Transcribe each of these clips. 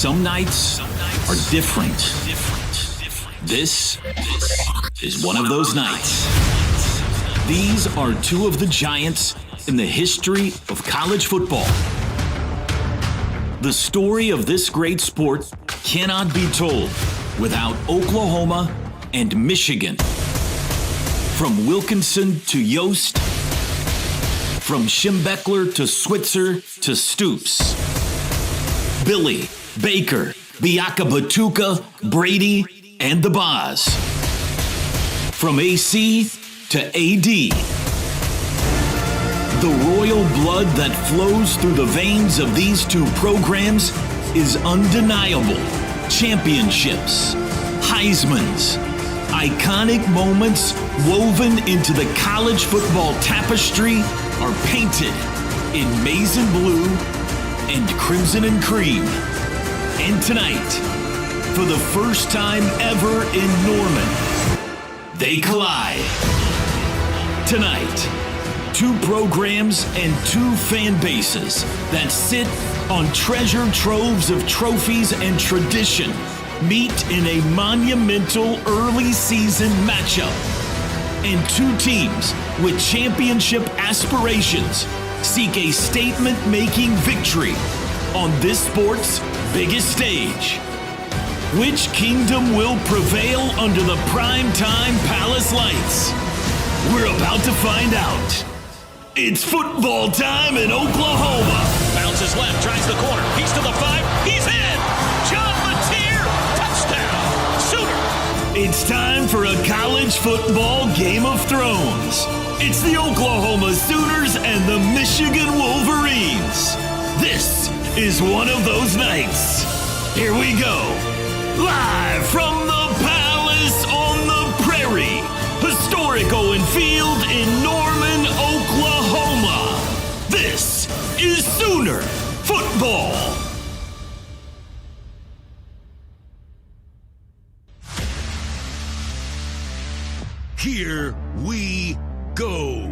Some nights are different. This is one of those nights. These are two of the giants in the history of college football. The story of this great sport cannot be told without Oklahoma and Michigan. From Wilkinson to Yost, from Schembechler to Switzer to Stoops. Billy, Baker, Biaka Batuka, Brady, and the Boz. From AC to AD. The royal blood that flows through the veins of these two programs is undeniable. Championships, Heismans, iconic moments woven into the college football tapestry are painted in maize and blue and crimson and cream. And tonight, for the first time ever in Norman, they collide. Tonight, two programs and two fan bases that sit on treasure troves of trophies and tradition meet in a monumental early season matchup. And two teams with championship aspirations seek a statement-making victory on this sport's biggest stage. Which kingdom will prevail under the primetime palace lights? We're about to find out. It's football time in Oklahoma. Bounces left, tries the corner. He's to the 5. He's in. John Mateer, touchdown. Sooner. It's time for a college football Game of Thrones. It's the Oklahoma Sooners and the Michigan Wolverines. This is one of those nights. Here we go. Live from the Palace on the Prairie. Historic Owen Field in Norman, Oklahoma. This is Sooner Football. Here we go.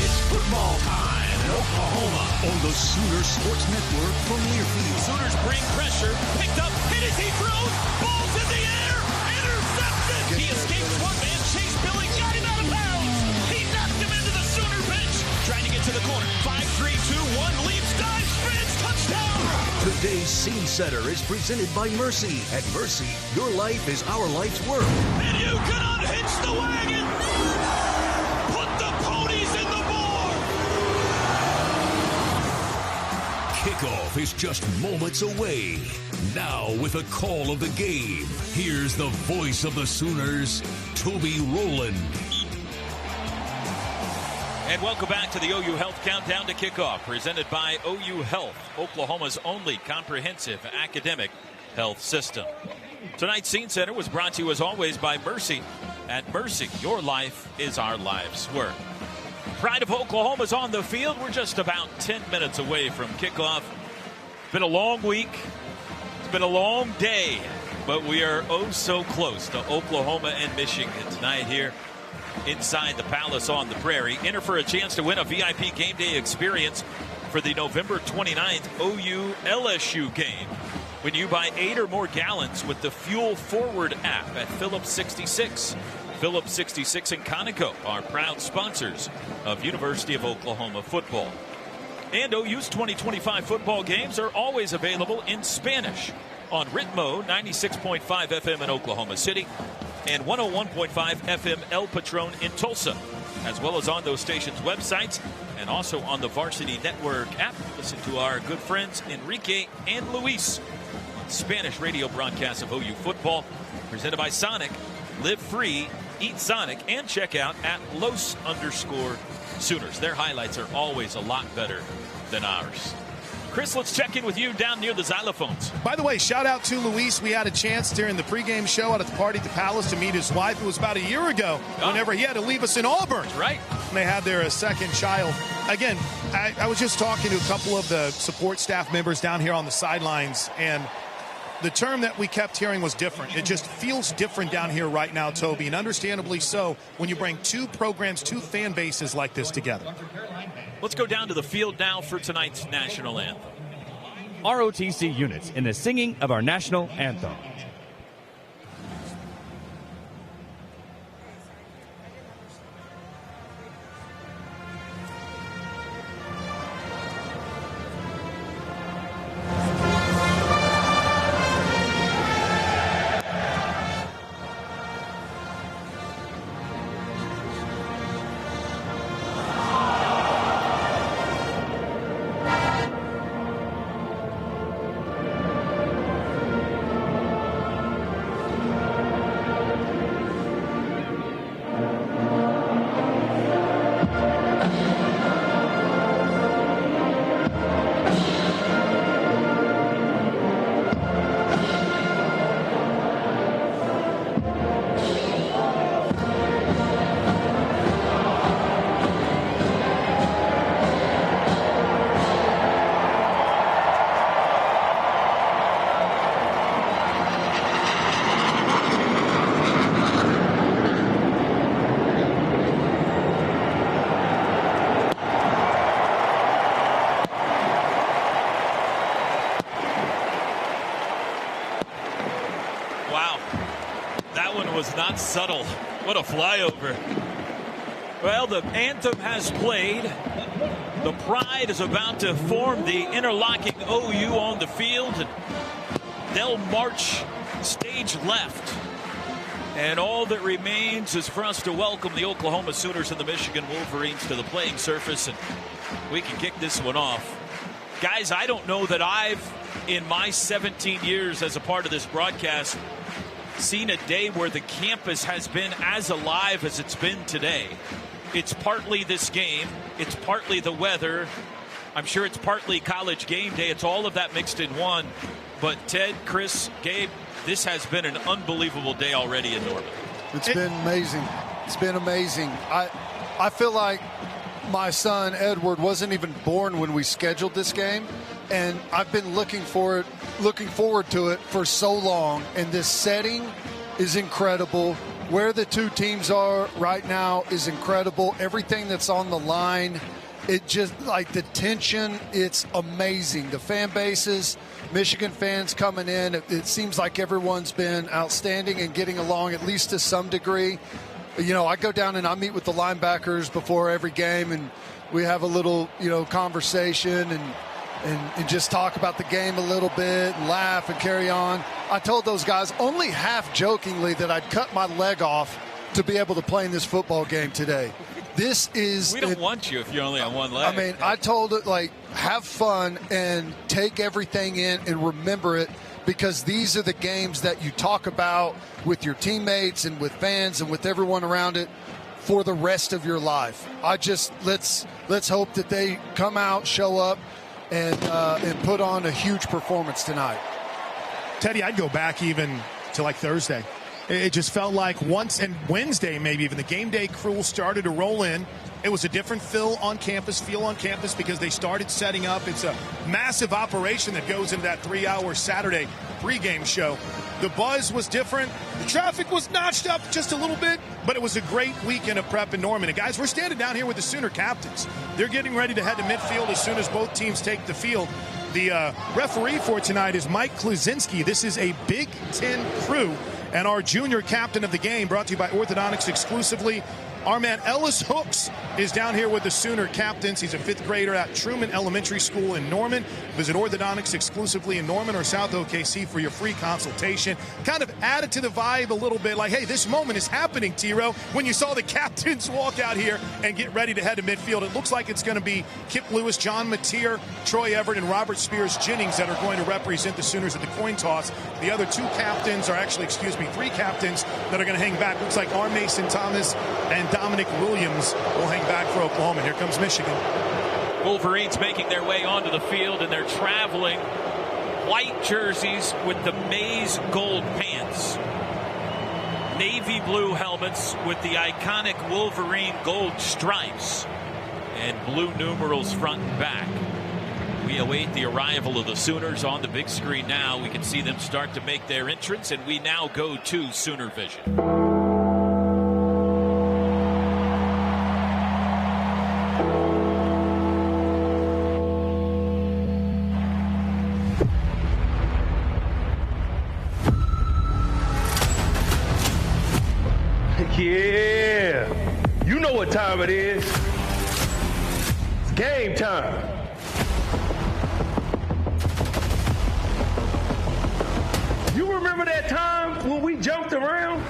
It's football time in Oklahoma on the Sooner Sports Network from Learfield. Sooners bring pressure, picked up, hit as he throws, ball's in the air, intercepted. He escapes one man, Chase Billy got him out of bounds. He knocked him into the Sooner bench. Trying to get to the corner. 5-3-2-1, leaps, dives, spins, touchdown. Today's Scene Setter is presented by Mercy. At Mercy, your life is our life's work. And you can unhitch the wagon. Put the ponies in the board. Kickoff is just moments away. Now with a call of the game, here's the voice of the Sooners, Toby Rowland. And welcome back to the OU Health Countdown to Kickoff, presented by OU Health, Oklahoma's only comprehensive academic health system. Tonight's Scene Center was brought to you, as always, by Mercy. At Mercy, your life is our life's work. Pride of Oklahoma is on the field. We're just about 10 minutes away from kickoff. It's been a long week. It's been a long day, but we are oh so close to Oklahoma and Michigan tonight here inside the Palace on the Prairie. Enter for a chance to win a VIP game day experience for the November 29th OU LSU game when you buy 8 or more gallons with the Fuel Forward app at Phillips 66. Phillips 66 and Conoco are proud sponsors of University of Oklahoma football. And OU's 2025 football games are always available in Spanish on Ritmo 96.5 FM in Oklahoma City and 101.5 FM El Patron in Tulsa, as well as on those stations' websites and also on the Varsity Network app. Listen to our good friends Enrique and Luis on Spanish radio broadcasts of OU football, presented by Sonic. Live free, eat Sonic, and check out at Los_Sooners. Their highlights are always a lot better than ours. Chris, let's check in with you down near the xylophones. By the way, shout out to Luis. We had a chance during the pregame show out at the party at the Palace to meet his wife. It was about a year ago whenever he had to leave us in Auburn. Right. And they had their second child. Again, I was just talking to a couple of the support staff members down here on the sidelines, and The term that we kept hearing was different. It just feels different down here right now, Toby, and understandably so when you bring two programs, two fan bases like this together. Let's go down to the field now for tonight's national anthem. ROTC units in the singing of our national anthem. Not subtle. What a flyover. Well, the anthem has played. The Pride is about to form the interlocking OU on the field. And they'll march stage left. And all that remains is for us to welcome the Oklahoma Sooners and the Michigan Wolverines to the playing surface. And we can kick this one off. Guys, I don't know that I've, in my 17 years as a part of this broadcast, seen a day where the campus has been as alive as it's been today. It's partly this game. It's partly the weather. I'm sure it's partly College game day. It's all of that mixed in one. But Ted, Chris, Gabe, this has been an unbelievable day already in Norman. It's been amazing. It's been amazing. I feel like my son, Edward, wasn't even born when we scheduled this game. And I've been looking forward to it for so long. And this setting is incredible. Where the two teams are right now is incredible. Everything that's on the line, it just, like the tension, it's amazing. The fan bases, Michigan fans coming in, it seems like everyone's been outstanding and getting along at least to some degree. You know, I go down and I meet with the linebackers before every game, and we have a little, conversation and just talk about the game a little bit and laugh and carry on. I told those guys only half jokingly that I'd cut my leg off to be able to play in this football game today. This is... We don't want you if you're only on one leg. I mean, I told it, have fun and take everything in and remember it, because these are the games that you talk about with your teammates and with fans and with everyone around it for the rest of your life. Let's hope that they come out, show up, and put on a huge performance tonight. Teddy, I'd go back even to Thursday. It just felt like once, and Wednesday maybe even, the game day crew started to roll in. It was a different feel on campus because they started setting up. It's a massive operation that goes into that 3-hour Saturday pregame show. The buzz was different. The traffic was notched up just a little bit, but it was a great weekend of prep in Norman. And guys, we're standing down here with the Sooner captains. They're getting ready to head to midfield as soon as both teams take the field. The referee for tonight is Mike Kluzinski. This is a Big Ten crew. And our junior captain of the game, brought to you by Orthodontics exclusively, our man Ellis Hooks is down here with the Sooner captains. He's a 5th grader at Truman Elementary School in Norman. Visit Orthodontics exclusively in Norman or South OKC for your free consultation. Kind of added to the vibe a little bit, like, hey, this moment is happening, Tiro, when you saw the captains walk out here and get ready to head to midfield. It looks like it's going to be Kip Lewis, John Mateer, Troy Everett, and Robert Spears Jennings that are going to represent the Sooners at the coin toss. The other 2 captains are actually, 3 captains that are going to hang back. Looks like R. Mason Thomas and Dominic Williams will hang back for Oklahoma. Here comes Michigan. Wolverines making their way onto the field, and they're traveling white jerseys with the maize gold pants. Navy blue helmets with the iconic Wolverine gold stripes and blue numerals front and back. We await the arrival of the Sooners on the big screen now. We can see them start to make their entrance, and we now go to Sooner Vision. Yeah, you know what time it is. It's game time. You remember that time when we jumped around?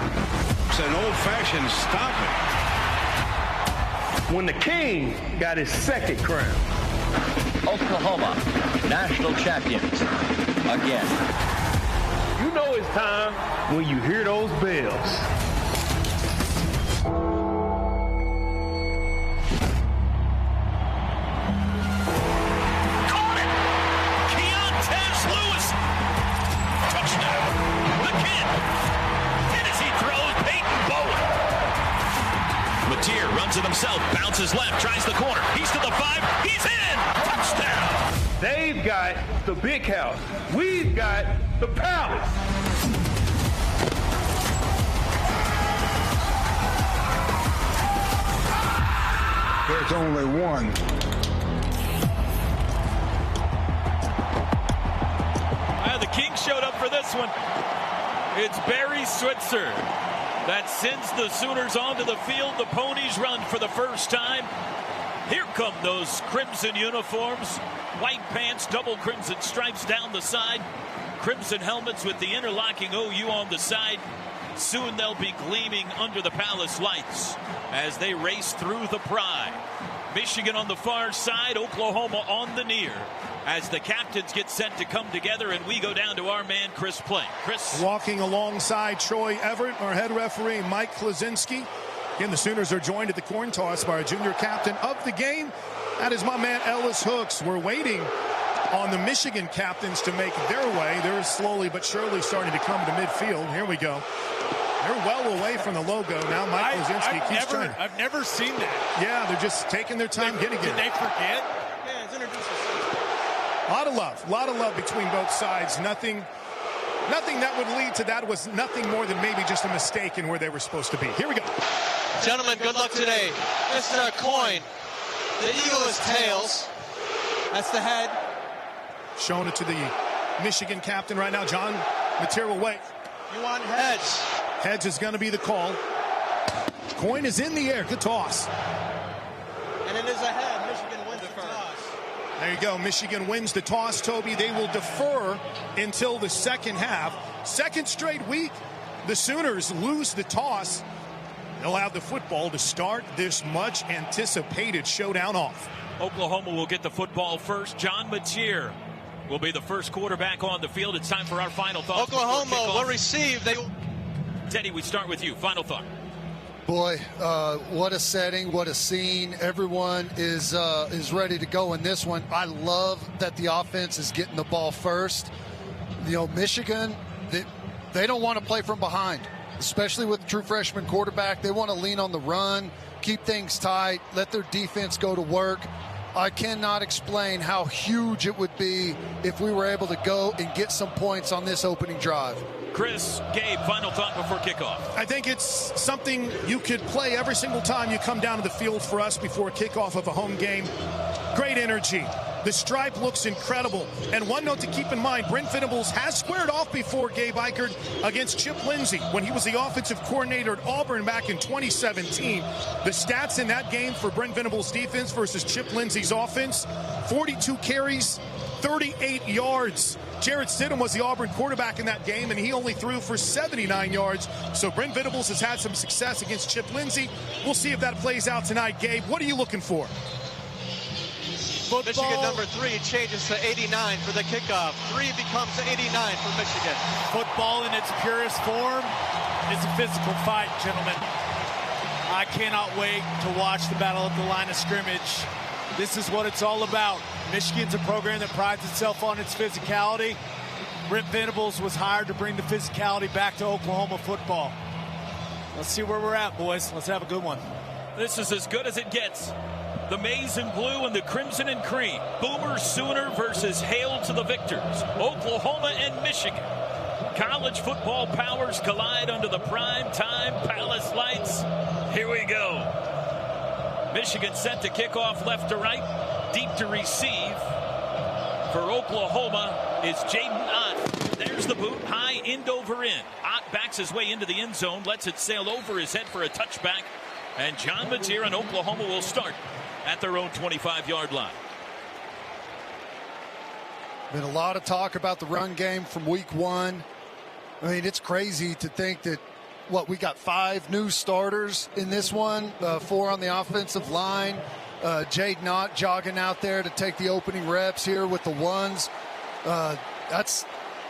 It's an old-fashioned stomping. When the king got his second crown. Oklahoma, national champions, again. You know it's time when you hear those bells. Runs it himself, bounces left, tries the corner. He's to the 5. He's in. Touchdown. They've got the big house. We've got the palace. There's only one. The King showed up for this one. It's Barry Switzer that sends the Sooners onto the field. The Ponies run for the first time. Here come those crimson uniforms. White pants, double crimson stripes down the side. Crimson helmets with the interlocking OU on the side. Soon they'll be gleaming under the Palace lights as they race through the Pride. Michigan on the far side, Oklahoma on the near, as the captains get set to come together, and we go down to our man Chris Plank. Chris. Walking alongside Troy Everett, our head referee Mike Klaczynski. Again, the Sooners are joined at the coin toss by our junior captain of the game. That is my man Ellis Hooks. We're waiting on the Michigan captains to make their way. They're slowly but surely starting to come to midfield. Here we go. They're well away from the logo now. Mike Klaczynski keeps trying. I've never seen that. Yeah, they're just taking their time getting it. Did they forget? Yeah, it's introduced. A lot of love between both sides. Nothing that would lead to that was nothing more than maybe just a mistake in where they were supposed to be. Here we go. Gentlemen, good luck today. This is our coin. The eagle is tails. That's the head. Showing it to the Michigan captain right now. John Mateer will wait. You want heads. Heads is going to be the call. Coin is in the air. Good toss. And it is a head. Michigan wins the toss. There you go. Michigan wins the toss, Toby. They will defer until the second half. Second straight week, the Sooners lose the toss. They'll have the football to start this much anticipated showdown off. Oklahoma will get the football first. John Mateer will be the first quarterback on the field. It's time for our final thoughts. Oklahoma will receive. Teddy, we start with you. Final thought. Boy, what a setting, what a scene. Everyone is ready to go in this one. I love that the offense is getting the ball first. You know, Michigan, they don't want to play from behind, especially with a true freshman quarterback. They want to lean on the run, keep things tight, let their defense go to work. I cannot explain how huge it would be if we were able to go and get some points on this opening drive. Chris, Gabe, final thought before kickoff. I think it's something you could play every single time you come down to the field for us before kickoff of a home game. Great energy. The stripe looks incredible. And one note to keep in mind, Brent Venables has squared off before, Gabe Ikard, against Chip Lindsey when he was the offensive coordinator at Auburn back in 2017. The stats in that game for Brent Venables' defense versus Chip Lindsey's offense, 42 carries, 38 yards. Jarrett Stidham was the Auburn quarterback in that game, and he only threw for 79 yards. So Brent Venables has had some success against Chip Lindsey. We'll see if that plays out tonight. Gabe, what are you looking for? Football. Michigan number 3 changes to 89 for the kickoff. 3 becomes 89 for Michigan. Football in its purest form is a physical fight, gentlemen. I cannot wait to watch the battle at the line of scrimmage. This is what it's all about. Michigan's a program that prides itself on its physicality. Brent Venables was hired to bring the physicality back to Oklahoma football. Let's see where we're at, boys. Let's have a good one. This is as good as it gets. The maize and blue and the crimson and cream. Boomer Sooner versus hail to the victors. Oklahoma and Michigan. College football powers collide under the prime time palace lights. Here we go. Michigan set to kick off left to right. Deep to receive. For Oklahoma is Jaden Ott. There's the boot. High end over end. Ott backs his way into the end zone. Lets it sail over his head for a touchback. And John Mateer and Oklahoma will start at their own 25-yard line. Been a lot of talk about the run game from week one. I mean, it's crazy to think that, we got 5 new starters in this one, 4 on the offensive line. Jaden Ott jogging out there to take the opening reps here with the ones.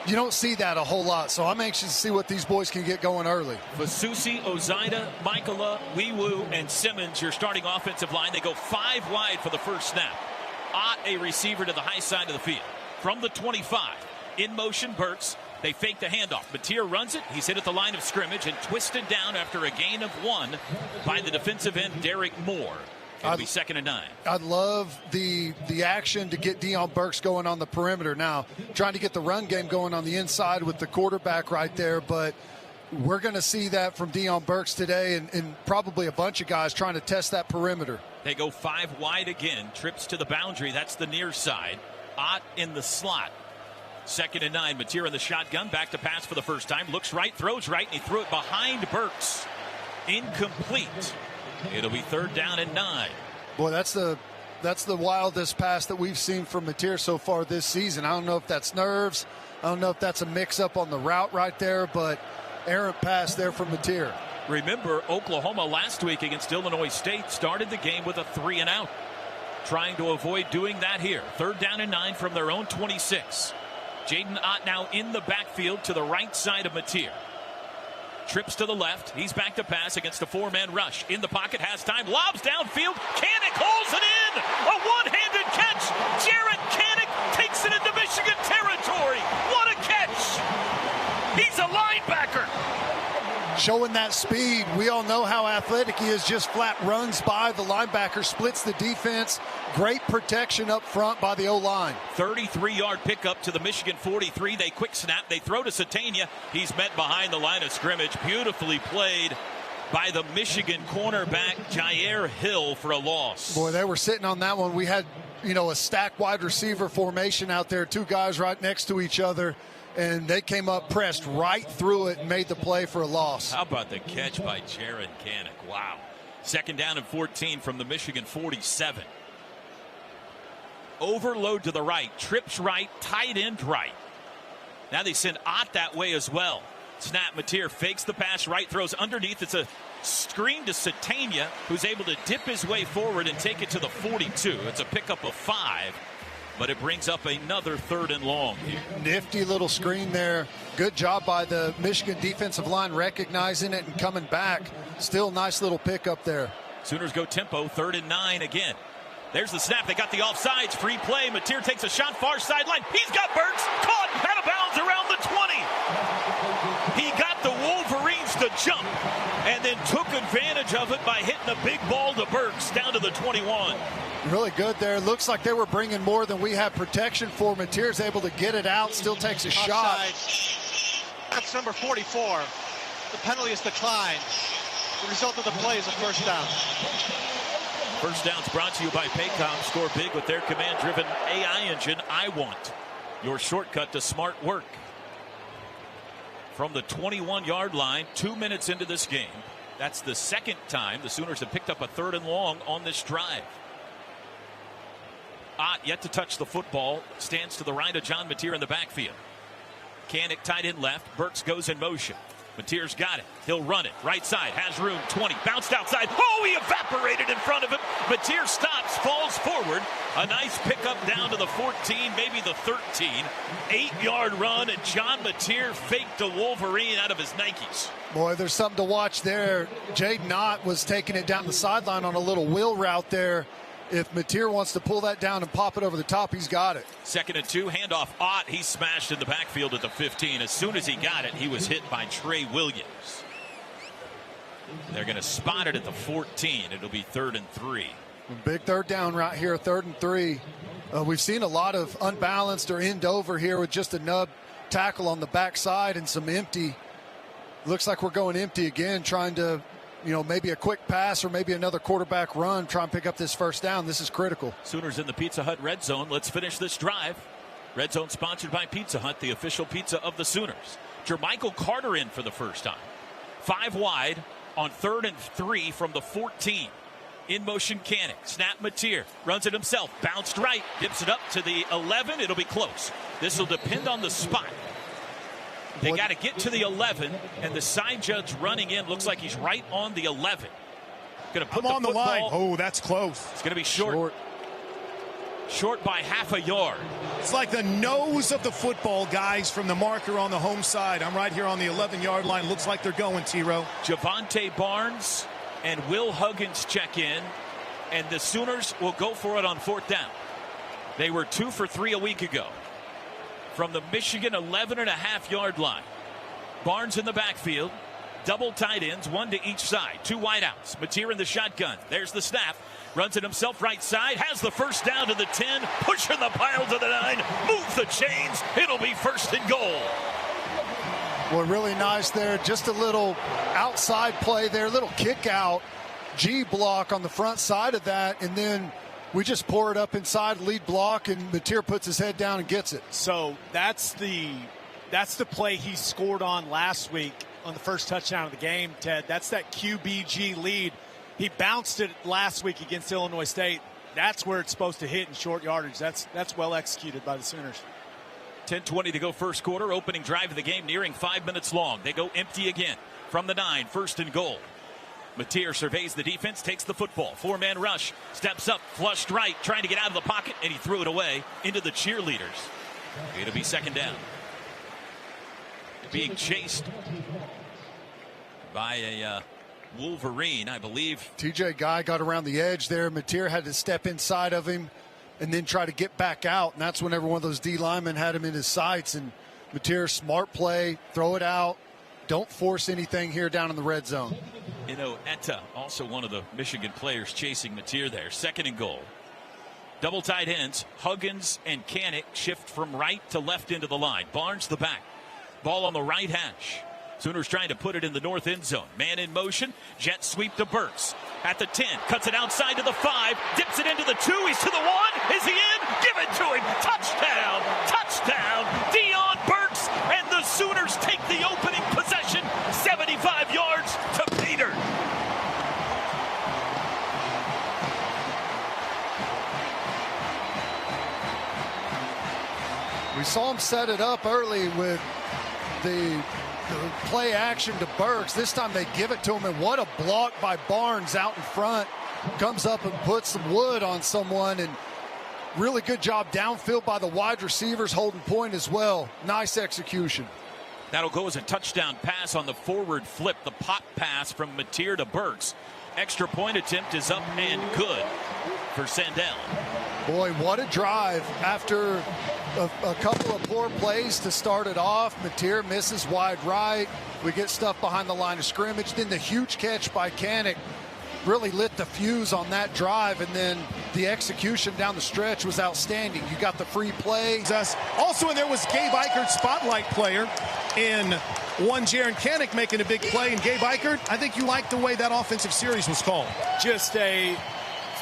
You don't see that a whole lot, so I'm anxious to see what these boys can get going early. Fasusi, Ozida, Michaela, Wiwu, and Simmons, your starting offensive line. They go 5 wide for the first snap. Ott, a receiver to the high side of the field. From the 25, in motion, Burks. They fake the handoff. Mateer runs it. He's hit at the line of scrimmage and twisted down after a gain of 1 by the defensive end, Derek Moore. It'll be 2nd and 9. I'd love the action to get Deion Burks going on the perimeter. Now, trying to get the run game going on the inside with the quarterback right there, but we're going to see that from Deion Burks today and probably a bunch of guys trying to test that perimeter. They go 5 wide again. Trips to the boundary. That's the near side. Ott in the slot. 2nd and 9. Mateer in the shotgun. Back to pass for the first time. Looks right, throws right, and he threw it behind Burks. Incomplete. It'll be 3rd down and 9. Boy, that's the wildest pass that we've seen from Mateer so far this season. I don't know if that's nerves. I don't know if that's a mix-up on the route right there, but errant pass there from Mateer. Remember, Oklahoma last week against Illinois State started the game with a 3-and-out. Trying to avoid doing that here. 3rd down and 9 from their own 26. Jaden Ott now in the backfield to the right side of Mateer. Trips to the left. He's back to pass against a 4-man rush. In the pocket, has time. Lobs downfield. Kanak holds it in. A one-handed catch. Jared Kanak takes it into Michigan territory. What a catch. He's a linebacker. Showing that speed. We all know how athletic he is. Just flat runs by the linebacker, splits the defense. Great protection up front by the O-line. 33-yard pickup to the Michigan 43. They quick snap. They throw to Satania. He's met behind the line of scrimmage. Beautifully played by the Michigan cornerback, Jair Hill, for a loss. Boy, they were sitting on that one. We had, a stacked wide receiver formation out there. 2 guys right next to each other. And they came up, pressed right through it, and made the play for a loss. How about the catch by Jared Kanak? Wow. 2nd down and 14 from the Michigan 47. Overload to the right, trips right, tight end right. Now they send Ott that way as well. Snap, Mateer fakes the pass right, throws underneath. It's a screen to Satania, who's able to dip his way forward and take it to the 42. It's a pickup of 5. But it brings up another 3rd and long here. Nifty little screen there. Good job by the Michigan defensive line recognizing it and coming back. Still nice little pickup there. Sooners go tempo, 3rd and 9 again. There's the snap. They got the offsides. Free play. Mateer takes a shot far sideline. He's got Burks. Caught out of bounds around the 20. He got the Wolverines to jump and then took advantage of it by hitting a big ball to Burks down to the 21. Really good there. Looks like they were bringing more than we had protection for. Mateer's able to get it out, still takes a shot. That's number 44. The penalty is declined. The result of the play is a 1st down. First down's brought to you by Paycom. Score big with their command-driven AI engine, iWant. Your shortcut to smart work. From the 21-yard line, 2 minutes into this game. That's the 2nd time the Sooners have picked up a 3rd and long on this drive. Ott yet to touch the football. Stands to the right of John Mateer in the backfield. Kanak tight end left. Burks goes in motion. Mateer's got it. He'll run it. Right side. Has room. 20. Bounced outside. Oh, he evaporated in front of him. Mateer stops. Falls forward. A nice pickup down to the 14. Maybe the 13. 8-yard run. And John Mateer faked a Wolverine out of his Nikes. Boy, there's something to watch there. Jaden Ott was taking it down the sideline on a little wheel route there. If Mateer wants to pull that down and pop it over the top, he's got it. 2nd and 2, handoff. Ott, he smashed in the backfield at the 15. As soon as he got it, he was hit by Trey Williams. They're going to spot it at the 14. It'll be 3rd and 3. Big third down right here, 3rd and 3. We've seen a lot of unbalanced or end over here with just a nub tackle on the backside and some empty. Looks like we're going empty again, trying to, maybe a quick pass or maybe another quarterback run, try and pick up this first down. This is critical. Sooners in the Pizza Hut Red Zone. Let's finish this drive. Red Zone sponsored by Pizza Hut, the official pizza of the Sooners. Jermichael Carter in for the first time. 5 wide on 3rd and 3 from the 14. In motion, Kanak. Snap, Mateer. Runs it himself. Bounced right. Dips it up to the 11. It'll be close. This will depend on the spot. They got to get to the 11, and the side judge running in looks like he's right on the 11. Going to put on the line. Oh, that's close. It's going to be short. Short by half a yard. It's like the nose of the football, guys, from the marker on the home side. I'm right here on the 11-yard line. Looks like they're going, T-Row. Javante Barnes and Will Huggins check in, and the Sooners will go for it on 4th down. They were 2 for 3 a week ago. From the Michigan 11.5-yard line. Barnes in the backfield. Double tight ends, 1 to each side. 2 wideouts. Mateer in the shotgun. There's the snap. Runs it himself right side. Has the first down to the 10. Pushing the pile to the 9. Move the chains. It'll be 1st and goal. Well, really nice there. Just a little outside play there. Little kick out. G block on the front side of that. And then we just pour it up inside, lead block, and Mateer puts his head down and gets it. So that's the play he scored on last week on the first touchdown of the game, Ted. That's that QBG lead. He bounced it last week against Illinois State. That's where it's supposed to hit in short yardage. That's well executed by the Sooners. 10:20 to go first quarter. Opening drive of the game nearing 5 minutes long. They go empty again from the 9. 1st and goal. Mateer surveys the defense, takes the football. 4-man rush, steps up, flushed right, trying to get out of the pocket, and he threw it away into the cheerleaders. It'll be 2nd down. Being chased by a Wolverine, I believe. TJ Guy got around the edge there. Mateer had to step inside of him and then try to get back out, and that's whenever one of those D linemen had him in his sights. And Mateer, smart play, throw it out. Don't force anything here down in the red zone. Etta, also one of the Michigan players chasing Mateer there. 2nd and goal. Double tight ends. Huggins and Kanak shift from right to left into the line. Barnes the back. Ball on the right hash. Sooners trying to put it in the north end zone. Man in motion. Jet sweep to Burks. At the 10. Cuts it outside to the 5. Dips it into the 2. He's to the 1. Is he in? Give it to him. Touchdown. Touchdown. Deion Burks. And the Sooners take the opening possession. 75 yards to Peter. We saw him set it up early with the play action to Burks. This time they give it to him, and what a block by Barnes out in front. Comes up and puts some wood on someone, and really good job downfield by the wide receivers holding point as well. Nice execution. That'll go as a touchdown pass on the forward flip. The pop pass from Mateer to Burks. Extra point attempt is up and good for Sandell. Boy, what a drive after a couple of poor plays to start it off. Mateer misses wide right. We get stuff behind the line of scrimmage. Then the huge catch by Kanak really lit the fuse on that drive, and then the execution down the stretch was outstanding. You got the free play. Also, and there was Gabe Ikert, spotlight player, in one. Jaren Kanak making a big play, and Gabe Ikert, I think you liked the way that offensive series was called. Just a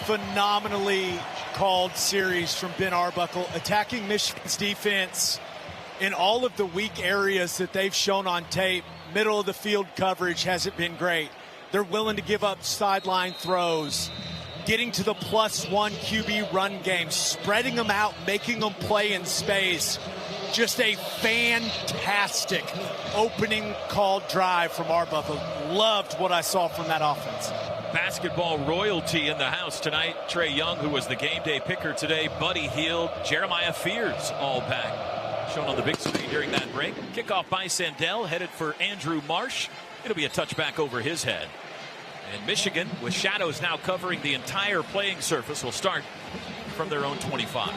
phenomenally called series from Ben Arbuckle, attacking Michigan's defense in all of the weak areas that they've shown on tape. Middle of the field coverage hasn't been great. They're willing to give up sideline throws, getting to the +1 QB run game, spreading them out, making them play in space. Just a fantastic opening call drive from Arbuckle. Loved what I saw from that offense. Basketball royalty in the house tonight. Trae Young, who was the game day picker today. Buddy Hield, Jeremiah Fears, all back. Shown on the big screen during that break. Kickoff by Sandell, headed for Andrew Marsh. It'll be a touchback over his head. And Michigan, with shadows now covering the entire playing surface, will start from their own 25.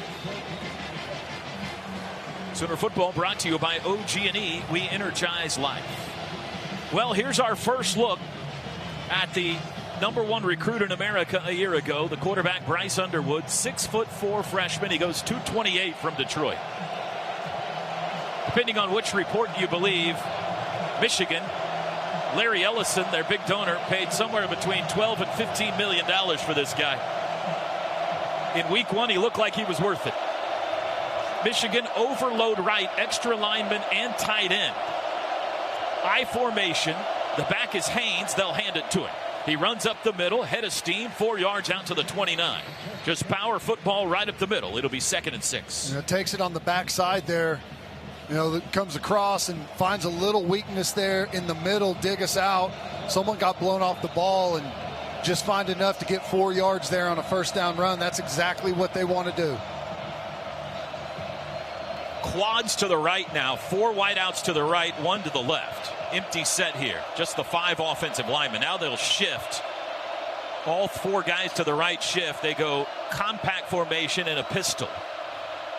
Sooner football brought to you by OG&E. We energize life. Well, here's our first look at the #1 recruit in America a year ago. The quarterback, Bryce Underwood, 6'4" freshman. He goes 228 from Detroit. Depending on which report you believe, Michigan, Larry Ellison, their big donor, paid somewhere between $12 and $15 million for this guy. In week 1, he looked like he was worth it. Michigan overload right, extra lineman, and tight end. I formation. The back is Haynes. They'll hand it to him. He runs up the middle, head of steam, 4 yards out to the 29. Just power football right up the middle. It'll be 2nd and 6. Takes it on the backside there. Comes across and finds a little weakness there in the middle, dig us out. Someone got blown off the ball and just find enough to get 4 yards there on a first down run. That's exactly what they want to do. Quads to the right now. 4 wideouts to the right, 1 to the left. Empty set here. Just the 5 offensive linemen. Now they'll shift. All 4 guys to the right shift. They go compact formation and a pistol.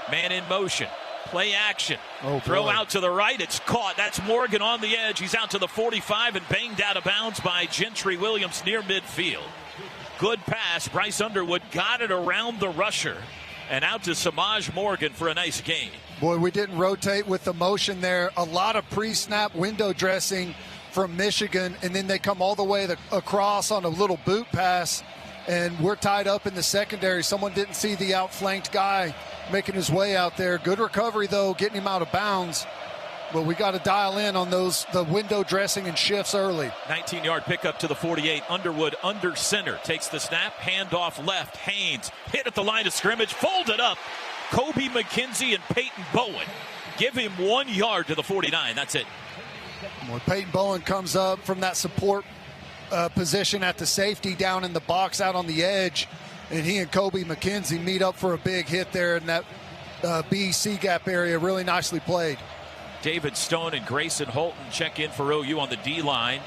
Man in motion. Play action. Throw out to the right. It's caught. That's Morgan on the edge. He's out to the 45 and banged out of bounds by Gentry Williams near midfield. Good pass. Bryce Underwood got it around the rusher and out to Samaj Morgan for a nice gain. Boy, we didn't rotate with the motion there. A lot of pre-snap window dressing from Michigan, and then they come all the way across on a little boot pass, and we're tied up in the secondary. Someone didn't see the outflanked guy making his way out there. Good recovery, though, getting him out of bounds. But we got to dial in on the window dressing and shifts early. 19-yard pickup to the 48. Underwood under center. Takes the snap. Handoff left. Haynes hit at the line of scrimmage. Folded up. Kobe McKenzie and Peyton Bowen give him 1 yard to the 49. That's it. When Peyton Bowen comes up from that support position at the safety down in the box out on the edge, and he and Kobe McKenzie meet up for a big hit there in that B-C gap area. Really nicely played. David Stone and Grayson Holton check in for OU on the D-line.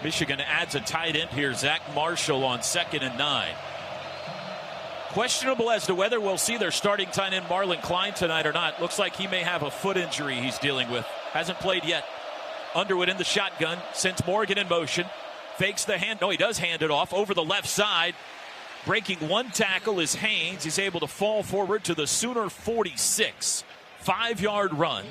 Michigan adds a tight end here, Zach Marshall, on 2nd and 9. Questionable as to whether we'll see their starting tight end Marlon Klein tonight or not. Looks like he may have a foot injury he's dealing with. Hasn't played yet. Underwood in the shotgun, sends Morgan in motion. Fakes the hand. No, he does hand it off over the left side. Breaking 1 tackle is Haynes. He's able to fall forward to the Sooner 46. 5-yard run.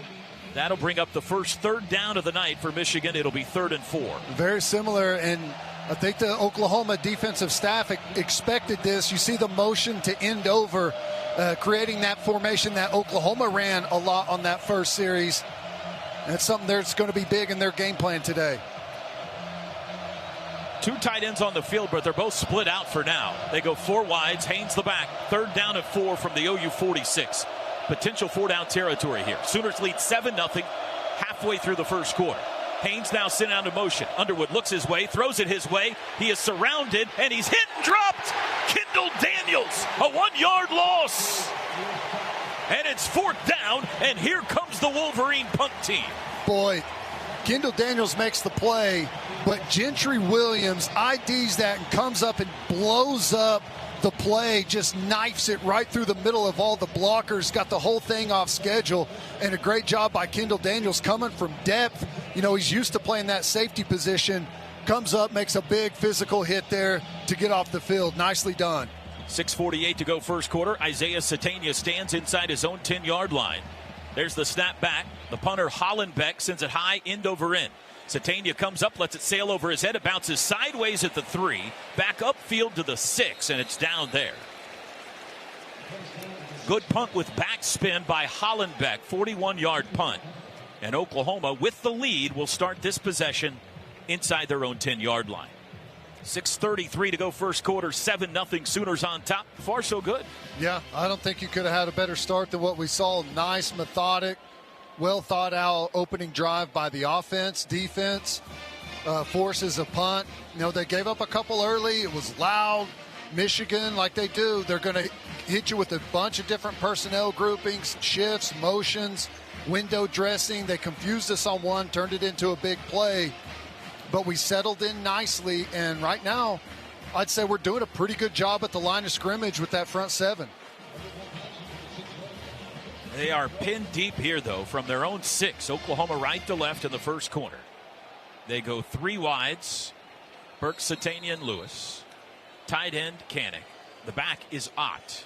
That'll bring up the first 3rd down of the night for Michigan. It'll be 3rd and 4. Very similar, and I think the Oklahoma defensive staff expected this. You see the motion to end over, creating that formation that Oklahoma ran a lot on that first series. That's something that's going to be big in their game plan today. 2 tight ends on the field, but they're both split out for now. They go 4 wides. Haynes the back. 3rd down and 4 from the OU 46. Potential 4-down territory here. Sooners lead 7-0 halfway through the first quarter. Haynes now sent out of motion. Underwood looks his way, throws it his way. He is surrounded, and he's hit and dropped. Kendall Daniels, a 1-yard loss. And it's 4th down, and here comes the Wolverine punt team. Boy, Kendall Daniels makes the play, but Gentry Williams IDs that and comes up and blows up the play, just knifes it right through the middle of all the blockers, got the whole thing off schedule, and a great job by Kendall Daniels coming from depth. He's used to playing that safety position, comes up, makes a big physical hit there to get off the field. Nicely done. 6:48 to go first quarter. Isaiah Satania stands inside his own 10-yard line. There's the snap back. The punter Hollenbeck sends it high, end over end. Satania comes up, lets it sail over his head. It bounces sideways at the 3, back upfield to the 6, and it's down there. Good punt with backspin by Hollenbeck, 41-yard punt. And Oklahoma, with the lead, will start this possession inside their own 10-yard line. 6:33 to go first quarter, 7-0 Sooners on top. Far so good. Yeah, I don't think you could have had a better start than what we saw. Nice, methodic, well thought out opening drive by the offense. Defense forces a punt. They gave up a couple early. It was loud. Michigan, like they do, they're going to hit you with a bunch of different personnel groupings, shifts, motions, window dressing. They confused us on one, turned it into a big play. But we settled in nicely, and right now, I'd say we're doing a pretty good job at the line of scrimmage with that front 7. They are pinned deep here, though, from their own 6. Oklahoma right to left in the first corner. They go 3 wides. Burke, Satania, and Lewis. Tight end, Kanak. The back is Ott.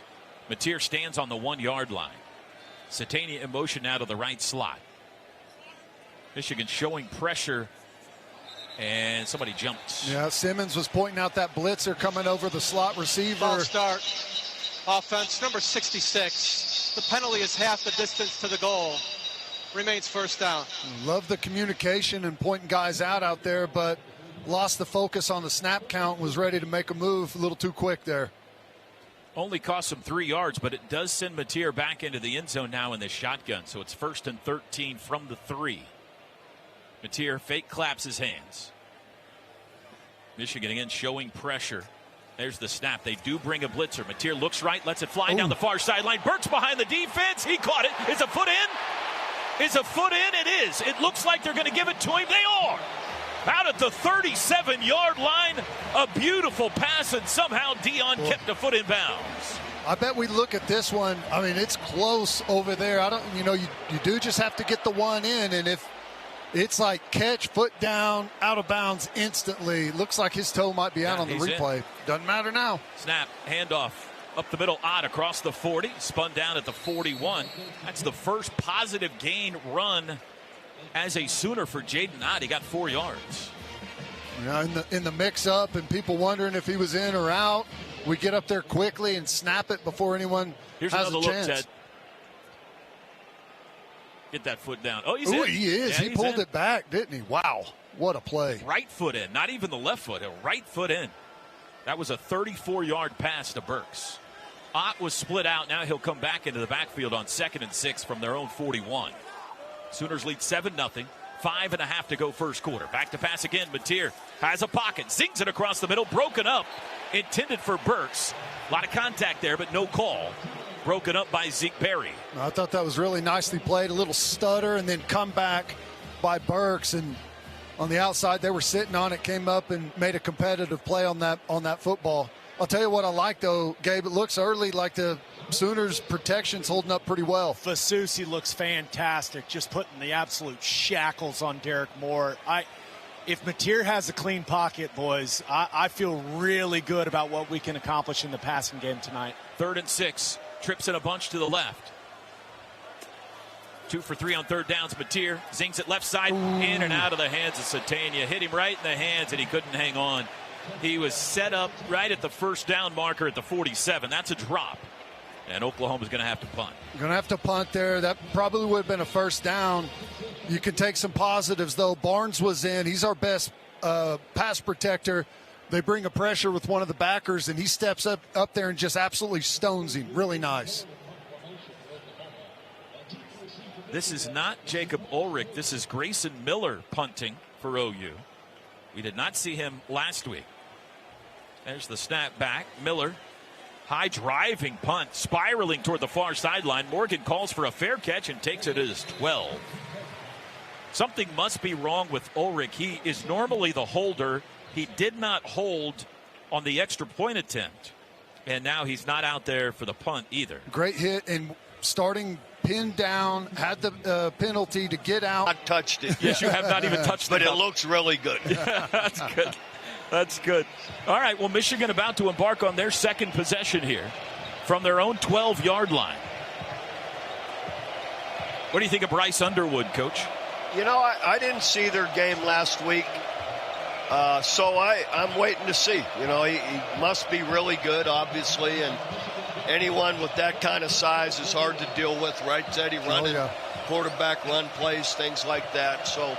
Mateer stands on the 1-yard line. Satania in motion now to the right slot. Michigan showing pressure, and somebody jumped. Yeah, Simmons was pointing out that blitzer coming over the slot receiver. False start. Offense, number 66. The penalty is half the distance to the goal. Remains first down. Love the communication and pointing guys out there, but lost the focus on the snap count, was ready to make a move a little too quick there. Only cost him 3 yards, but it does send Mateer back into the end zone now in the shotgun, so it's 1st and 13 from the 3. Mateer fake claps his hands. Michigan again showing pressure. There's the snap. They do bring a blitzer. Mateer looks right, lets it fly down the far sideline. Burks behind the defense. He caught it. Is a foot in? Is a foot in? It is. It looks like they're going to give it to him. They are. Out at the 37-yard line. A beautiful pass, and somehow Dion kept a foot in bounds. I bet we look at this one. I mean, it's close over there. You do just have to get the one in, and if it's like catch, foot down, out of bounds instantly. Looks like his toe might be out on the replay. Doesn't matter now. Snap, handoff up the middle, Ott across the 40, spun down at the 41. That's the first positive gain run as a Sooner for Jaden Ott. He got 4 yards. Yeah, in the mix-up and people wondering if he was in or out, we get up there quickly and snap it before anyone has a chance. Look, Ted. Get that foot down. Oh, he's in. He is. Yeah, he pulled it back, didn't he? Wow. What a play. Right foot in. Not even the left foot. A right foot in. That was a 34-yard pass to Burks. Ott was split out. Now he'll come back into the backfield on 2nd and 6 from their own 41. Sooners lead 7-0. 5.5 to go first quarter. Back to pass again. Mateer has a pocket. Zings it across the middle. Broken up. Intended for Burks. A lot of contact there, but no call. Broken up by Zeke Berry. I thought that was really nicely played. A little stutter and then come back by Burks. And on the outside, they were sitting on it, came up and made a competitive play on that football. I'll tell you what I like, though, Gabe. It looks early like the Sooners' protection's holding up pretty well. Fasusi looks fantastic, just putting the absolute shackles on Derek Moore. If Mateer has a clean pocket, boys, I feel really good about what we can accomplish in the passing game tonight. 3rd and 6. Trips in a bunch to the left. 2 for 3 on 3rd downs. Mateer zings it left side. In and out of the hands of Satania. Hit him right in the hands, and he couldn't hang on. He was set up right at the first down marker at the 47. That's a drop. And Oklahoma's going to have to punt. Going to have to punt there. That probably would have been a first down. You can take some positives, though. Barnes was in. He's our best pass protector. They bring a pressure with one of the backers, and he steps up there and just absolutely stones him. Really nice. This is not Jacob Ulrich. This is Grayson Miller punting for OU. We did not see him last week. There's the snap back. Miller, high driving punt, spiraling toward the far sideline. Morgan calls for a fair catch and takes it as 12. Something must be wrong with Ulrich. He is normally the holder. He did not hold on the extra point attempt. And now he's not out there for the punt either. Great hit and starting pinned down, had the penalty to get out. I touched it. Yes, you have not even touched it. But it looks really good. Yeah, that's good. That's good. All right, well, Michigan about to embark on their second possession here from their own 12-yard line. What do you think of Bryce Underwood, Coach? You know, I didn't see their game last week. So I'm waiting to see. You know, he must be really good, obviously, and anyone with that kind of size is hard to deal with, right, Teddy? Running quarterback run plays, things like that. So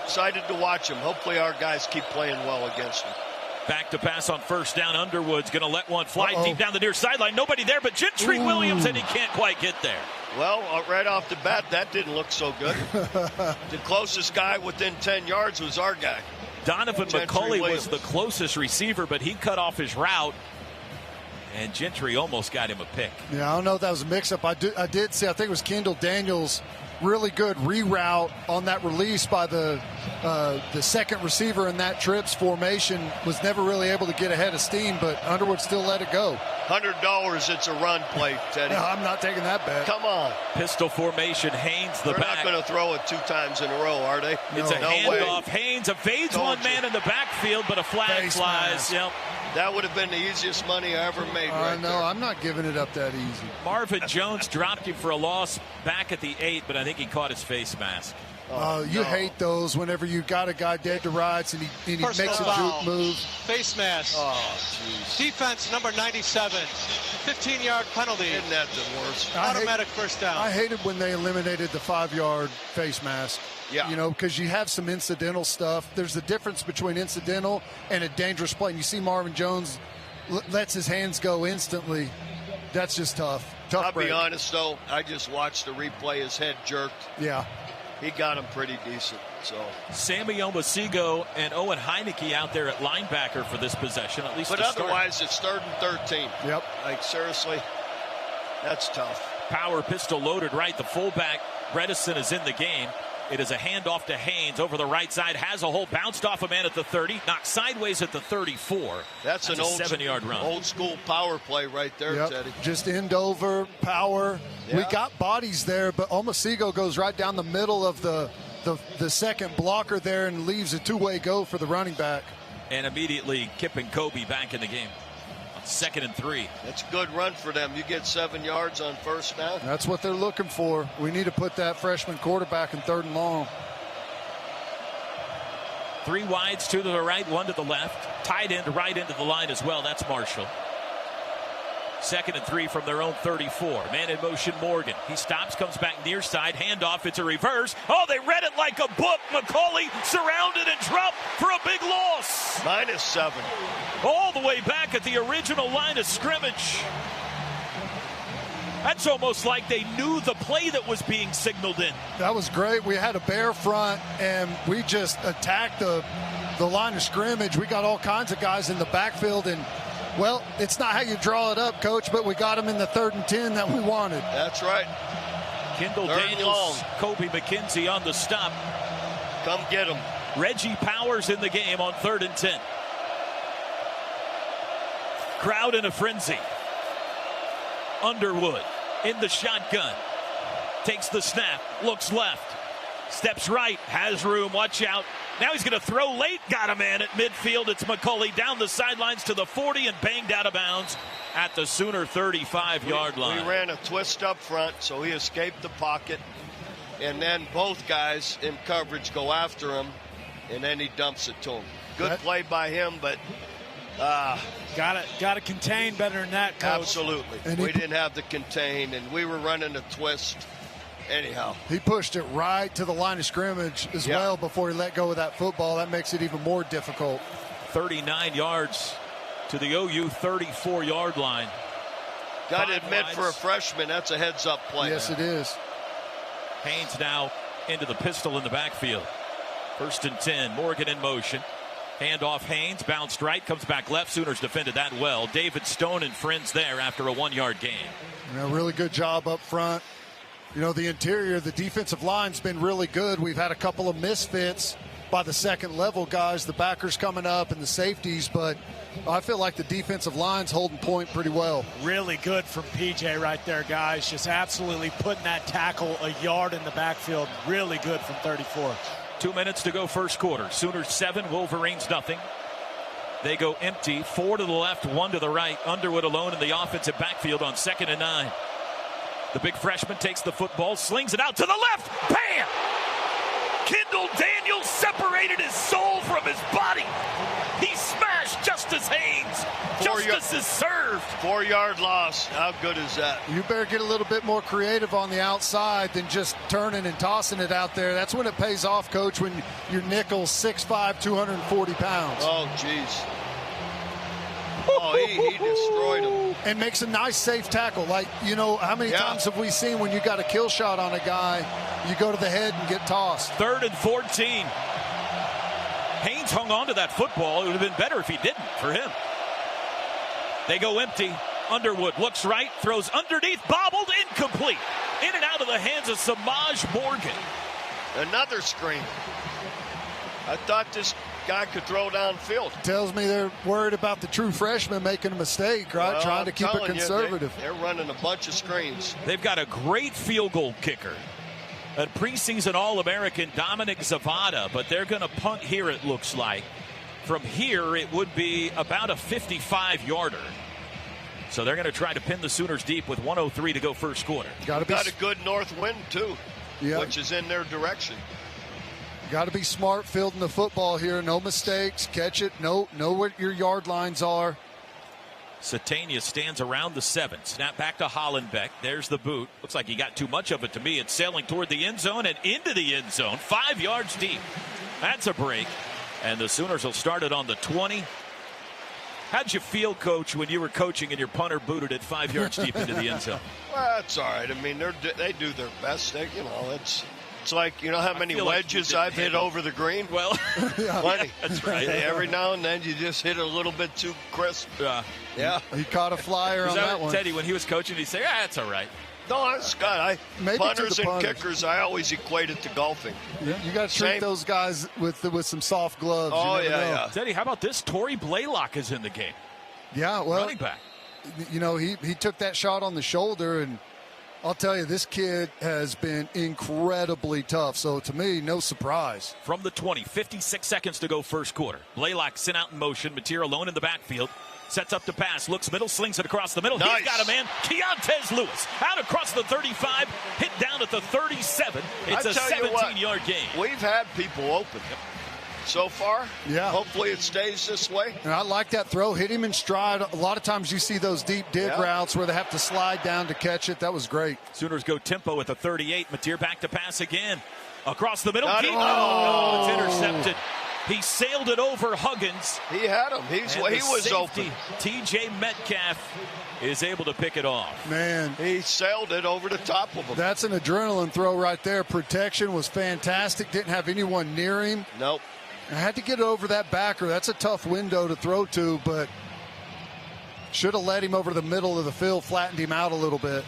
excited to watch him. Hopefully our guys keep playing well against him. Back to pass on first down. Underwood's going to let one fly deep down the near sideline. Nobody there but Gentry Williams, and he can't quite get there. Well, right off the bat, that didn't look so good. The closest guy within 10 yards was our guy. Donovan McCulley was the closest receiver, but he cut off his route, and Gentry almost got him a pick. Yeah, I don't know if that was a mix-up. I did see, I think it was Kendall Daniels really good reroute on that release by the second receiver in that trips formation. Was never really able to get ahead of steam, but Underwood still let it go. $100, it's a run play, Teddy. No, I'm not taking that bet. Come on. Pistol formation, Haynes the They're back. not going to throw it 2 times in a row, are they? It's a no handoff. way. Haynes evades one man in the backfield, but a flag Face flies. mask. Yep. That would have been the easiest money I ever made right No, there. I'm not giving it up that easy. Marvin Jones dropped him for a loss back at the 8, but I think he caught his face mask. You hate those whenever you got a guy dead to rights and he makes a foul. juke move. Face mask. Oh, jeez. Defense number 97. 15-yard penalty. Isn't that the worst? Automatic first down. I hated when they eliminated the 5-yard face mask. Yeah. You know, because you have some incidental stuff. There's a difference between incidental and a dangerous play. And you see Marvin Jones lets his hands go instantly. That's just tough. I'll break. be honest, though. I just watched the replay. His head jerked. Yeah. He got him pretty decent. So, Sammy Omasigo and Owen Heineke out there at linebacker for this possession, at least but to start. otherwise, it's 3rd and 13. Yep. Like, seriously, that's tough. Power pistol loaded right. The fullback, Bredesen, is in the game. It is a handoff to Haynes over the right side. Has a hole, bounced off a man at the 30, knocked sideways at the 34. That's an a old 7-yard run. Old school power play right there, Yep. Teddy. Just end over, power. Yeah. We got bodies there, but Omasigo goes right down the middle of the second blocker there and leaves a two-way go for the running back. And immediately Kip and Kobe back in the game. 2nd and 3. That's a good run for them. You get 7 yards on first down. That's what they're looking for. We need to put that freshman quarterback in 3rd and long. 3 wides, 2 to the right, 1 to the left. Tight end right into the line as well. That's Marshall. 2nd and 3 from their own 34. Man in motion, Morgan. He stops, comes back near side. Handoff. It's a reverse. Oh, they read it like a book. McCauley surrounded and dropped for a big loss. -7. All the way back at the original line of scrimmage. That's almost like they knew the play that was being signaled in. That was great. We had a bare front, and we just attacked the line of scrimmage. We got all kinds of guys in the backfield, and, well, it's not how you draw it up, Coach, but we got them in the 3rd and 10 that we wanted. That's right. Kendall 3rd and Daniels, long. Kobe McKenzie on the stop. Come get him. Reggie Powers in the game on 3rd and 10. Crowd in a frenzy. Underwood in the shotgun. Takes the snap, looks left, steps right, has room, watch out. Now he's going to throw late, got a man at midfield. It's McCauley down the sidelines to the 40 and banged out of bounds at the Sooner 35-yard line. We ran a twist up front, so he escaped the pocket. And then both guys in coverage go after him, and then he dumps it to him. Good play by him, but Got to contain better than that, Coach. Absolutely. And we didn't have the contain, and we were running a twist. Anyhow, he pushed it right to the line of scrimmage as well before he let go of that football. That makes it even more difficult. 39 yards to the OU 34-yard line. Got to admit, for a freshman, that's a heads-up play. Yes, it is. Haynes now into the pistol in the backfield. 1st and 10. Morgan in motion. Handoff Haynes, bounced right, comes back left. Sooners defended that well. David Stone and friends there after a 1-yard gain. Really good job up front. You know, the interior, the defensive line's been really good. We've had a couple of misfits by the second level guys, the backers coming up and the safeties, but I feel like the defensive line's holding point pretty well. Really good from PJ right there, guys. Just absolutely putting that tackle a yard in the backfield. Really good from 34. 2 minutes to go first quarter. Sooners 7, Wolverines nothing. They go empty. 4 to the left, 1 to the right. Underwood alone in the offensive backfield on 2nd and 9. The big freshman takes the football, slings it out to the left. Bam! Kendall Daniels separated his soul from his body. He smashed Justice Haynes. Justice is served. 4-yard loss. How good is that? You better get a little bit more creative on the outside than just turning and tossing it out there. That's when it pays off, Coach, when your nickel's 6'5", 240 pounds. Oh, jeez. Oh, he destroyed him. And makes a nice, safe tackle. Like, you know, how many times have we seen when you got a kill shot on a guy, you go to the head and get tossed? 3rd and 14. Haynes hung on to that football. It would have been better if he didn't for him. They go empty. Underwood looks right, throws underneath, bobbled, incomplete. In and out of the hands of Samaj Morgan. Another screen. I thought this guy could throw downfield. Tells me they're worried about the true freshman making a mistake, right? Well, Trying to keep it conservative. They're running a bunch of screens. They've got a great field goal kicker, a preseason All-American Dominic Zavada, but they're going to punt here, it looks like. From here, it would be about a 55-yarder. So they're going to try to pin the Sooners deep with 1:03 to go first quarter. Got a good north wind, too, which is in their direction. Got to be smart fielding the football here. No mistakes. Catch it. Know what your yard lines are. Satania stands around the 7. Snap back to Hollenbeck. There's the boot. Looks like he got too much of it to me. It's sailing toward the end zone and into the end zone. 5 yards deep. That's a break. And the Sooners will start it on the 20. How'd you feel, Coach, when you were coaching and your punter booted it 5 yards deep into the end zone? Well, that's all right. I mean, they do their best. It's like, how many wedges I've hit over the green? Well, plenty. That's right. Every now and then you just hit a little bit too crisp. Yeah. He caught a flyer on that one. Teddy, when he was coaching, he'd say, that's all right. No, that's Scott. Punters and kickers, I always equate it to golfing. Yeah, you got to treat those guys with some soft gloves. Oh, yeah. Teddy, how about this? Torrey Blaylock is in the game. Yeah, well, running back. He took that shot on the shoulder, and I'll tell you, this kid has been incredibly tough. So, to me, no surprise. From the 20, 56 seconds to go first quarter. Blaylock sent out in motion. Mateer alone in the backfield. Sets up to pass. Looks middle. Slings it across the middle. Nice. He's got a man. Keontez Lewis out across the 35. Hit down at the 37. It's a 17-yard gain. We've had people open. So far, hopefully it stays this way. And I like that throw. Hit him in stride. A lot of times you see those deep dig routes where they have to slide down to catch it. That was great. Sooners go tempo at the 38. Mateer back to pass again. Across the middle. No, it's intercepted. He sailed it over Huggins. He had him. He was open. T.J. Metcalf is able to pick it off. Man. He sailed it over the top of him. That's an adrenaline throw right there. Protection was fantastic. Didn't have anyone near him. Nope. I had to get over that backer. That's a tough window to throw to, but should have led him over the middle of the field, flattened him out a little bit.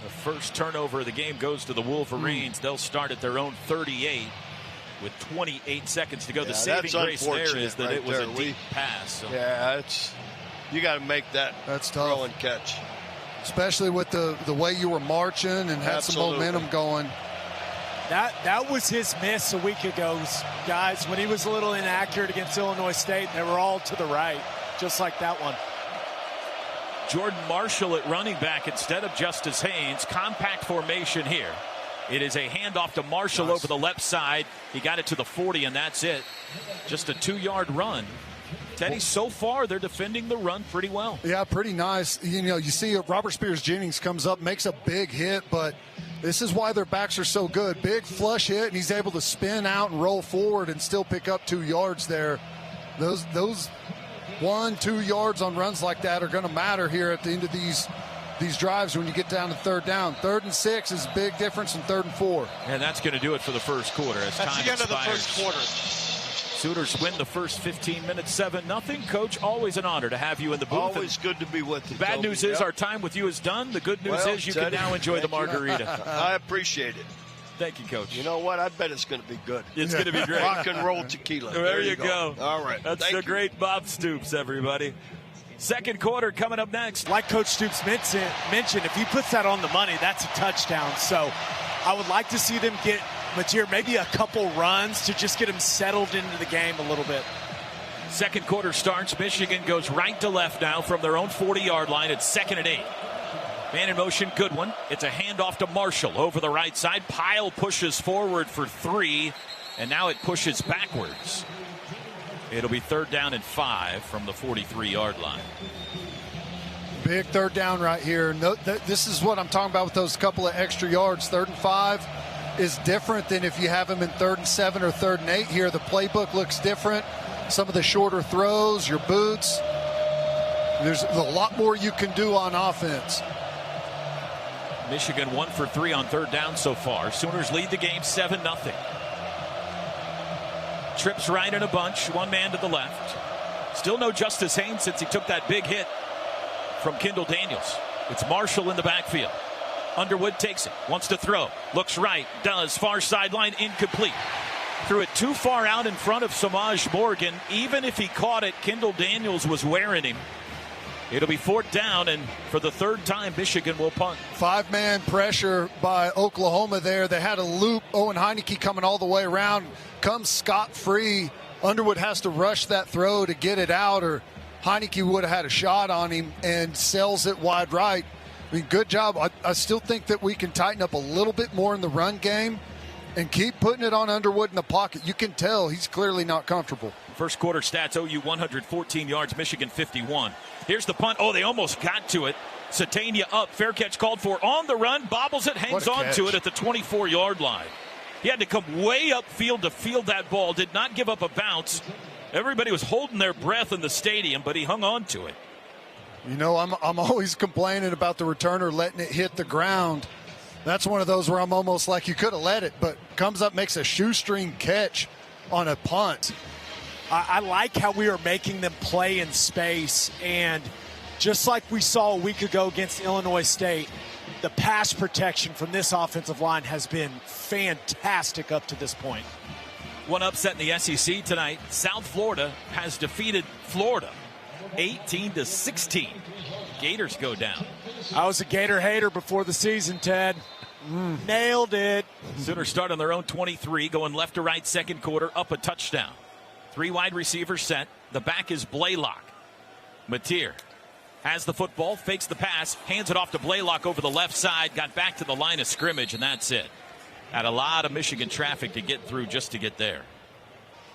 The first turnover of the game goes to the Wolverines. They'll start at their own 38 with 28 seconds to go. The saving grace there is that it was a deep pass. So. Yeah, you got to make that tough. Throw and catch. Especially with the way you were marching and had some momentum going. That was his miss a week ago, guys, when he was a little inaccurate against Illinois State. They were all to the right, just like that one. Jordan Marshall at running back instead of Justice Haynes. Compact formation here. It is a handoff to Marshall over the left side. He got it to the 40, and that's it. Just a 2-yard run. Teddy, so far they're defending the run pretty well. Yeah, pretty nice. You see Robert Spears-Jennings comes up, makes a big hit, but this is why their backs are so good. Big flush hit, and he's able to spin out and roll forward and still pick up 2 yards there. Those 1-2 yards on runs like that are going to matter here at the end of these drives when you get down to third down. 3rd and 6 is a big difference in 3rd and 4. And that's going to do it for the first quarter as time expires. That's the end of the first quarter. Sooners win the first 15 minutes 7-0. Coach, always an honor to have you in the booth. Always good to be with you. Bad news is our time with you is done. The good news is you can now enjoy the margarita. I appreciate it. Thank you, Coach. You know what? I bet it's going to be good. It's going to be great. Rock and roll tequila. There you go. All right. That's the great Bob Stoops, everybody. Second quarter coming up next. Like Coach Stoops mentioned, if he puts that on the money, that's a touchdown. So I would like to see them get Mateer maybe a couple runs to just get him settled into the game a little bit. Second quarter starts. Michigan goes right to left now from their own 40-yard line. It's 2nd and 8. Man in motion, good one. It's a handoff to Marshall over the right side. Pyle pushes forward for 3, and now it pushes backwards. It'll be 3rd down and 5 from the 43-yard line. Big 3rd down right here. This is what I'm talking about with those couple of extra yards. 3rd and 5 is different than if you have them in 3rd and 7 or 3rd and 8 here. The playbook looks different. Some of the shorter throws, your boots. There's a lot more you can do on offense. Michigan 1 for 3 on 3rd down so far. Sooners lead the game 7-0. Trips right in a bunch, one man to the left. Still no Justice Haynes since he took that big hit from Kendall Daniels. It's Marshall in the backfield. Underwood takes it, wants to throw, looks right, does, far sideline, incomplete. Threw it too far out in front of Samaj Morgan. Even if he caught it, Kendall Daniels was wearing him. It'll be 4th down, and for the 3rd time, Michigan will punt. 5-man pressure by Oklahoma there. They had a loop. Owen Heineke coming all the way around, comes scot-free. Underwood has to rush that throw to get it out, or Heineke would have had a shot on him and sells it wide right. I mean, good job. I still think that we can tighten up a little bit more in the run game and keep putting it on Underwood in the pocket. You can tell he's clearly not comfortable. First quarter stats, OU 114 yards, Michigan 51. Here's the punt. Oh, they almost got to it. Satania up, fair catch called for on the run, bobbles it, hangs on to it at the 24-yard line. He had to come way upfield to field that ball, did not give up a bounce. Everybody was holding their breath in the stadium, but he hung on to it. You know, I'm always complaining about the returner letting it hit the ground. That's one of those where I'm almost like, you could have let it, but comes up, makes a shoestring catch on a punt. I like how we are making them play in space, and just like we saw a week ago against Illinois State, the pass protection from this offensive line has been fantastic up to this point. One upset in the SEC tonight. South Florida has defeated Florida 18-16. Gators go down. I was a Gator hater before the season, Ted. Nailed it. Sooners start on their own 23, going left to right, second quarter, up a touchdown. 3 wide receivers set. The back is Blaylock. Mateer has the football, fakes the pass, hands it off to Blaylock over the left side, got back to the line of scrimmage, and that's it. Had a lot of Michigan traffic to get through just to get there.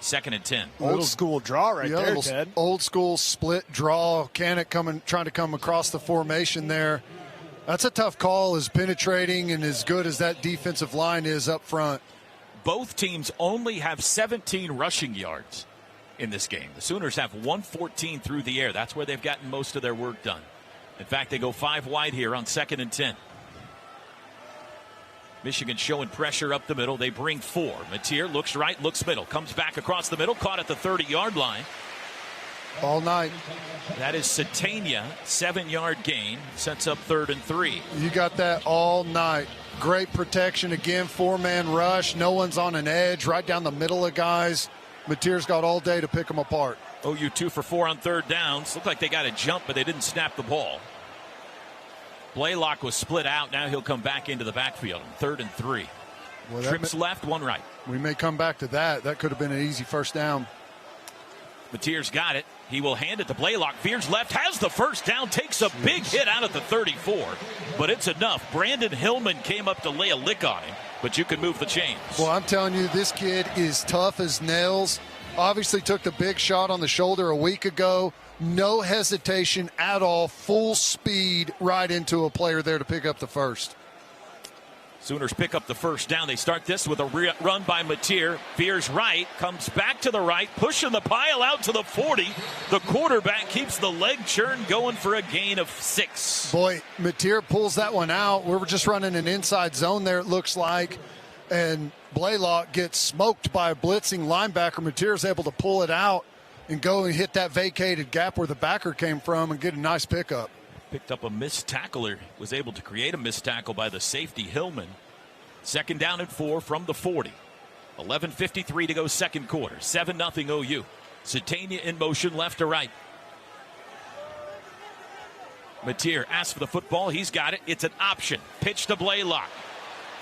2nd and 10. Old school draw right there, Ted. Old school split draw. Canuck trying to come across the formation there. That's a tough call, as penetrating and as good as that defensive line is up front. Both teams only have 17 rushing yards in this game. The Sooners have 114 through the air. That's where they've gotten most of their work done. In fact, they go 5 wide here on 2nd and 10. Michigan showing pressure up the middle. They bring 4. Mateer looks right, looks middle, comes back across the middle, caught at the 30-yard line. All night. That is Satania, 7-yard gain, sets up 3rd and 3. You got that all night. Great protection again, 4-man rush. No one's on an edge, right down the middle of guys. Mateer's got all day to pick them apart. OU 2 for 4 on 3rd downs. Looked like they got a jump, but they didn't snap the ball. Blaylock was split out. Now he'll come back into the backfield. 3rd and 3. Well, trips left, 1 right. We may come back to that. That could have been an easy first down. Mateer's got it. He will hand it to Blaylock. Veers left, has the first down, takes a big hit out at the 34, but it's enough. Brandon Hillman came up to lay a lick on him, but you can move the chains. Well, I'm telling you, this kid is tough as nails. Obviously took the big shot on the shoulder a week ago. No hesitation at all. Full speed right into a player there to pick up the first. Sooners pick up the first down. They start this with a run by Mateer. Veers right, comes back to the right, pushing the pile out to the 40. The quarterback keeps the leg churn going for a gain of 6. Boy, Mateer pulls that one out. We're just running an inside zone there, it looks like. And Blaylock gets smoked by a blitzing linebacker. Mateer's able to pull it out and go and hit that vacated gap where the backer came from and get a nice pickup. Picked up a missed tackler, was able to create a missed tackle by the safety Hillman. 2nd down and 4 from the 40. 11:53 to go, second quarter. 7-0 OU. Satania in motion left to right. Mateer asks for the football. He's got it. It's an option. Pitch to Blaylock.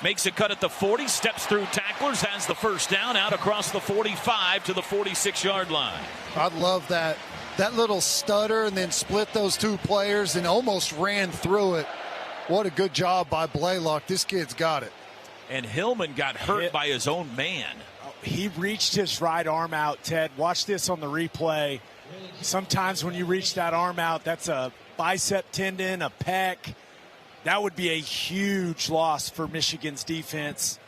Makes a cut at the 40, steps through tacklers, has the first down, out across the 45 to the 46-yard line. I love that. That little stutter and then split those 2 players and almost ran through it. What a good job by Blaylock. This kid's got it. And Hillman got hurt by his own man. He reached his right arm out, Ted. Watch this on the replay. Sometimes when you reach that arm out, that's a bicep tendon, a pec. That would be a huge loss for Michigan's defense.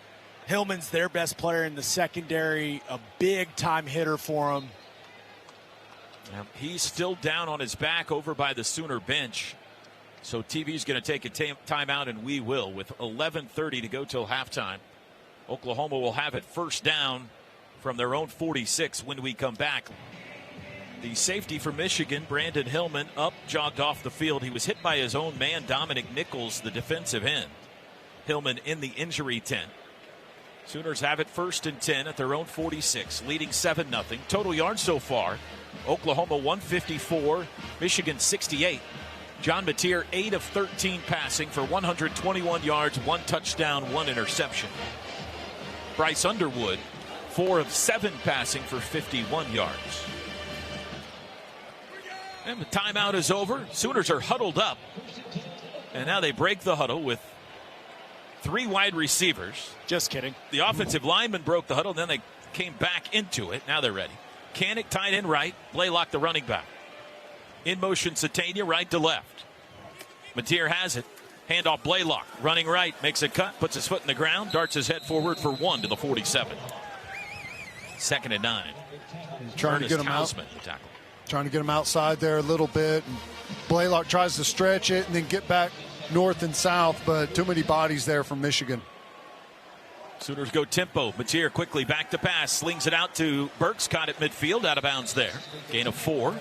Hillman's their best player in the secondary, a big-time hitter for him. He's still down on his back over by the Sooner bench. So TV's going to take a timeout, and we will, with 11:30 to go till halftime. Oklahoma will have it first down from their own 46 when we come back. The safety for Michigan, Brandon Hillman, up, jogged off the field. He was hit by his own man, Dominic Nichols, the defensive end. Hillman in the injury tent. Sooners have it 1st and 10 at their own 46, leading 7-0. Total yards so far, Oklahoma 154, Michigan 68. John Mateer 8 of 13 passing for 121 yards, 1 touchdown, 1 interception. Bryce Underwood 4 of 7 passing for 51 yards. And the timeout is over. Sooners are huddled up. And now they break the huddle with 3 wide receivers. Just kidding. The offensive lineman broke the huddle, then they came back into it. Now they're ready. Kanik tight end right, Blaylock the running back. In motion Satania right to left. Mateer has it. Handoff Blaylock, running right, makes a cut, puts his foot in the ground, darts his head forward for 1 to the 47. 2nd and 9. Trying to get him out. Tackle. Trying to get him outside there a little bit. And Blaylock tries to stretch it and then get back north and south, but too many bodies there from Michigan. Sooners go tempo. Mateer quickly back to pass, slings it out to Burks, caught at midfield, out of bounds there. Gain of 4.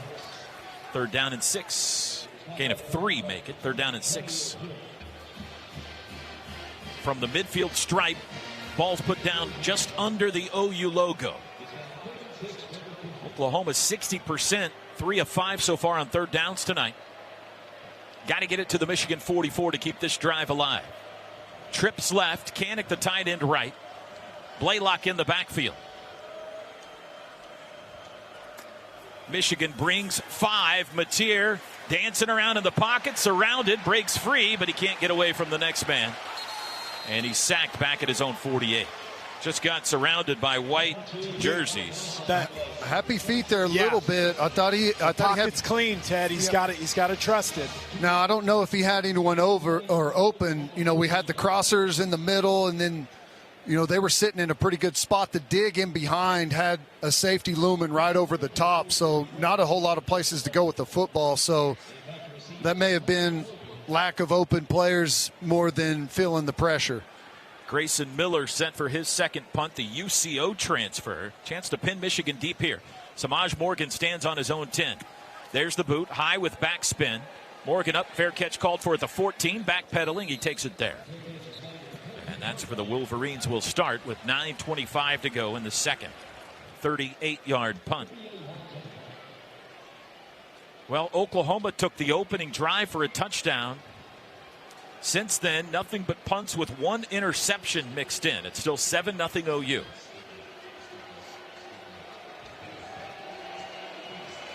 3rd down and 6. Gain of 3 make it. 3rd down and 6. From the midfield stripe, ball's put down just under the OU logo. Oklahoma 60%, 3 of 5 so far on 3rd downs tonight. Got to get it to the Michigan 44 to keep this drive alive. Trips left, Kanik the tight end right. Blaylock in the backfield. Michigan brings 5. Mateer dancing around in the pocket, surrounded, breaks free, but he can't get away from the next man. And he's sacked back at his own 48. Just got surrounded by white jerseys. That happy feet there a little bit. I thought he had clean, Ted. He's got to trust it. Now I don't know if he had anyone over or open. You know, we had the crossers in the middle, and then they were sitting in a pretty good spot. The dig in behind had a safety looming right over the top, so not a whole lot of places to go with the football. So that may have been lack of open players more than feeling the pressure. Grayson Miller sent for his 2nd punt, the UCO transfer. Chance to pin Michigan deep here. Samaj Morgan stands on his own 10. There's the boot, high with backspin. Morgan up, fair catch called for at the 14, backpedaling, he takes it there. And that's for the Wolverines. Will start with 9:25 to go in the 2nd. 38-yard punt. Well, Oklahoma took the opening drive for a touchdown. Since then, nothing but punts with 1 interception mixed in. It's still 7-0 OU.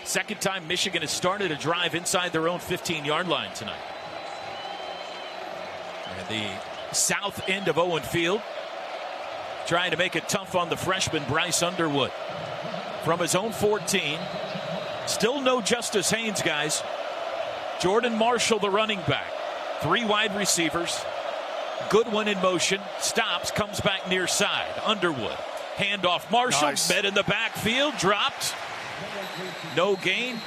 Second time Michigan has started a drive inside their own 15-yard line tonight. And the south end of Owen Field trying to make it tough on the freshman Bryce Underwood. From his own 14, still no Justice Haynes, guys. Jordan Marshall, the running back. 3 wide receivers. Goodwin in motion. Stops. Comes back near side. Underwood. Handoff. Marshall. Nice. Met in the backfield. Dropped. No gain.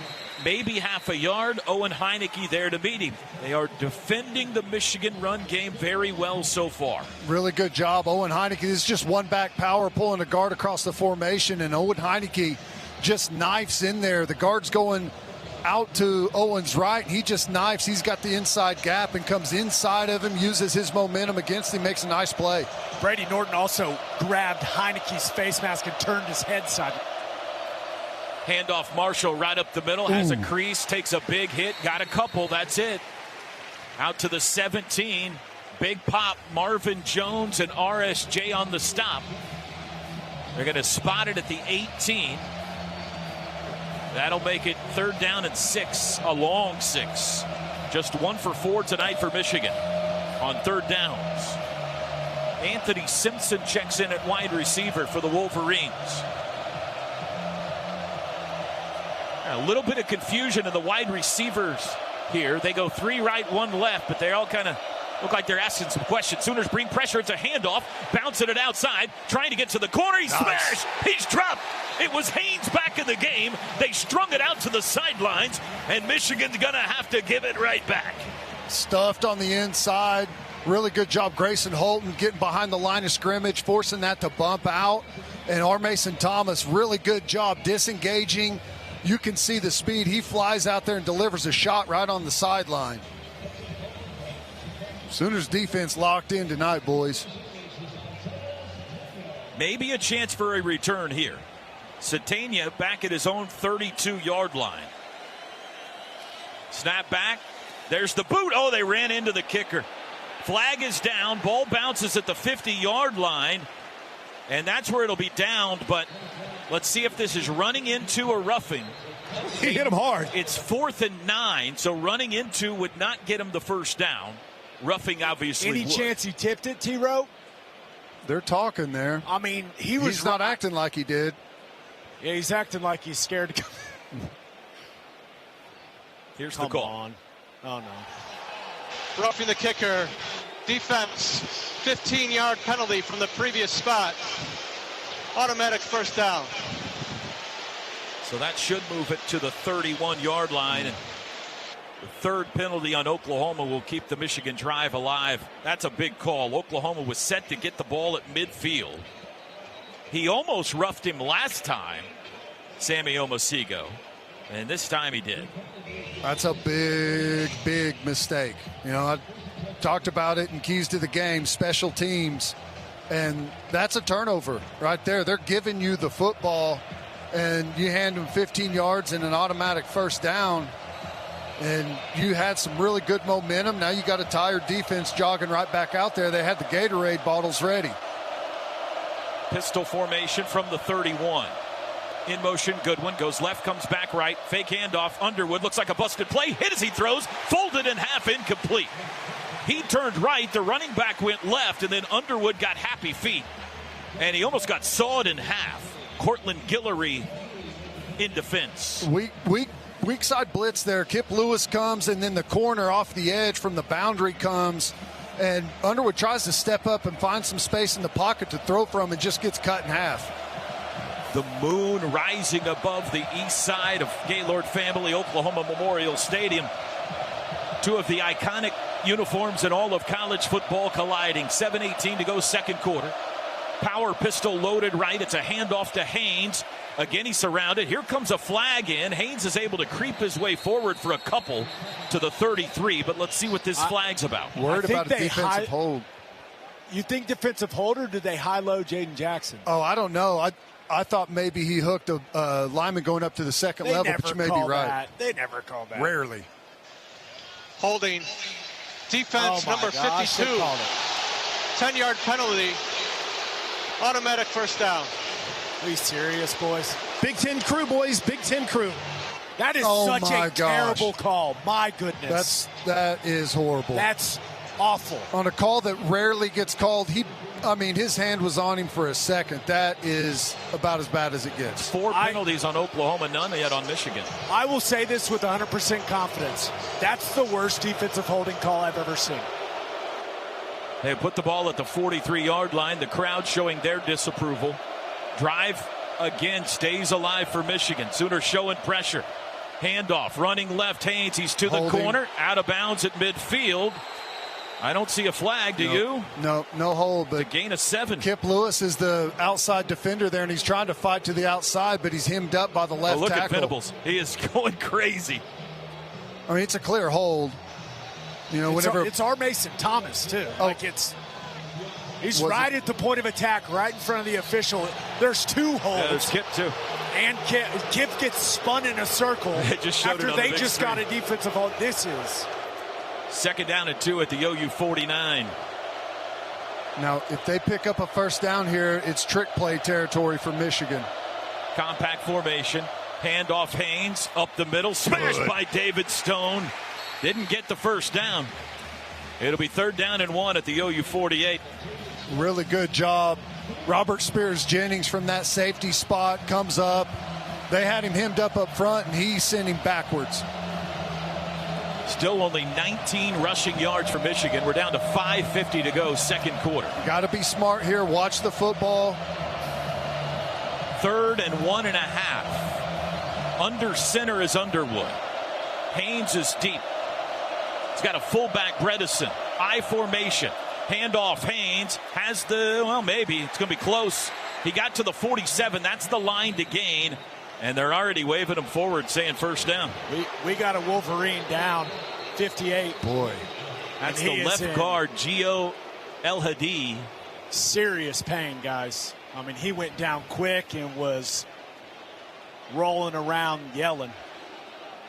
Maybe half a yard. Owen Heineke there to meet him. They are defending the Michigan run game very well so far. Really good job. Owen Heineke. This is just one back power pulling a guard across the formation. And Owen Heineke just knifes in there. The guard's going out to Owen's right. He just knifes. He's got the inside gap and comes inside of him, uses his momentum against him, makes a nice play. Brady Norton also grabbed Heineke's face mask and turned his head side. Handoff Marshall right up the middle, has a crease, takes a big hit, got a couple, that's it. Out to the 17, big pop, Marvin Jones and RSJ on the stop. They're going to spot it at the 18. That'll make it 3rd down and 6, a long 6. Just 1 for 4 tonight for Michigan on 3rd downs. Anthony Simpson checks in at wide receiver for the Wolverines. A little bit of confusion in the wide receivers here. They go 3 right, 1 left, but they all kind of look like they're asking some questions. Sooners bring pressure. It's a handoff, bouncing it outside, trying to get to the corner. He's smashed. He's dropped. It was Haynes back in the game. They strung it out to the sidelines, and Michigan's going to have to give it right back. Stuffed on the inside. Really good job, Grayson Holton, getting behind the line of scrimmage, forcing that to bump out. And R. Mason Thomas, really good job disengaging. You can see the speed. He flies out there and delivers a shot right on the sideline. Sooners defense locked in tonight, boys. Maybe a chance for a return here. Satania back at his own 32-yard line. Snap back. There's the boot. Oh, they ran into the kicker. Flag is down. Ball bounces at the 50-yard line. And that's where it'll be downed. But let's see if this is running into or roughing. He hit him hard. It's 4th and 9, so running into would not get him the first down. Roughing obviously Any would. chance he tipped it, T-Row? They're talking there. I mean, he's not acting like he did. Yeah, he's acting like he's scared to go. Here's the call. On. Oh, no. Roughing the kicker. Defense, 15-yard penalty from the previous spot. Automatic first down. So that should move it to the 31-yard line. And the third penalty on Oklahoma will keep the Michigan drive alive. That's a big call. Oklahoma was set to get the ball at midfield. He almost roughed him last time, Sammy Omosigho. And this time he did. That's a big, big mistake. You know, I talked about it in Keys to the Game, special teams. And that's a turnover right there. They're giving you the football, and you hand them 15 yards and an automatic first down. And you had some really good momentum. Now you got a tired defense jogging right back out there. They had the Gatorade bottles ready. Pistol formation from the 31. In motion, Goodwin goes left, comes back right. Fake handoff, Underwood. Looks like a busted play. Hit as he throws. Folded in half, incomplete. He turned right. The running back went left, and then Underwood got happy feet. And he almost got sawed in half. Cortland Guillory in defense. Weak side blitz there. Kip Lewis comes, and then the corner off the edge from the boundary comes. And Underwood tries to step up and find some space in the pocket to throw from and just gets cut in half. The moon rising above the east side of Gaylord Family Oklahoma Memorial Stadium. Two of the iconic uniforms in all of college football colliding. 7:18 to go, second quarter. Power pistol loaded right. It's a handoff to Haynes. Again, he's surrounded. Here comes a flag in. Haynes is able to creep his way forward for a couple to the 33, but let's see what this flag's about. Worried about a defensive hold. You think defensive hold, or did they high-low Jaden Jackson? Oh, I don't know. I thought maybe he hooked a lineman going up to the second level, but you may be right. They never call that. Rarely. Holding. Defense number 52. 10-yard penalty. Automatic first down. Are you serious, boys? Big Ten crew, boys. Big Ten crew. That is such a terrible call. My goodness. That is horrible. That's awful. On a call that rarely gets called, his hand was on him for a second. That is about as bad as it gets. 4 penalties on Oklahoma, none yet on Michigan. I will say this with 100% confidence. That's the worst defensive holding call I've ever seen. They put the ball at the 43-yard line. The crowd showing their disapproval. Drive again stays alive for Michigan. Sooners showing pressure. Handoff, running left. Haynes, he's to the corner. Out of bounds at midfield. I don't see a flag, do you? No hold. But a gain of 7. Kip Lewis is the outside defender there, and he's trying to fight to the outside, but he's hemmed up by the left look tackle. Look at Venables. He is going crazy. I mean, it's a clear hold. You know, it's our Mason Thomas too. He's right at the point of attack, right in front of the official. There's 2 holds. Yeah, there's Kip too. And Kip gets spun in a circle after they just got a defensive hold. This is 2nd down and 2 at the OU 49. Now, if they pick up a first down here, it's trick play territory for Michigan. Compact formation. Handoff Haynes up the middle. Smashed by David Stone. Didn't get the first down. It'll be 3rd down and 1 at the OU 48. Really good job. Robert Spears Jennings from that safety spot comes up. They had him hemmed up front, and he sent him backwards. Still only 19 rushing yards for Michigan. We're down to 5:50 to go, second quarter. Got to be smart here. Watch the football. 3rd and 1.5. Under center is Underwood. Haynes is deep. He's got a fullback, Bredesen. I formation. Handoff, Haynes has maybe. It's going to be close. He got to the 47. That's the line to gain. And they're already waving him forward, saying first down. We got a Wolverine down, 58. Boy. That's the left guard, Gio El-Hadi. Serious pain, guys. I mean, he went down quick and was rolling around yelling.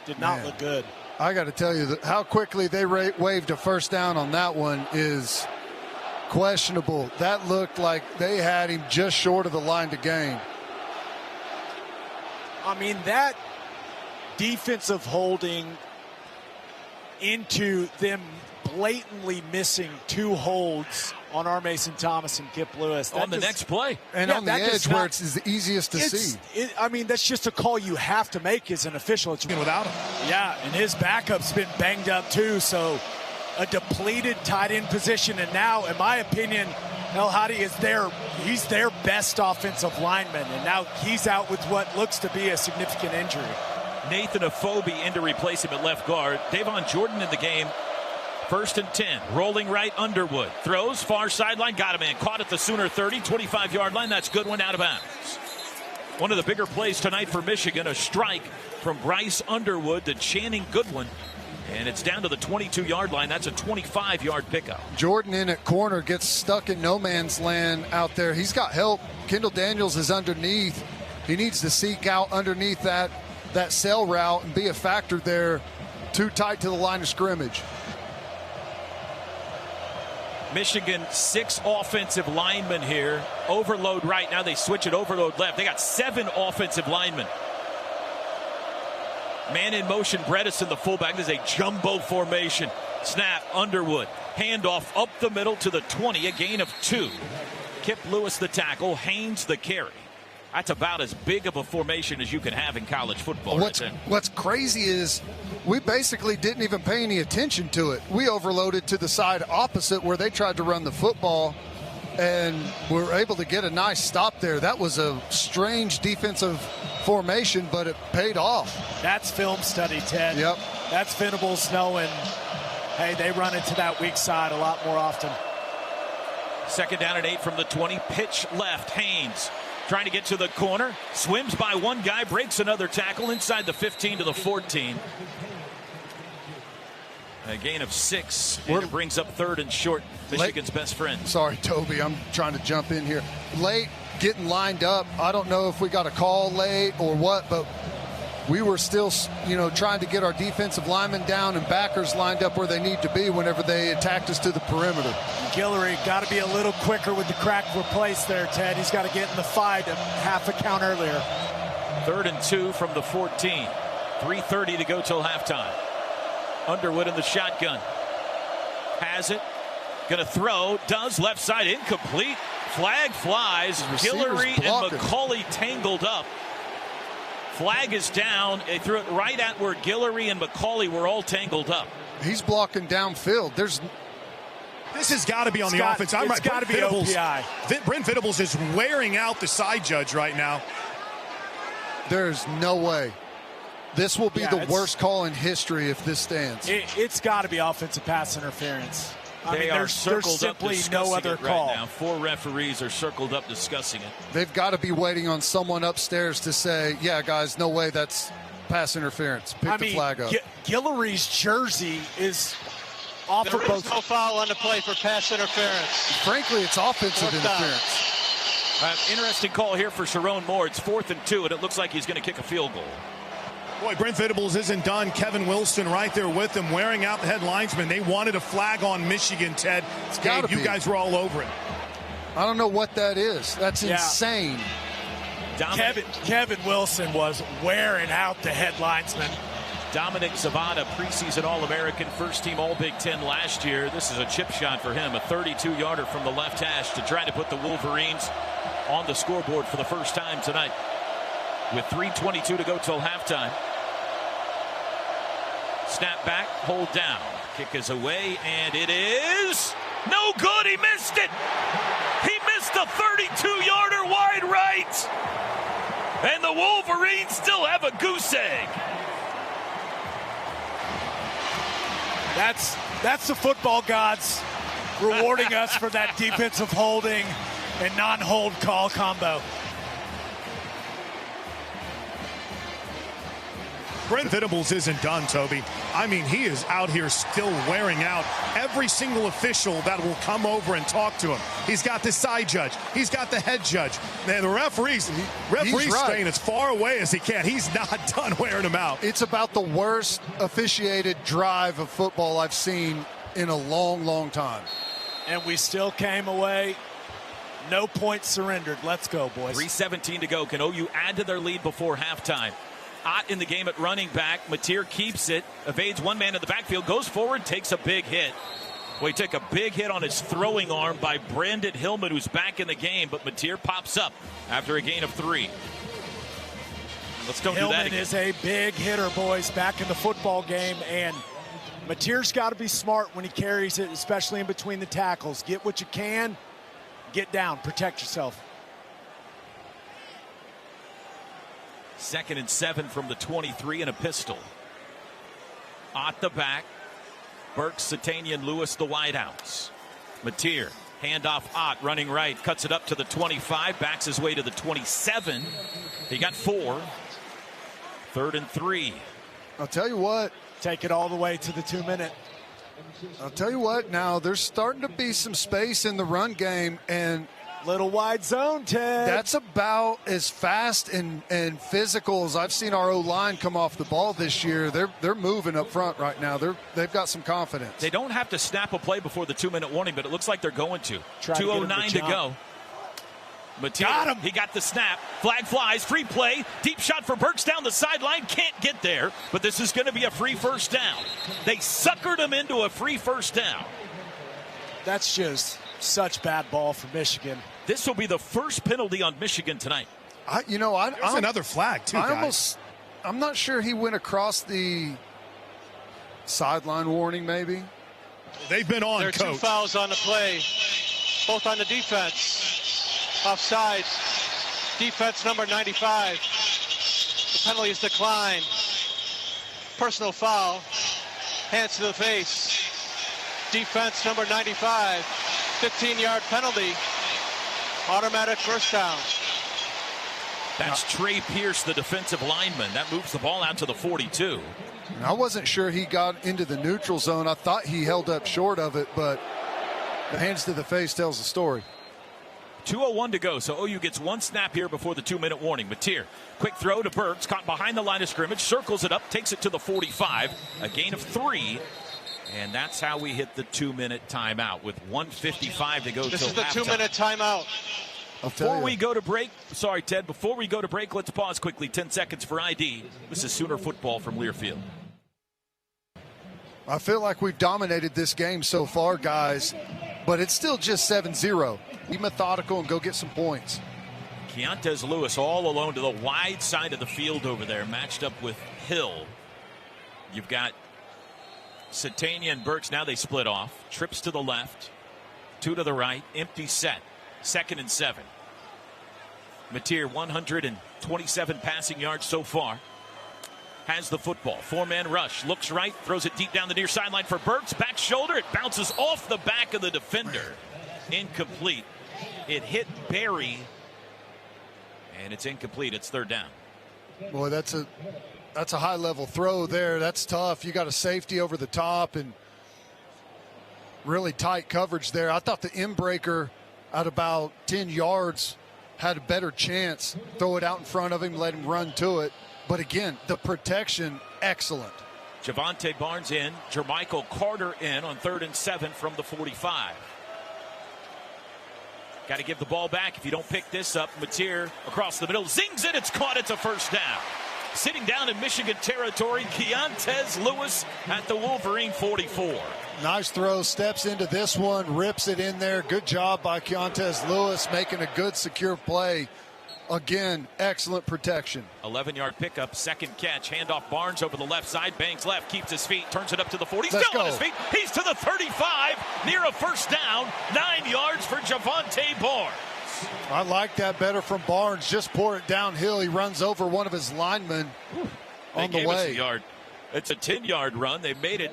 Did not look good. I got to tell you that how quickly they waved a first down on that one is questionable. That looked like they had him just short of the line to gain. I mean, that defensive holding into them blatantly missing 2 holds on R. Mason Thomas and Kip Lewis. On the next play. And on the edge where it's the easiest to see. I mean, that's just a call you have to make as an official. It's without him. Yeah, and his backup's been banged up too, so a depleted tight end position. And now, in my opinion, El-Hadi is he's their best offensive lineman, and now he's out with what looks to be a significant injury. Nathan Afobe in to replace him at left guard. Davon Jordan in the game. 1st and 10. Rolling right, Underwood. Throws, far sideline. Got him in. Caught at the Sooner 30, 25-yard line. That's good one out of bounds. One of the bigger plays tonight for Michigan. A strike from Bryce Underwood to Channing Goodwin. And it's down to the 22-yard line. That's a 25-yard pickup. Jordan in at corner gets stuck in no man's land out there. He's got help. Kendall Daniels is underneath. He needs to seek out underneath that sail route and be a factor there. Too tight to the line of scrimmage. Michigan, 6 offensive linemen here. Overload right. Now they switch it overload left. They got 7 offensive linemen. Man in motion, Bredesen, the fullback. This is a jumbo formation. Snap, Underwood. Handoff up the middle to the 20. A gain of 2. Kip Lewis the tackle. Haynes the carry. That's about as big of a formation as you can have in college football. What's crazy is we basically didn't even pay any attention to it. We overloaded to the side opposite where they tried to run the football, and we were able to get a nice stop there. That was a strange defensive formation, but it paid off. That's film study, Ted. Yep. That's Venables knowing, hey, they run into that weak side a lot more often. 2nd down and 8 from the 20. Pitch left. Haynes trying to get to the corner. Swims by one guy. Breaks another tackle inside the 15 to the 14. A gain of 6. And it brings up 3rd and short. Michigan's best friend. Sorry, Toby. I'm trying to jump in here. Late getting lined up. I don't know if we got a call late or what, but we were still, trying to get our defensive linemen down and backers lined up where they need to be whenever they attacked us to the perimeter. Guillory got to be a little quicker with the crack replace there, Ted. He's got to get in the fight a half a count earlier. 3rd and 2 from the 14. 3:30 to go till halftime. Underwood in the shotgun. Has it. Going to throw. Does. Left side incomplete. Flag flies. Guillory and McCauley tangled up. Flag is down. They threw it right at where Guillory and McCauley were all tangled up. He's blocking downfield. This has got to be on the offense. I'm right. It's got to be OPI. Brent Venables is wearing out the side judge right now. There's no way. This will be the worst call in history if this stands. It's got to be offensive pass interference. There's simply no other call. Right now. 4 referees are circled up discussing it. They've got to be waiting on someone upstairs to say, yeah, guys, no way, that's pass interference. Pick the flag up. Guillory's jersey is off for both. There is no foul on the play for pass interference. Frankly, it's offensive interference. Interesting call here for Sharon Moore. It's 4th and 2, and it looks like he's going to kick a field goal. Boy, Brent Venables isn't done. Kevin Wilson right there with him, wearing out the head linesman. They wanted a flag on Michigan, Ted. Gabe, you guys were all over it. I don't know what that is. That's insane. Kevin Wilson was wearing out the head linesman. Dominic Zavada, preseason All-American, first-team All-Big Ten last year. This is a chip shot for him, a 32-yarder from the left hash to try to put the Wolverines on the scoreboard for the first time tonight. With 3:22 to go till halftime. Snap back, hold down. Kick is away, and it is no good. He missed it. He missed a 32-yarder wide right. And the Wolverines still have a goose egg. That's the football gods rewarding us for that defensive holding and non-hold call combo. Brent Venables isn't done, Toby. I mean, he is out here still wearing out every single official that will come over and talk to him. He's got the side judge. He's got the head judge. Man, the referee's staying as far away as he can. He's not done wearing him out. It's about the worst officiated drive of football I've seen in a long, long time. And we still came away. No points surrendered. Let's go, boys. 3:17 to go. Can OU add to their lead before halftime? Ott in the game at running back. Mateer keeps it, evades one man in the backfield, goes forward, takes a big hit. Well, he took a big hit on his throwing arm by Brandon Hillman, who's back in the game, but Mateer pops up after a gain of 3. Let's don't do that again. Hillman is a big hitter, boys, back in the football game, and Mateer's got to be smart when he carries it, especially in between the tackles. Get what you can, get down, protect yourself. 2nd and 7 from the 23 and a pistol. Ott the back. Burks, Satanian, Lewis the wideouts. Mateer, handoff Ott, running right, cuts it up to the 25, backs his way to the 27. He got 4. 3rd and 3. I'll tell you what. Take it all the way to the 2-minute. I'll tell you what, now there's starting to be some space in the run game, and little wide zone, Ted. That's about as fast and physical as I've seen our O-line come off the ball this year. They're moving up front right now. They've got some confidence. They don't have to snap a play before the 2-minute warning, but it looks like they're going to. 2:09 to go. Mateer, got him. He got the snap. Flag flies. Free play. Deep shot for Burks down the sideline. Can't get there, but this is going to be a free first down. They suckered him into a free first down. That's just such bad ball for Michigan. This will be the first penalty on Michigan tonight. There's another flag, too, guys. I'm not sure he went across the sideline warning, maybe. They've been on, There are Coach. 2 fouls on the play, both on the defense. Offside. Defense number 95. The penalty is declined. Personal foul. Hands to the face. Defense number 95. 15-yard penalty. Automatic first down. That's Trey Pierce, the defensive lineman. That moves the ball out to the 42. I wasn't sure he got into the neutral zone. I thought he held up short of it, but the hands to the face tells the story. 2:01 to go, so OU gets 1 snap here before the 2-minute warning. Mateer, quick throw to Burks, caught behind the line of scrimmage, circles it up, takes it to the 45, a gain of 3. And that's how we hit the 2-minute timeout with 1:55 to go. This is the 2-minute timeout. Before we go to break, sorry, Ted, before we go to break, let's pause quickly. 10 seconds for ID. This is Sooner football from Learfield. I feel like we've dominated this game so far, guys, but it's still just 7-0. Be methodical and go get some points. Keontez Lewis all alone to the wide side of the field over there, matched up with Hill. You've got Satania and Burks. Now they split off. Trips to the left, 2 to the right, empty set. 2nd and 7. Mateer, 127 passing yards so far. Has the football. 4-man rush. Looks right. Throws it deep down the near sideline for Burks. Back shoulder. It bounces off the back of the defender. Incomplete. It hit Barry. And it's incomplete. It's 3rd down. Boy, that's a high-level throw there. That's tough. You got a safety over the top and really tight coverage there. I thought the in-breaker at about 10 yards had a better chance. Throw it out in front of him, let him run to it. But again, the protection, excellent. Javante Barnes in. Jermichael Carter in on 3rd and 7 from the 45. Got to give the ball back. If you don't pick this up, Mateer across the middle. Zings it. It's caught. It's a first down. Sitting down in Michigan territory, Keontez Lewis at the Wolverine 44. Nice throw, steps into this one, rips it in there. Good job by Keontez Lewis, making a good, secure play. Again, excellent protection. 11-yard pickup, 2nd catch. Handoff Barnes over the left side. Bangs left, keeps his feet, turns it up to the 40. Let's Still go. on his feet. He's to the 35, near a first down. 9 yards for Javante Barnes. I like that better from Barnes. Just pour it downhill. He runs over one of his linemen on the way. Us a yard. It's a 10-yard run. They made it.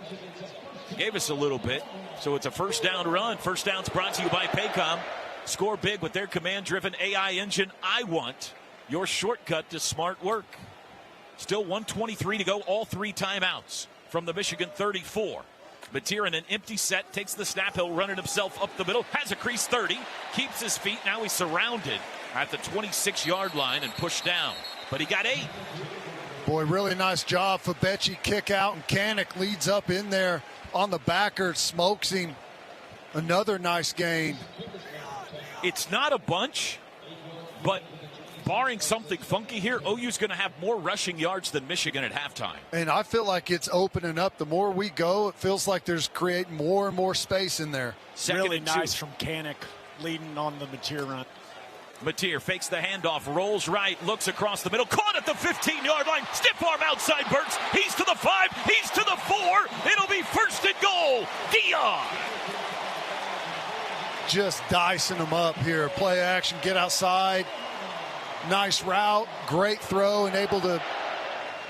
Gave us a little bit. So it's a first down run. First down's brought to you by Paycom. Score big with their command-driven AI engine. I want your shortcut to smart work. Still 1:23 to go, all 3 timeouts from the Michigan 34. Mateer in an empty set, takes the snap, he'll run it himself up the middle, has a crease 30, keeps his feet, now he's surrounded at the 26-yard line and pushed down. But he got 8. Boy, really nice job. Fabechi kick out, and Kanak leads up in there on the backer, smokes him. Another nice gain. It's not a bunch, but barring something funky here, OU's going to have more rushing yards than Michigan at halftime. And I feel like it's opening up. The more we go, it feels like there's creating more and more space in there. Really nice from Kanak leading on the Mateer run. Mateer fakes the handoff, rolls right, looks across the middle, caught at the 15-yard line, stiff arm outside Burks, he's to the 5, he's to the 4, it'll be 1st and goal, Dion. Just dicing them up here. Play action, get outside. Nice route, great throw, and able to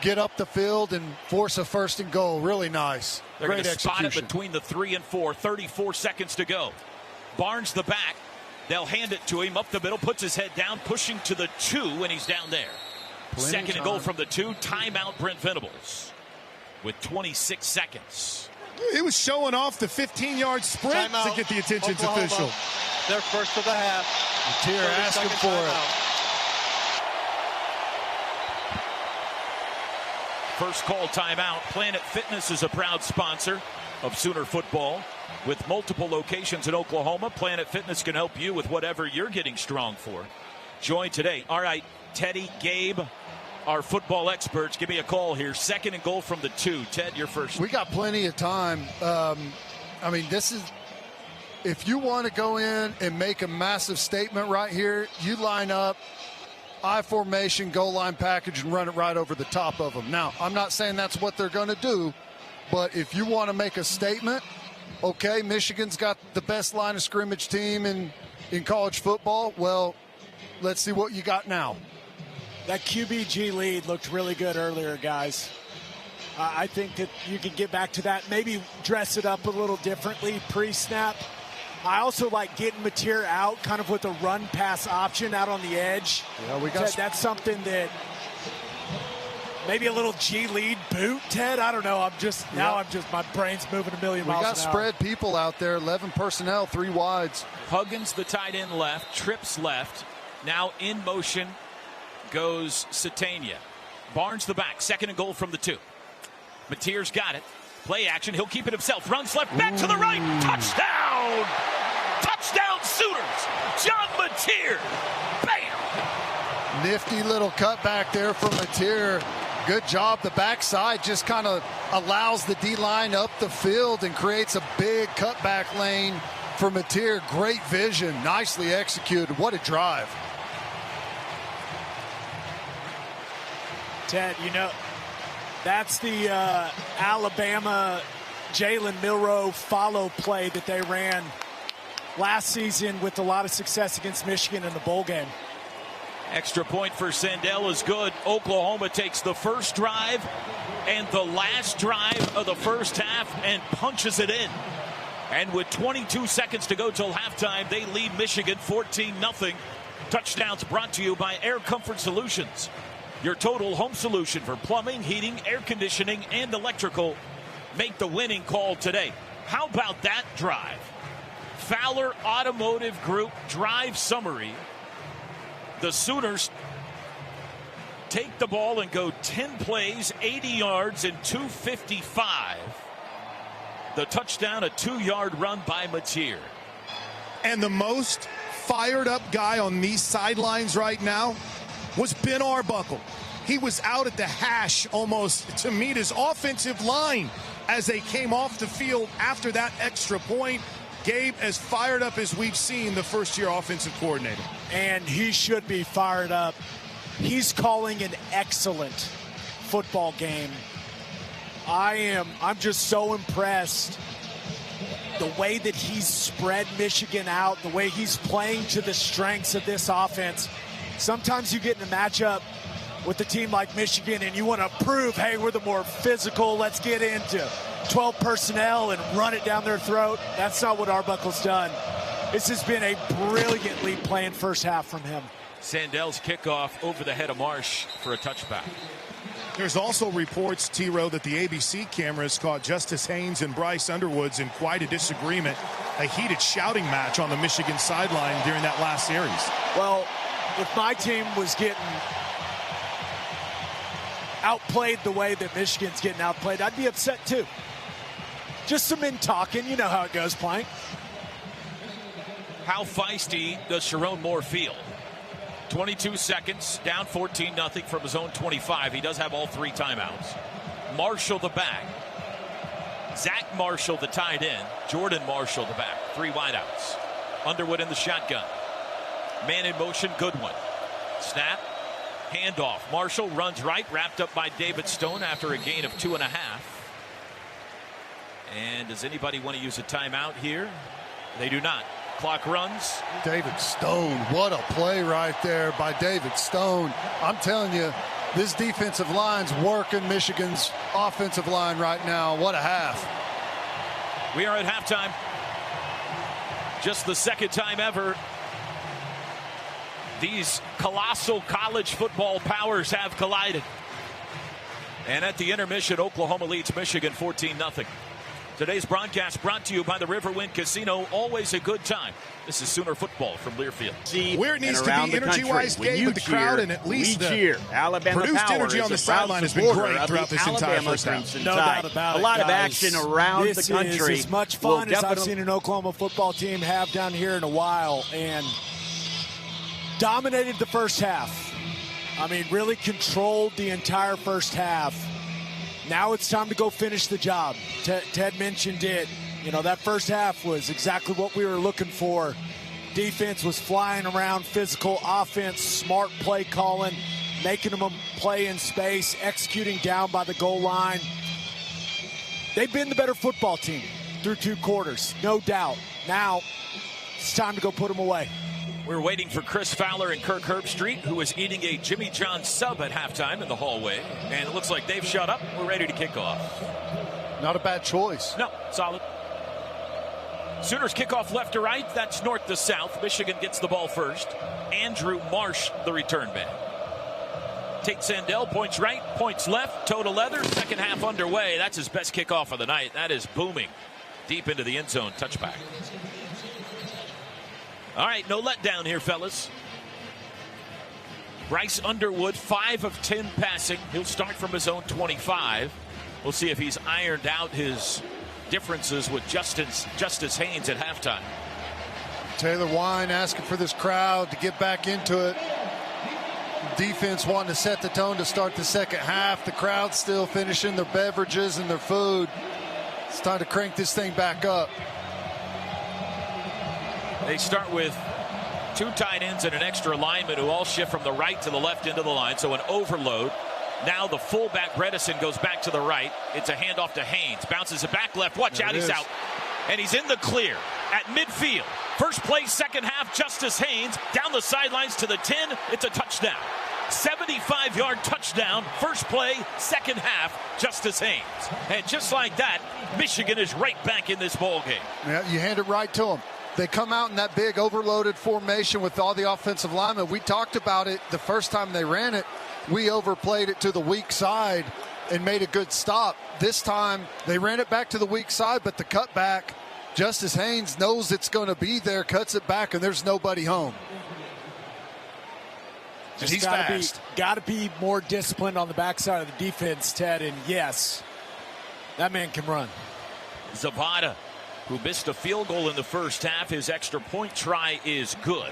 get up the field and force a 1st and goal. Really nice. They're Great going to spot execution. it between the 3 and 4, 34 seconds to go. Barnes the back, they'll hand it to him up the middle, puts his head down, pushing to the 2, and he's down there. Plenty 2nd and goal from the 2, timeout Brent Venables with 26 seconds. He was showing off the 15-yard sprint Timeout. to get the attention Oklahoma. official. Their first of the half. Mateer asking for it. First call timeout. Planet Fitness is a proud sponsor of Sooner football. With multiple locations in Oklahoma, Planet Fitness can help you with whatever you're getting strong for. Join today. All right, Teddy, Gabe, our football experts, give me a call here. 2nd and goal from the 2. Ted, you're first. We got plenty of time. I mean, this is, if you want to go in and make a massive statement right here, you line up I formation, goal line package, and run it right over the top of them. Now, I'm not saying that's what they're going to do, but if you want to make a statement, okay, Michigan's got the best line of scrimmage team in college football. Well, let's see what you got now. That QBG lead looked really good earlier, guys. I think that you can get back to that, maybe dress it up a little differently pre-snap. I also like getting Mateer out kind of with a run-pass option out on the edge. Yeah, we got that's something that maybe a little G-lead boot, Ted. I don't know. My brain's moving a million miles an hour. We got spread people out there, 11 personnel, 3 wides. Huggins, the tight end left, trips left. Now in motion goes Satania. Barnes the back, 2nd and goal from the 2. Mateer's got it. Play action, he'll keep it himself. Runs left, back to the right. Touchdown! Touchdown Sooners! John Mateer! Bam! Nifty little cutback there from Mateer. Good job. The backside just kind of allows the D-line up the field and creates a big cutback lane for Mateer. Great vision. Nicely executed. What a drive. Ted, you know, that's the Alabama Jalen Milroe follow play that they ran last season with a lot of success against Michigan in the bowl game. Extra point for Sandell is good. Oklahoma takes the first drive and the last drive of the first half and punches it in. And with 22 seconds to go till halftime, they lead Michigan 14-0. Touchdowns brought to you by Air Comfort Solutions. Your total home solution for plumbing, heating, air conditioning, and electrical. Make the winning call today. How about that drive? Fowler Automotive Group drive summary. The Sooners take the ball and go 10 plays, 80 yards, and 255. The touchdown, a 2-yard run by Mateer. And the most fired up guy on these sidelines right now was Ben Arbuckle. He was out at the hash almost to meet his offensive line as they came off the field after that extra point. Gabe, as fired up as we've seen the first-year offensive coordinator. And he should be fired up. He's calling an excellent football game. I'm just so impressed. The way that he's spread Michigan out, the way he's playing to the strengths of this offense. Sometimes you get in a matchup with a team like Michigan and you want to prove, hey, we're the more physical, let's get into 12 personnel and run it down their throat. That's not what Arbuckle's done. This has been a brilliantly playing first half from him. Sandell's kickoff over the head of Marsh for a touchback. There's also reports, T-Row, that the ABC cameras caught Justice Haynes and Bryce Underwoods in quite a disagreement, a heated shouting match on the Michigan sideline during that last series. Well, if my team was getting outplayed the way that Michigan's getting outplayed, I'd be upset too. Just some men talking. You know how it goes, Plank. How feisty does Sharon Moore feel? 22 seconds, down 14-0 from his own 25. He does have all 3 timeouts. Marshall the back. Zach Marshall the tight end. Jordan Marshall the back. 3 wideouts. Underwood in the shotgun. Man in motion, Goodwin. Snap. Handoff. Marshall runs right, wrapped up by David Stone after a gain of 2.5. And does anybody want to use a timeout here? They do not. Clock runs. David Stone, what a play right there by David Stone. I'm telling you, this defensive line's working Michigan's offensive line right now. What a half. We are at halftime. Just the second time ever these colossal college football powers have collided. And at the intermission, Oklahoma leads Michigan 14-0. Today's broadcast brought to you by the Riverwind Casino. Always a good time. This is Sooner football from Learfield. Where it needs to be energy-wise, Gabe, with the crowd and at least the cheer. Alabama produced Power energy on the sideline has been great throughout this entire first half. No doubt about it. A lot of guys. action around the country. This is as much fun as I've seen an Oklahoma football team have down here in a while, and dominated the first half. I mean, really controlled the entire first half. Now it's time to go finish the job. Ted mentioned it. You know, that first half was exactly what we were looking for. Defense was flying around, physical offense, smart play calling, making them play in space, executing down by the goal line. They've been the better football team through 2 quarters, no doubt. Now it's time to go put them away. We're waiting for Chris Fowler and Kirk Herbstreit, who is eating a Jimmy John sub at halftime in the hallway. And it looks like they've shut up. We're ready to kick off. Not a bad choice. No, solid. Sooners kick off left to right. That's north to south. Michigan gets the ball first. Andrew Marsh, the return man. Tate Sandell points right, points left, toe to leather. Second half underway. That's his best kickoff of the night. That is booming deep into the end zone. Touchback. All right, no letdown here, fellas. Bryce Underwood, 5 of 10 passing. He'll start from his own 25. We'll see if he's ironed out his differences with Justice Haynes at halftime. Taylor Wine asking for this crowd to get back into it. Defense wanting to set the tone to start the second half. The crowd still finishing their beverages and their food. It's time to crank this thing back up. They start with 2 tight ends and an extra lineman who all shift from the right to the left into the line, so an overload. Now the fullback Bredesen goes back to the right. It's a handoff to Haynes. Bounces it back left. Watch out, he's out. And he's in the clear at midfield. First play, second half, Justice Haynes down the sidelines to the 10. It's a touchdown. 75-yard touchdown. First play, second half, Justice Haynes. And just like that, Michigan is right back in this ball game. Yeah, you hand it right to them. They come out in that big overloaded formation with all the offensive linemen. We talked about it the first time they ran it. We overplayed it to the weak side and made a good stop. This time they ran it back to the weak side, but the cutback, Justice Haynes knows it's going to be there, cuts it back, and there's nobody home. Just he's fast. Got to be more disciplined on the backside of the defense, Ted. And yes, that man can run. Zapata, who missed a field goal in the first half. His extra point try is good.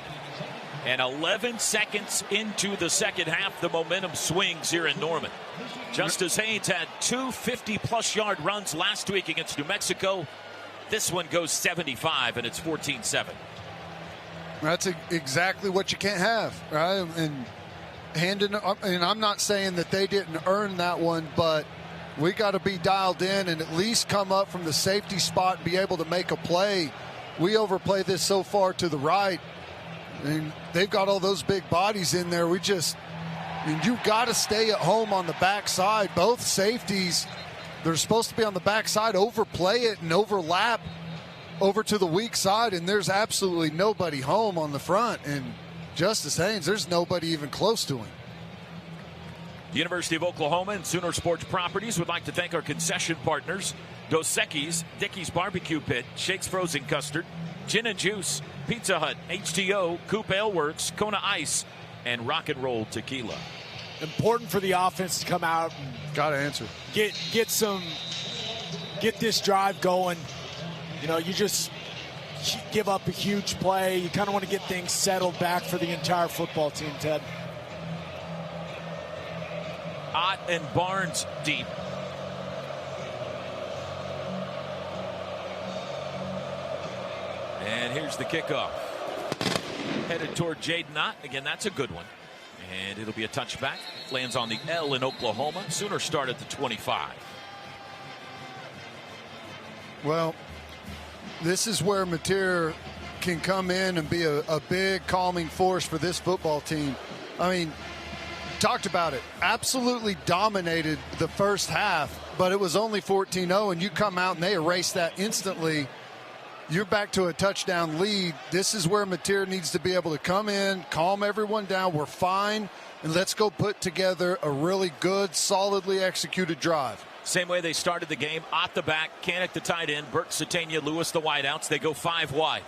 And 11 seconds into the second half, the momentum swings here in Norman. Justice Haynes had 2 50-plus yard runs last week against New Mexico. This one goes 75, and it's 14-7. That's exactly what you can't have, right? And I'm not saying that they didn't earn that one, but we got to be dialed in and at least come up from the safety spot and be able to make a play. We overplay this so far to the right, and they've got all those big bodies in there. You've got to stay at home on the backside. Both safeties, they're supposed to be on the backside, overplay it and overlap over to the weak side, and there's absolutely nobody home on the front. And Justice Haynes, there's nobody even close to him. University of Oklahoma and Sooner Sports Properties would like to thank our concession partners, Dos Equis, Dickey's Barbecue Pit, Shake's Frozen Custard, Gin and Juice, Pizza Hut, HTO, Coop Ale Works, Kona Ice, and Rock and Roll Tequila. Important for the offense to come out and gotta answer. Get this drive going. You know, you just give up a huge play. You kind of want to get things settled back for the entire football team, Ted. Ott and Barnes deep. And here's the kickoff. Headed toward Jaden Ott. Again, that's a good one. And it'll be a touchback. Lands on the L in Oklahoma. Sooners start at the 25. Well, this is where Mateer can come in and be a big calming force for this football team. I mean, talked about it. Absolutely dominated the first half, but it was only 14-0, and you come out and they erase that instantly. You're back to a touchdown lead. This is where Mateer needs to be able to come in, calm everyone down. We're fine, and let's go put together a really good, solidly executed drive. Same way they started the game. Ott the back, Kanak the tight end, Burke, Satania, Lewis the wideouts. They go 5 wide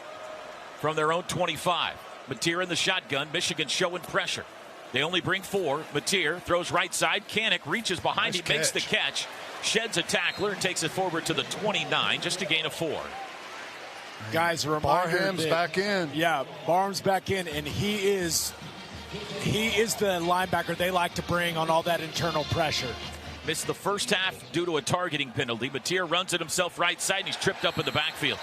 from their own 25. Mateer in the shotgun. Michigan showing pressure. They only bring 4. Mateer throws right side. Kanak reaches behind. He makes the catch, sheds a tackler, and takes it forward to the 29, just a gain of 4. Guys, a reminder Barham's back in. Yeah, Barham's back in, and he is the linebacker they like to bring on all that internal pressure. Missed the first half due to a targeting penalty. Mateer runs it himself right side, and he's tripped up in the backfield.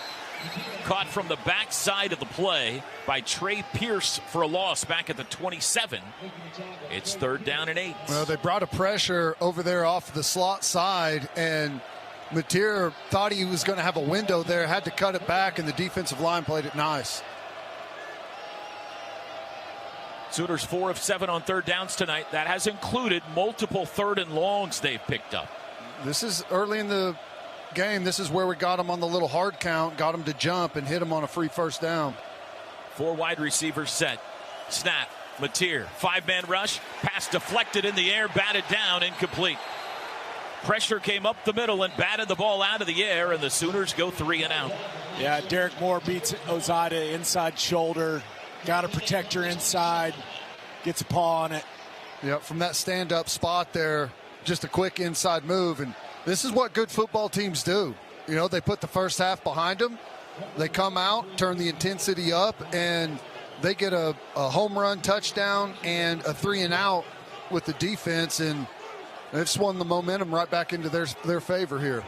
Caught from the backside of the play by Trey Pierce for a loss back at the 27. It's 3rd down and 8. Well, they brought a pressure over there off the slot side, and Mateer thought he was going to have a window there, had to cut it back, and the defensive line played it nice. Sooners 4 of 7 on 3rd downs tonight. That has included multiple 3rd and longs they've picked up. This is early in the game. This is where we got him on the little hard count, got him to jump and hit him on a free first down. 4 wide receivers set. Snap. Mateer. 5-man rush. Pass deflected in the air, batted down, incomplete. Pressure came up the middle and batted the ball out of the air, and the Sooners go 3 and out. Yeah, Derek Moore beats Ozada inside shoulder. Got to protect your inside. Gets a paw on it. Yeah, from that stand-up spot there, just a quick inside move. And this is what good football teams do. You know, they put the first half behind them. They come out, turn the intensity up, and they get a home run touchdown and a 3-and-out with the defense. And they've swung the momentum right back into their favor here.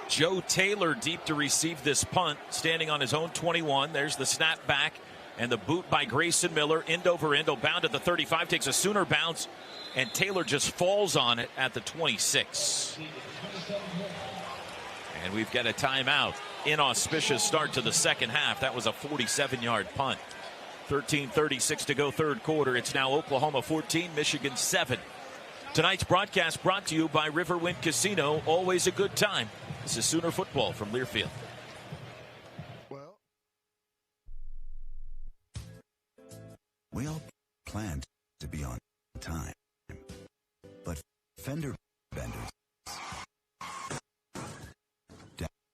Joe Taylor deep to receive this punt, standing on his own 21. There's the snap back. And the boot by Grayson Miller, end over end, bound at the 35, takes a Sooner bounce, and Taylor just falls on it at the 26. And we've got a timeout. Inauspicious start to the second half. That was a 47-yard punt. 13:36 to go, 3rd quarter. It's now Oklahoma 14, Michigan 7. Tonight's broadcast brought to you by Riverwind Casino. Always a good time. This is Sooner football from Learfield. We all planned to be on time, but fender benders,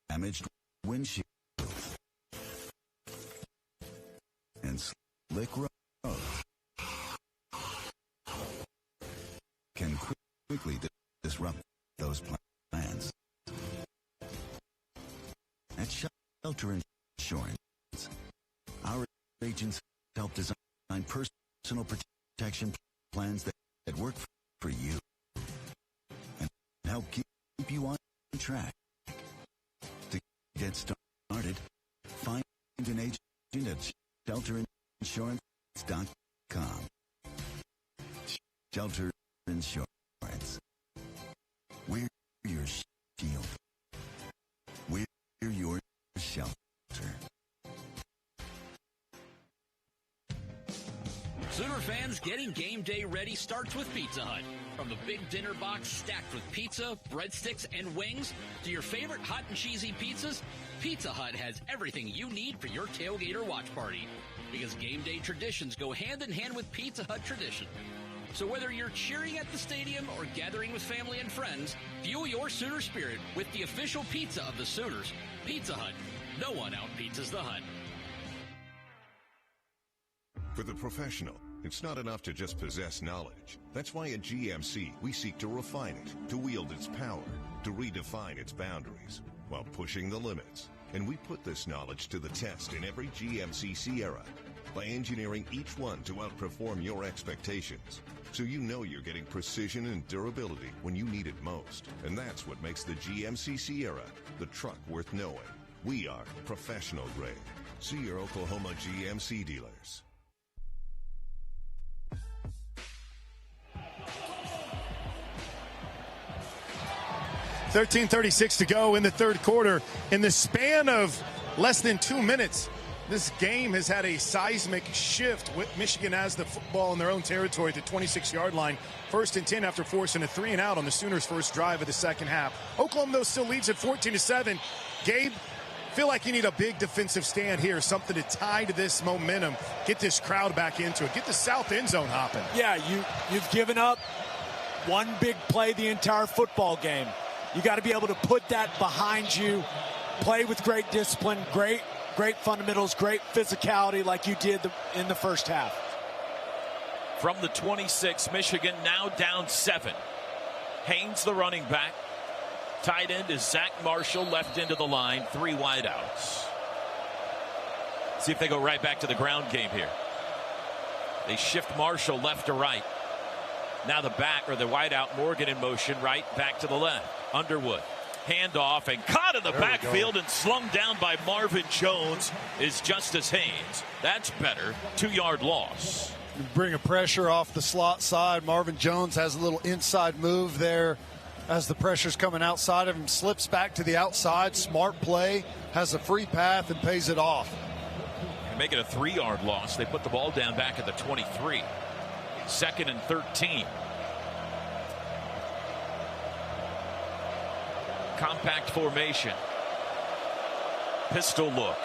damaged windshield, and slick roads can quickly disrupt those plans. At Shelter Insurance, our agents help design personal protection plans that work for you and help keep you on track. To get started, find an agent at shelterinsurance.com. Shelter Insurance. We're your shield. We're your shelter. Sooner fans, getting game day ready starts with Pizza Hut. From the big dinner box stacked with pizza, breadsticks, and wings to your favorite hot and cheesy pizzas, Pizza Hut has everything you need for your tailgate or watch party. Because game day traditions go hand in hand with Pizza Hut tradition. So whether you're cheering at the stadium or gathering with family and friends, fuel your Sooner spirit with the official pizza of the Sooners, Pizza Hut. No one out-pizzas the Hut. For the professional, it's not enough to just possess knowledge. That's why at GMC, we seek to refine it, to wield its power, to redefine its boundaries, while pushing the limits. And we put this knowledge to the test in every GMC Sierra by engineering each one to outperform your expectations. So you know you're getting precision and durability when you need it most. And that's what makes the GMC Sierra the truck worth knowing. We are professional grade. See your Oklahoma GMC dealers. 13:36 to go in the third quarter. In the span of less than 2 minutes, this game has had a seismic shift. Michigan has the football in their own territory at the 26-yard line. 1st and 10 after forcing a 3-and-out on the Sooners' first drive of the second half. Oklahoma, though, still leads at 14-7. Gabe, feel like you need a big defensive stand here, something to tie to this momentum, get this crowd back into it, get the south end zone hopping. Yeah, you've given up one big play the entire football game. You got to be able to put that behind you, play with great discipline, great fundamentals, great physicality like you did in the first half. From the 26, Michigan now down 7. Haynes, the running back. Tight end is Zach Marshall, left into the line, 3 wideouts. See if they go right back to the ground game here. They shift Marshall left to right. Now the back, or the wideout, Morgan in motion, right, back to the left. Underwood, handoff, and caught in the backfield and slung down by Marvin Jones is Justice Haynes. That's better. 2-yard loss. You bring a pressure off the slot side. Marvin Jones has a little inside move there as the pressure's coming outside of him. Slips back to the outside. Smart play. Has a free path and pays it off. And make it a 3-yard loss. They put the ball down back at the 23. 2nd and 13. Compact formation. Pistol look.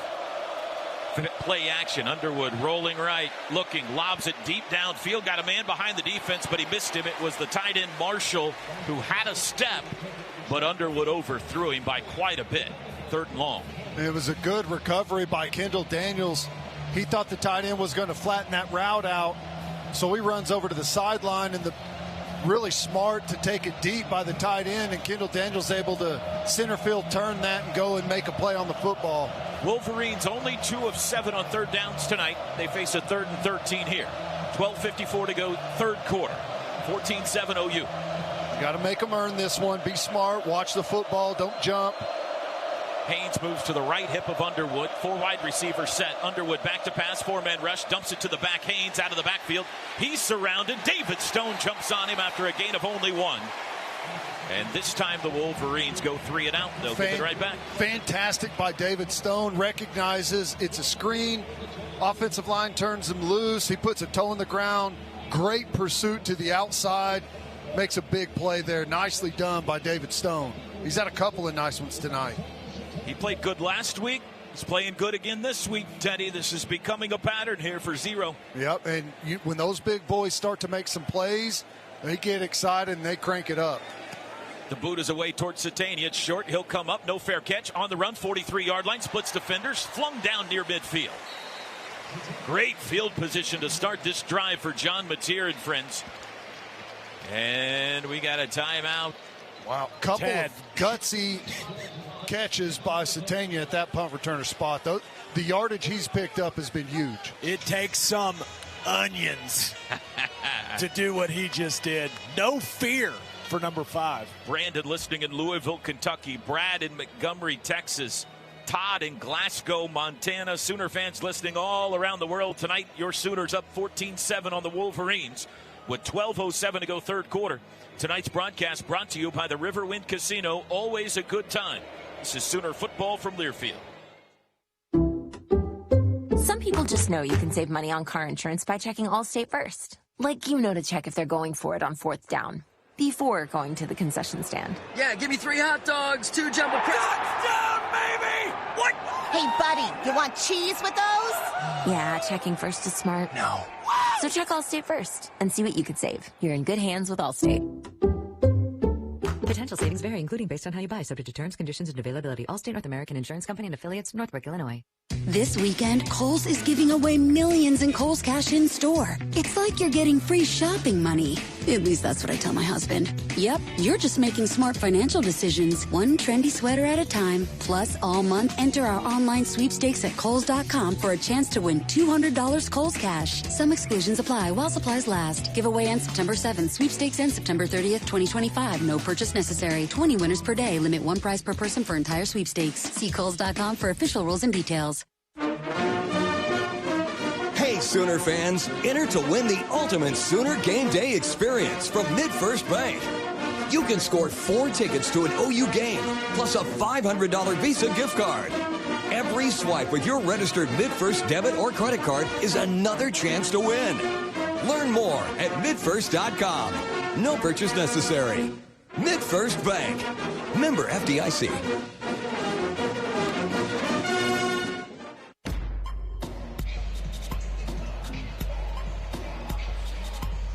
Play action. Underwood rolling right, looking, lobs it deep downfield. Got a man behind the defense, but he missed him. It was the tight end Marshall who had a step, but Underwood overthrew him by quite a bit. 3rd and long. It was a good recovery by Kendall Daniels. He thought the tight end was going to flatten that route out, so he runs over to the sideline, and really smart to take it deep by the tight end, and Kendall Daniels able to center field turn that and go and make a play on the football. Wolverines only 2 of 7 on 3rd downs tonight. They face a 3rd and 13 here. 12:54 to go, 3rd quarter. 14-7 OU. You got to make them earn this one. Be smart. Watch the football. Don't jump. Haynes moves to the right hip of Underwood. 4 wide receivers set. Underwood back to pass. 4-man rush. Dumps it to the back. Haynes out of the backfield. He's surrounded. David Stone jumps on him after a gain of only 1. And this time the Wolverines go 3 and out. They'll get it right back. Fantastic by David Stone. Recognizes it's a screen. Offensive line turns him loose. He puts a toe in the ground. Great pursuit to the outside. Makes a big play there. Nicely done by David Stone. He's had a couple of nice ones tonight. He played good last week. He's playing good again this week, Teddy. This is becoming a pattern here for Zero. Yep, and when those big boys start to make some plays, they get excited and they crank it up. The boot is away towards Satania. It's short. He'll come up. No fair catch. On the run, 43-yard line. Splits defenders. Flung down near midfield. Great field position to start this drive for John Mateer and friends. And we got a timeout. Wow, couple of gutsy catches by Satania at that punt returner spot. The yardage he's picked up has been huge. It takes some onions to do what he just did. No fear for number 5. Brandon listening in Louisville, Kentucky. Brad in Montgomery, Texas. Todd in Glasgow, Montana. Sooner fans listening all around the world tonight. Your Sooners up 14-7 on the Wolverines with 12:07 to go, 3rd quarter. Tonight's broadcast brought to you by the Riverwind Casino. Always a good time. This is Sooner football from Learfield. Some people just know you can save money on car insurance by checking Allstate first. Like you know to check if they're going for it on 4th down before going to the concession stand. Yeah, give me 3 hot dogs, 2 jumbo touchdown, baby! What? Hey, buddy, you want cheese with those? Yeah, checking first is smart. No. So So check Allstate first and see what you could save. You're in good hands with Allstate. Potential savings vary, including based on how you buy, subject to terms, conditions, and availability. Allstate North American Insurance Company and affiliates, Northbrook, Illinois. This weekend, Kohl's is giving away millions in Kohl's Cash in store. It's like you're getting free shopping money. At least that's what I tell my husband. Yep, you're just making smart financial decisions, one trendy sweater at a time. Plus, all month, enter our online sweepstakes at Kohl's.com for a chance to win $200 Kohl's Cash. Some exclusions apply while supplies last. Giveaway ends September 7th. Sweepstakes ends September 30th, 2025. No purchase necessary. 20 winners per day. Limit one prize per person for entire sweepstakes. See Kohl's.com for official rules and details. Hey, Sooner fans, enter to win the ultimate Sooner game day experience from MidFirst Bank. You can score 4 tickets to an OU game, plus a $500 Visa gift card. Every swipe with your registered MidFirst debit or credit card is another chance to win. Learn more at midfirst.com. No purchase necessary. MidFirst Bank. Member FDIC.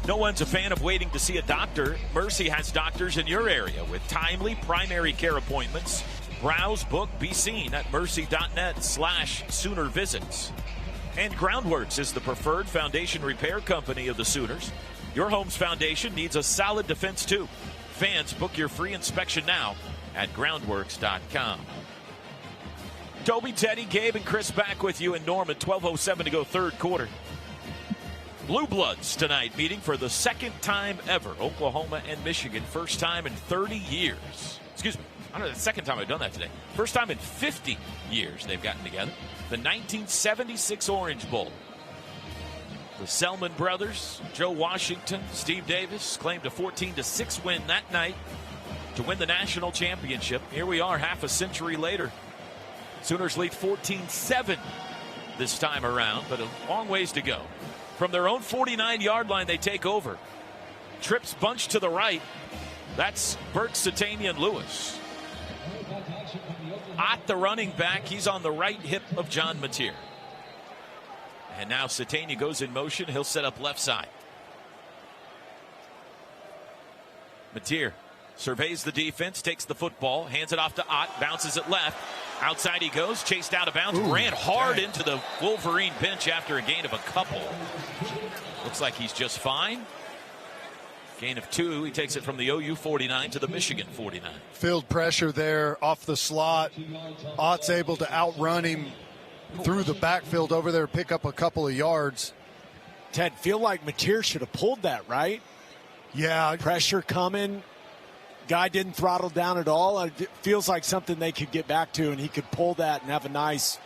No one's a fan of waiting to see a doctor. Mercy has doctors in your area with timely primary care appointments. Browse, book, be seen at mercy.net/Sooner visits. And Groundworks is the preferred foundation repair company of the Sooners. Your home's foundation needs a solid defense, too. Fans, book your free inspection now at groundworks.com. Toby, Teddy, Gabe, and Chris back with you in Norman. 12:07 to go, third quarter. Blue Bloods tonight meeting for the second time ever. Oklahoma and Michigan, first time in 30 years. Excuse me, I don't know, the second time I've done that today. First time in 50 years they've gotten together. The 1976 Orange Bowl. The Selman brothers, Joe Washington, Steve Davis, claimed a 14-6 win that night to win the national championship. Here we are half a century later. Sooners lead 14-7 this time around, but a long ways to go. From their own 49-yard line, they take over. Trips bunch to the right. That's Bert Satanian Lewis. Ott, the running back, he's on the right hip of John Mateer. And now Satania goes in motion. He'll set up left side. Mateer surveys the defense, takes the football, hands it off to Ott, bounces it left. Outside he goes, chased out of bounds, ran hard into the Wolverine bench after a gain of a couple. Looks like he's just fine. Gain of 2. He takes it from the OU 49 to the Michigan 49. Field pressure there off the slot. Ott's able to outrun him through the backfield over there, pick up a couple of yards. Ted, feel like Mateer should have pulled that, right? Yeah. Pressure coming. Guy didn't throttle down at all. It feels like something they could get back to, and he could pull that and have a nice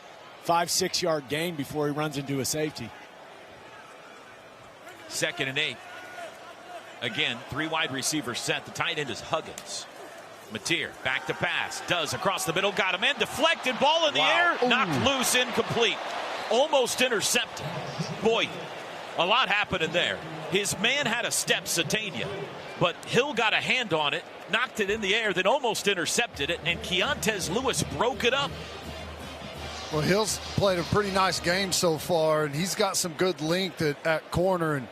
5-6 yard gain before he runs into a safety. 2nd and 8. Again, 3 wide receivers set. The tight end is Huggins. Mateer back to pass. Does across the middle. Got him in. Deflected. Ball in the air. Knocked loose. Incomplete. Almost intercepted. Boy, a lot happening there. His man had a step, Satania, but Hill got a hand on it, knocked it in the air, then almost intercepted it, and Keontez Lewis broke it up. Well, Hill's played a pretty nice game so far, and he's got some good length at corner and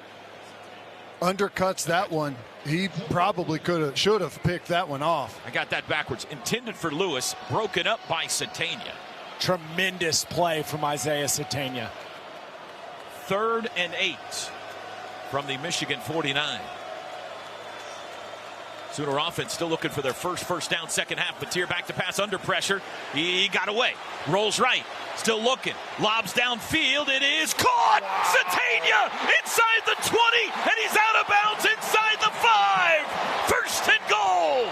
undercuts that one. He probably should have picked that one off. I got that backwards. Intended for Lewis, broken up by Satania. Tremendous play from Isaiah Satania. 3rd and 8 from the Michigan 49. Sooner offense still looking for their first down, second half. Mateer back to pass under pressure. He got away. Rolls right. Still looking. Lobs downfield. It is caught. Satania inside the 20, and he's out of bounds inside the 5. 1st and goal.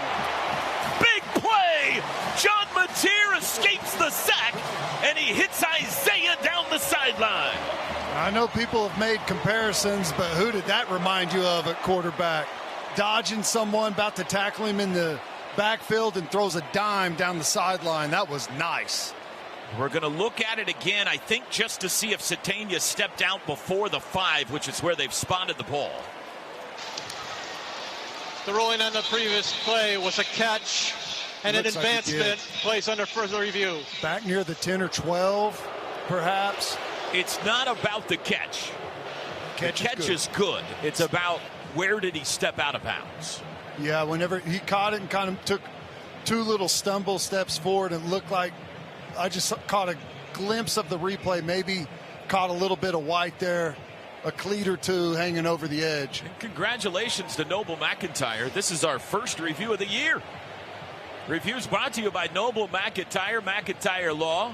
Big play. John Mateer escapes the sack, and he hits Isaiah down the sideline. I know people have made comparisons, but who did that remind you of at quarterback? Dodging someone, about to tackle him in the backfield, and throws a dime down the sideline. That was nice. We're going to look at it again, I think, just to see if Satania stepped out before the 5, which is where they've spotted the ball. The ruling on the previous play was a catch and an advancement placed under further review. Back near the 10 or 12, perhaps. It's not about the catch. catch is good. It's about where did he step out of bounds. Yeah, whenever he caught it and kind of took 2 little stumble steps forward, and looked like I just caught a glimpse of the replay, maybe caught a little bit of white there, a cleat or 2 hanging over the edge. And congratulations to Noble McIntyre. This is our first review of the year. Reviews brought to you by Noble McIntyre, McIntyre Law.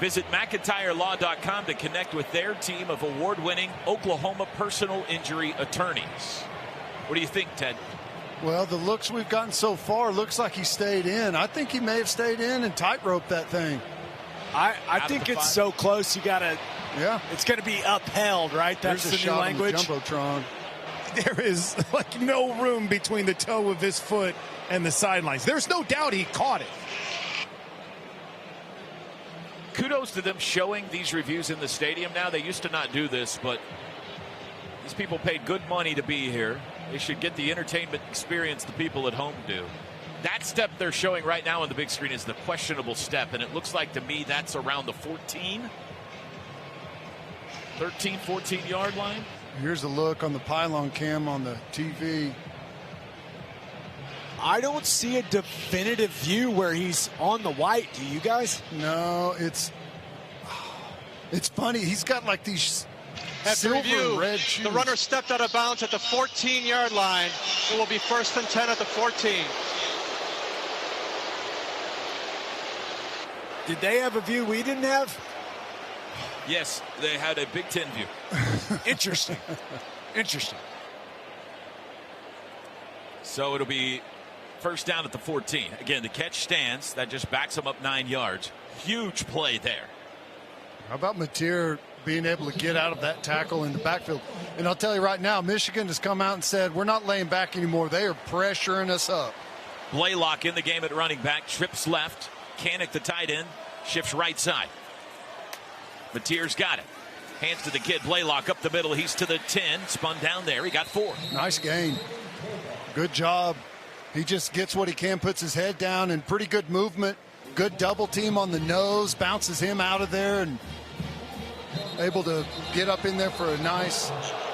Visit McIntyreLaw.com to connect with their team of award-winning Oklahoma personal injury attorneys. What do you think, Ted? Well, the looks we've gotten so far looks like he stayed in. I think he may have stayed in and tightrope that thing. I think it's so close. You got to. Yeah. It's going to be upheld, right? That's There's the new language. Jumbotron. There is like no room between the toe of his foot and the sidelines. There's no doubt he caught it. Kudos to them showing these reviews in the stadium now. They used to not do this, but these people paid good money to be here. They should get the entertainment experience the people at home do. That step they're showing right now on the big screen is the questionable step, and it looks like to me that's around the 13, 14-yard line. Here's a look on the pylon cam on the TV. I don't see a definitive view where he's on the white. Do you guys? No, it's funny. He's got like these After silver review, and red shoes. the runner stepped out of bounds at the 14-yard line. It will be 1st and 10 at the 14. Did they have a view we didn't have? Yes, they had a Big Ten view. Interesting. Interesting. So it'll be first down at the 14. Again, the catch stands. That just backs them up 9 yards. Huge play there. How about Mateer being able to get out of that tackle in the backfield? And I'll tell you right now, Michigan has come out and said, we're not laying back anymore. They are pressuring us up. Blaylock in the game at running back. Trips left. Kanik, the tight end, shifts right side. Mateer's got it. Hands to the kid. Blaylock up the middle. He's to the 10. Spun down there. He got 4. Nice gain. Good job. He just gets what he can, puts his head down, and pretty good movement. Good double team on the nose, bounces him out of there, and able to get up in there for a nice,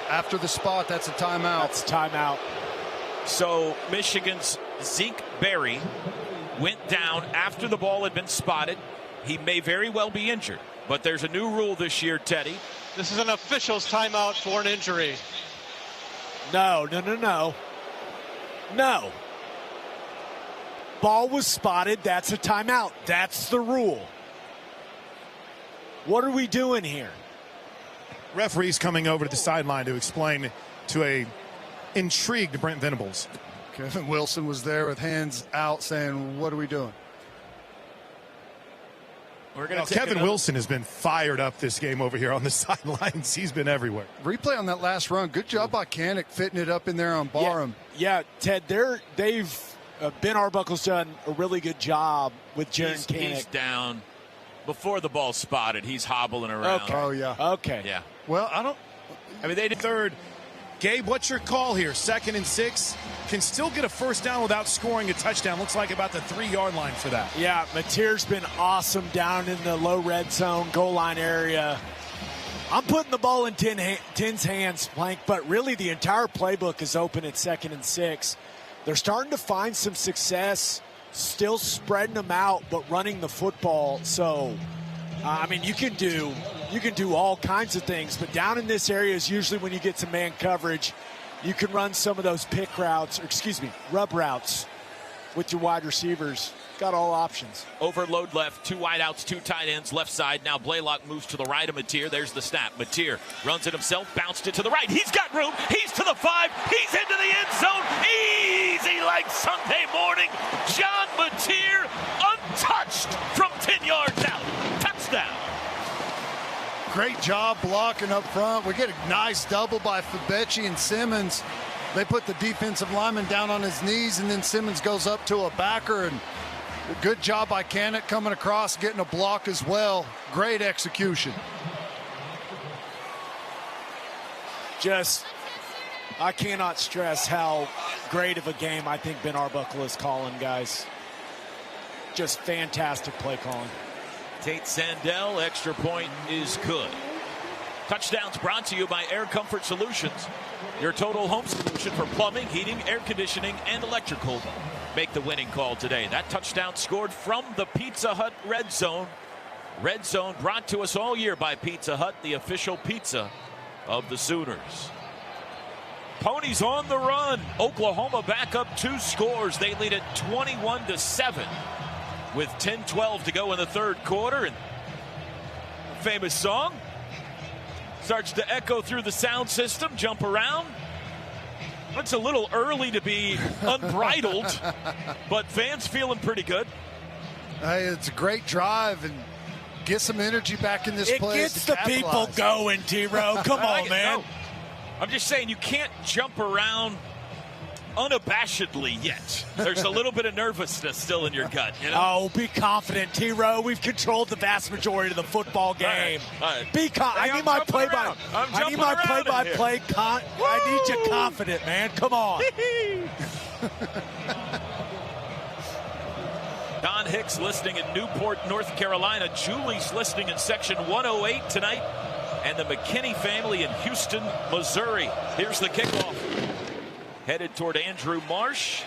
after the spot, that's a timeout. That's a timeout. So Michigan's Zeke Berry went down after the ball had been spotted. He may very well be injured, but there's a new rule this year, Teddy. This is an official's timeout for an injury. No. Ball was spotted. That's a timeout. That's the rule. What are we doing here? Referee's coming over to the sideline to explain to a intrigued Brent Venables. Kevin Wilson was there with hands out saying, what are we doing? We're going to Kevin Wilson has been fired up this game over here on the sidelines. He's been everywhere. Replay on that last run. Good job by Kanik fitting it up in there on Barham. Yeah, Ted, they've Ben Arbuckle's done a really good job with Jaren Kanik. He's down. Before the ball's spotted, he's hobbling around. Okay. Oh, yeah. Okay. Yeah. Well, I mean, they did third. Gabe, what's your call here? 2nd and 6. Can still get a first down without scoring a touchdown. Looks like about the 3-yard line for that. Yeah, Mateer's been awesome down in the low red zone, goal line area. I'm putting the ball in Tin's hands, Plank, but really the entire playbook is open at 2nd and 6. They're starting to find some success, still spreading them out, but running the football. So, I mean, you can do all kinds of things, but down in this area is usually when you get some man coverage. You can run some of those rub routes with your wide receivers. Got all options. Overload left, 2 wideouts, 2 tight ends, left side. Now Blaylock moves to the right of Mateer. There's the snap. Mateer runs it himself, bounced it to the right. He's got room. He's to the 5. He's into the end zone. Easy like Sunday morning. John Mateer untouched from 10 yards out. Touchdown. Great job blocking up front. We get a nice double by Fabechi and Simmons. They put the defensive lineman down on his knees, and then Simmons goes up to a backer. And good job by Kanik coming across, getting a block as well. Great execution. I cannot stress how great of a game I think Ben Arbuckle is calling, guys. Just fantastic play calling. Tate Sandell, extra point is good. Touchdowns brought to you by Air Comfort Solutions, your total home solution for plumbing, heating, air conditioning, and electrical. Make the winning call today. That touchdown scored from the Pizza Hut Red Zone. Red Zone brought to us all year by Pizza Hut, the official pizza of the Sooners. Ponies on the run. Oklahoma back up 2 scores. They lead it 21-7 with 10-12 to go in the third quarter. And the famous song starts to echo through the sound system. Jump around. It's a little early to be unbridled, but fans feeling pretty good. Hey, it's a great drive and get some energy back in this place. It gets the people going, T-Row. Come on, man. No. I'm just saying you can't jump around unabashedly yet. There's a little bit of nervousness still in your gut. You know? Oh, be confident, T-Row. We've controlled the vast majority of the football game. All right. Be confident. I need my play-by-play. I need you confident, man. Come on. Don Hicks listening in Newport, North Carolina. Julie's listening in section 108 tonight. And the McKinney family in Houston, Missouri. Here's the kickoff. Headed toward Andrew Marsh.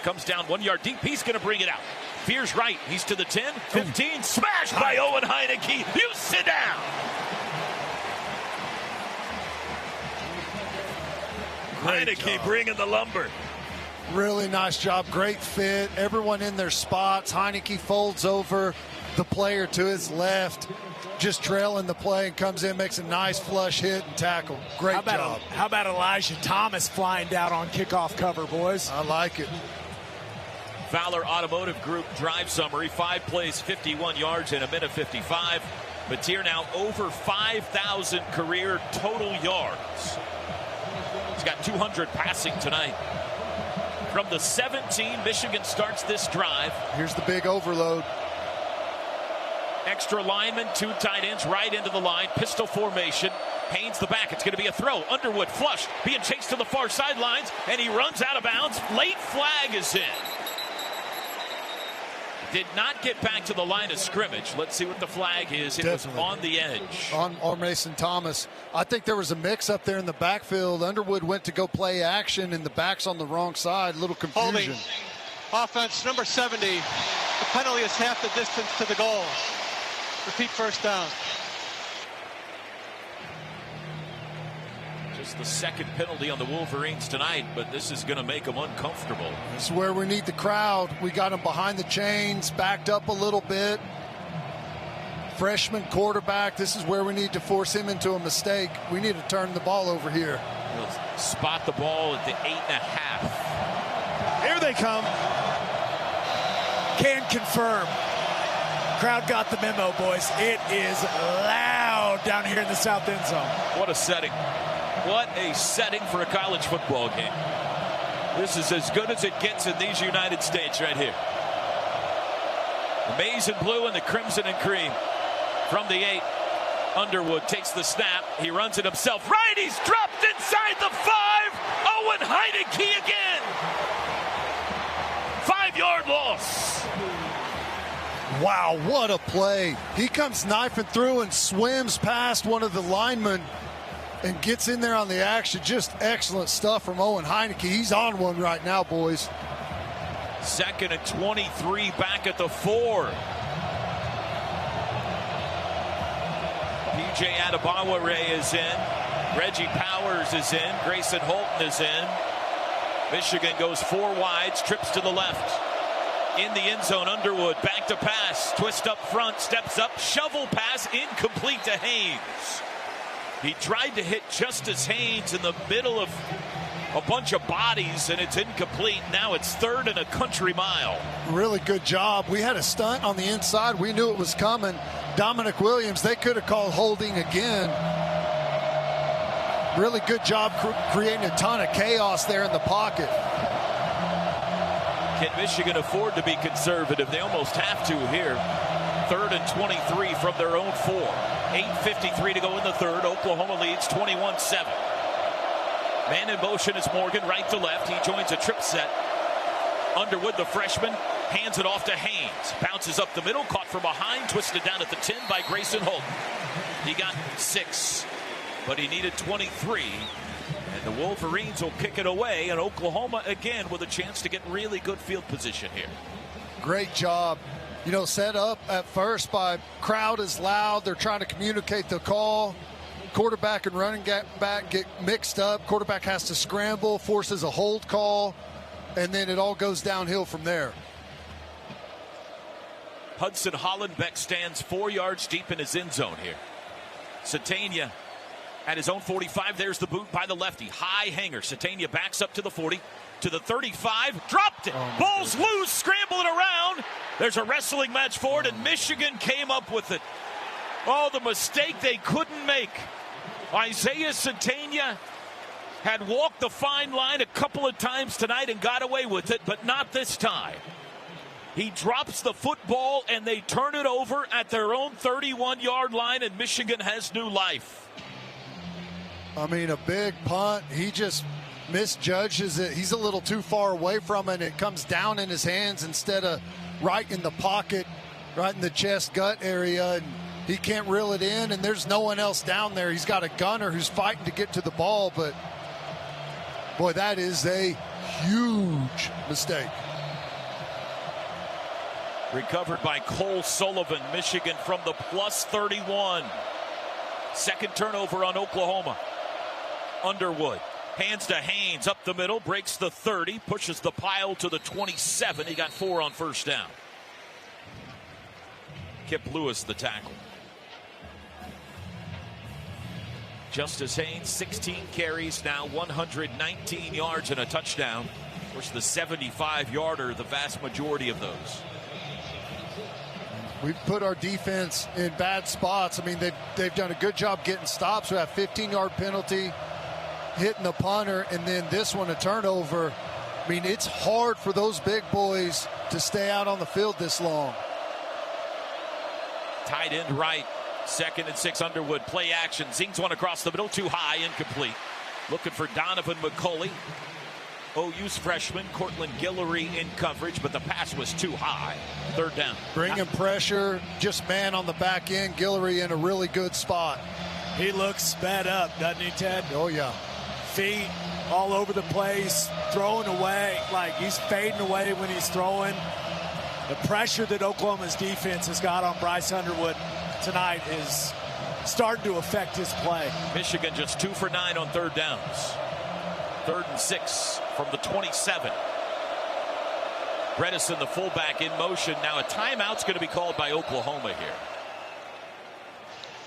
Comes down 1 yard deep. He's going to bring it out. Veers right. He's to the 10, 15. Smashed by Owen Heineke. You sit down. Heineke bringing the lumber. Really nice job. Great fit. Everyone in their spots. Heineke folds over the player to his left, just trailing the play, and comes in, makes a nice flush hit and tackle. Great job. How about Elijah Thomas flying down on kickoff cover, boys? I like it. Fowler Automotive Group drive summary. 5 plays, 51 yards in a minute 55. Mateer now over 5,000 career total yards. He's got 200 passing tonight. From the 17, Michigan starts this drive. Here's the big overload. Extra lineman, 2 tight ends right into the line. Pistol formation. Haynes the back. It's going to be a throw. Underwood flush. Being chased to the far sidelines. And he runs out of bounds. Late flag is in. Did not get back to the line of scrimmage. Let's see what the flag is. It was on the edge. On Mason Thomas. I think there was a mix up there in the backfield. Underwood went to go play action, and the back's on the wrong side. Little confusion. Holding. Offense number 70. The penalty is half the distance to the goal. Repeat first down. Just the second penalty on the Wolverines tonight, but this is going to make them uncomfortable. This is where we need the crowd. We got them behind the chains, backed up a little bit. Freshman quarterback, this is where we need to force him into a mistake. We need to turn the ball over here. He'll spot the ball at the 8.5. Here they come. Can confirm. Crowd got the memo, boys. It is loud down here in the south end zone. What a setting. What a setting for a college football game. This is as good as it gets in these United States right here. The maize and blue and the crimson and cream. From the 8, Underwood takes the snap. He runs it himself. Right, he's dropped inside the 5. Owen Heineke again. 5-yard loss. Wow, what a play. He comes knifing through and swims past one of the linemen and gets in there on the action. Just excellent stuff from Owen Heineke. He's on one right now, boys. 2nd and 23 back at the 4. P.J. Adebawore is in. Reggie Powers is in. Grayson Holton is in. Michigan goes 4 wide, trips to the left. In the end zone, Underwood back to pass. Twist up front, steps up, shovel pass, incomplete to Haynes. He tried to hit Justice Haynes in the middle of a bunch of bodies, and it's incomplete. Now it's 3rd and a country mile. Really good job. We had a stunt on the inside. We knew it was coming. Dominic Williams, they could have called holding again. Really good job creating a ton of chaos there in the pocket. Can Michigan afford to be conservative? They almost have to here. 3rd and 23 from their own 4. 8:53 to go in the third. Oklahoma leads 21-7. Man in motion is Morgan, right to left. He joins a trip set. Underwood, the freshman, hands it off to Haynes. Bounces up the middle, caught from behind, twisted down at the 10 by Grayson Holton. He got 6. but he needed 23. And the Wolverines will kick it away, and Oklahoma again with a chance to get really good field position here. Great job. You know, set up at first by crowd is loud. They're trying to communicate the call. Quarterback and running back get mixed up. Quarterback has to scramble, forces a hold call, and then it all goes downhill from there. Hudson Hollenbeck stands 4 yards deep in his end zone here. Satania at his own 45. There's the boot by the lefty. High hanger. Satania backs up to the 40, to the 35. Dropped it. Ball's loose. Scrambling around. There's a wrestling match for it, and Michigan came up with it. Oh, the mistake they couldn't make. Isaiah Satania had walked the fine line a couple of times tonight and got away with it, but not this time. He drops the football, and they turn it over at their own 31-yard line, and Michigan has new life. I mean, a big punt. He just misjudges it. He's a little too far away from it. It comes down in his hands instead of right in the pocket, right in the chest gut area, and he can't reel it in, and there's no one else down there. He's got a gunner who's fighting to get to the ball, but boy, that is a huge mistake. Recovered by Cole Sullivan, Michigan from the plus 31. Second turnover on Oklahoma. Underwood hands to Haynes up the middle, breaks the 30, pushes the pile to the 27. He got 4 on first down. Kip Lewis the tackle. Justice Haynes, 16 carries, now 119 yards and a touchdown. Of course, the 75-yarder, the vast majority of those. We've put our defense in bad spots. I mean, they've done a good job getting stops. We have 15-yard penalty, hitting the punter, and then this one a turnover. I mean, it's hard for those big boys to stay out on the field this long. Tight end right. 2nd and 6, Underwood. Play action. Zings one across the middle. Too high. Incomplete. Looking for Donovan McCulley. OU's freshman Cortland Guillory in coverage, but the pass was too high. 3rd down. Bringing pressure. Just man on the back end. Guillory in a really good spot. He looks sped up, doesn't he, Ted? Oh, yeah. Feet all over the place. Throwing away. Like, he's fading away when he's throwing. The pressure that Oklahoma's defense has got on Bryce Underwood tonight is starting to affect his play. Michigan just 2 for 9 on 3rd downs. 3rd and 6 from the 27. Bredesen, the fullback, in motion. Now a timeout's going to be called by Oklahoma here.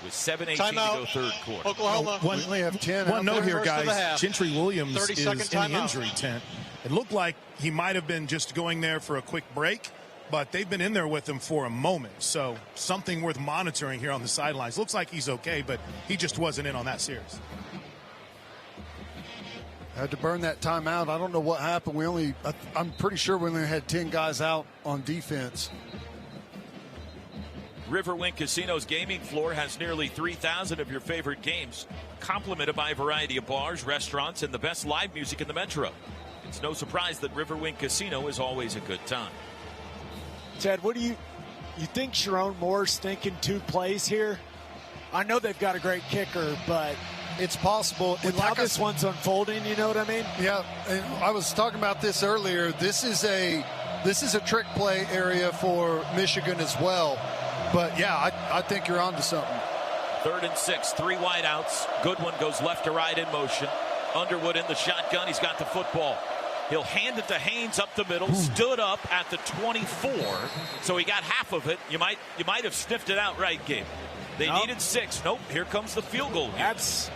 With 7:18 to go third quarter. Oklahoma. One note here, guys. Gentry Williams is in the injury tent. It looked like he might have been just going there for a quick break, but they've been in there with him for a moment. So something worth monitoring here on the sidelines. Looks like he's okay, but he just wasn't in on that series. Had to burn that timeout. I don't know what happened. I'm pretty sure we only had 10 guys out on defense. Riverwind Casino's gaming floor has nearly 3,000 of your favorite games, complemented by a variety of bars, restaurants, and the best live music in the metro. It's no surprise that Riverwind Casino is always a good time. Ted, what do you think Sharon Moore's thinking 2 plays here? I know they've got a great kicker, but it's possible. With how this one's unfolding, you know what I mean? Yeah, and I was talking about this earlier. This is a trick play area for Michigan as well. But yeah, I think you're onto something. 3rd and 6, 3 wideouts. Goodwin goes left to right in motion. Underwood in the shotgun. He's got the football. He'll hand it to Haynes up the middle. Stood up at the 24, so he got half of it. You might have sniffed it out right, Gabe. They needed 6. Nope. Here comes the field goal. That's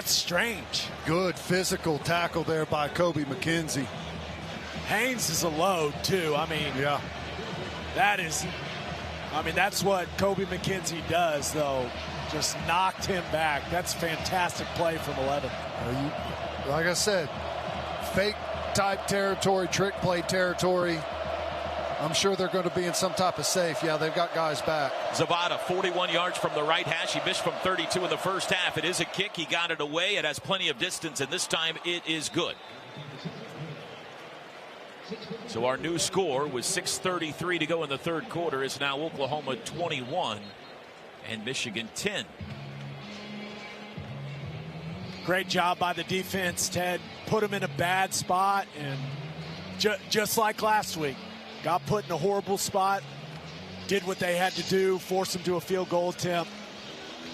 strange. Good physical tackle there by Kobe McKenzie. Haynes is a load too. I mean, yeah, that's what Kobe McKenzie does, though. Just knocked him back. That's fantastic play from 11. Like I said, fake type territory, trick play territory. I'm sure they're going to be in some type of safe. Yeah, they've got guys back. Zavada, 41 yards from the right hash. He missed from 32 in the first half. It is a kick. He got it away. It has plenty of distance, and this time it is good. So our new score with 6:33 to go in the third quarter is now Oklahoma 21 and Michigan 10. Great job by the defense, Ted. Put them in a bad spot, and just like last week, got put in a horrible spot, did what they had to do, forced them to a field goal attempt.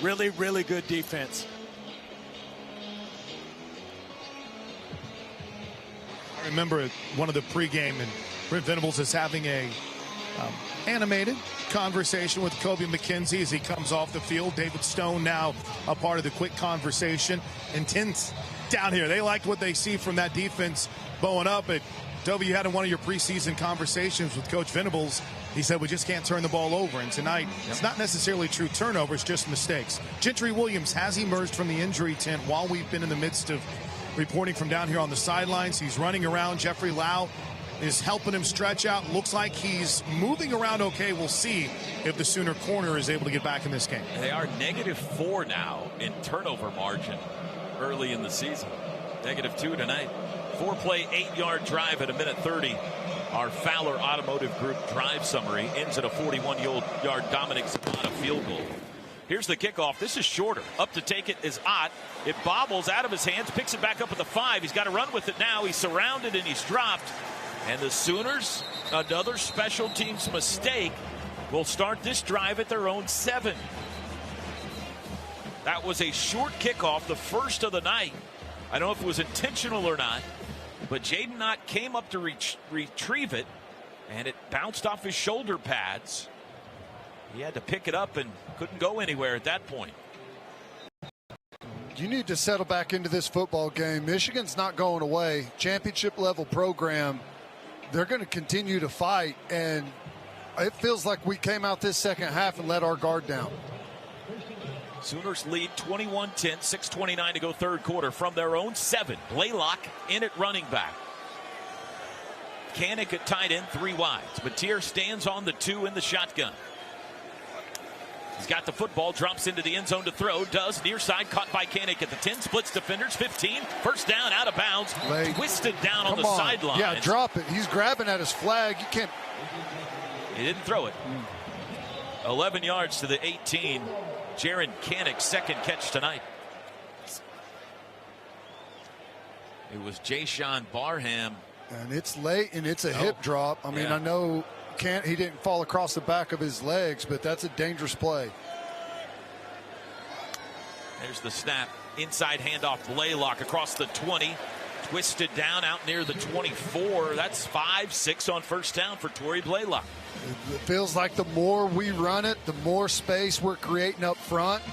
Really, really good defense. I remember one of the pregame, and Brent Venables is having a animated conversation with Kobe McKenzie as he comes off the field. David Stone now a part of the quick conversation. Intense down here. They liked what they see from that defense bowing up. But Toby, you had in one of your preseason conversations with Coach Venables, he said we just can't turn the ball over. And tonight, it's not necessarily true turnovers, just mistakes. Gentry Williams has emerged from the injury tent while we've been in the midst of reporting from down here on the sidelines. He's running around. Jeffrey Lau is helping him stretch out. Looks like he's moving around okay. We'll see if the Sooner corner is able to get back in this game. They are -4 now in turnover margin early in the season. -2 tonight. 4-play, 8-yard drive at 1:30. Our Fowler Automotive Group drive summary ends at a 41-yard Dominic Zapata field goal. Here's the kickoff. This is shorter. Up to take it is Ott. It bobbles out of his hands, picks it back up at the 5. He's got to run with it now. He's surrounded and he's dropped. And the Sooners, another special teams mistake, will start this drive at their own 7. That was a short kickoff, the first of the night. I don't know if it was intentional or not, but Jaden Ott came up to retrieve it, and it bounced off his shoulder pads. He had to pick it up and couldn't go anywhere at that point. You need to settle back into this football game. Michigan's not going away. Championship level program. They're going to continue to fight, and it feels like we came out this second half and let our guard down. Sooners lead 21-10, 6:29 to go third quarter from their own 7. Blaylock in at running back. Kanik at tight end, 3 wides. Mateer stands on the 2 in the shotgun. He's got the football, drops into the end zone to throw, does near side, caught by Kanik at the 10, splits defenders, 15, first down, out of bounds, twisted down on the sideline. Yeah, drop it. He's grabbing at his flag. You can't. He didn't throw it. 11 yards to the 18. Jaron Kanik's second catch tonight. It was Jayshawn Barham. And it's late, and it's a hip drop. I mean, I know he didn't fall across the back of his legs, but that's a dangerous play. There's the snap. Inside handoff, Blaylock across the 20. Twisted down out near the 24. That's 5-6 on first down for Torrey Blaylock. It feels like the more we run it, the more space we're creating up front.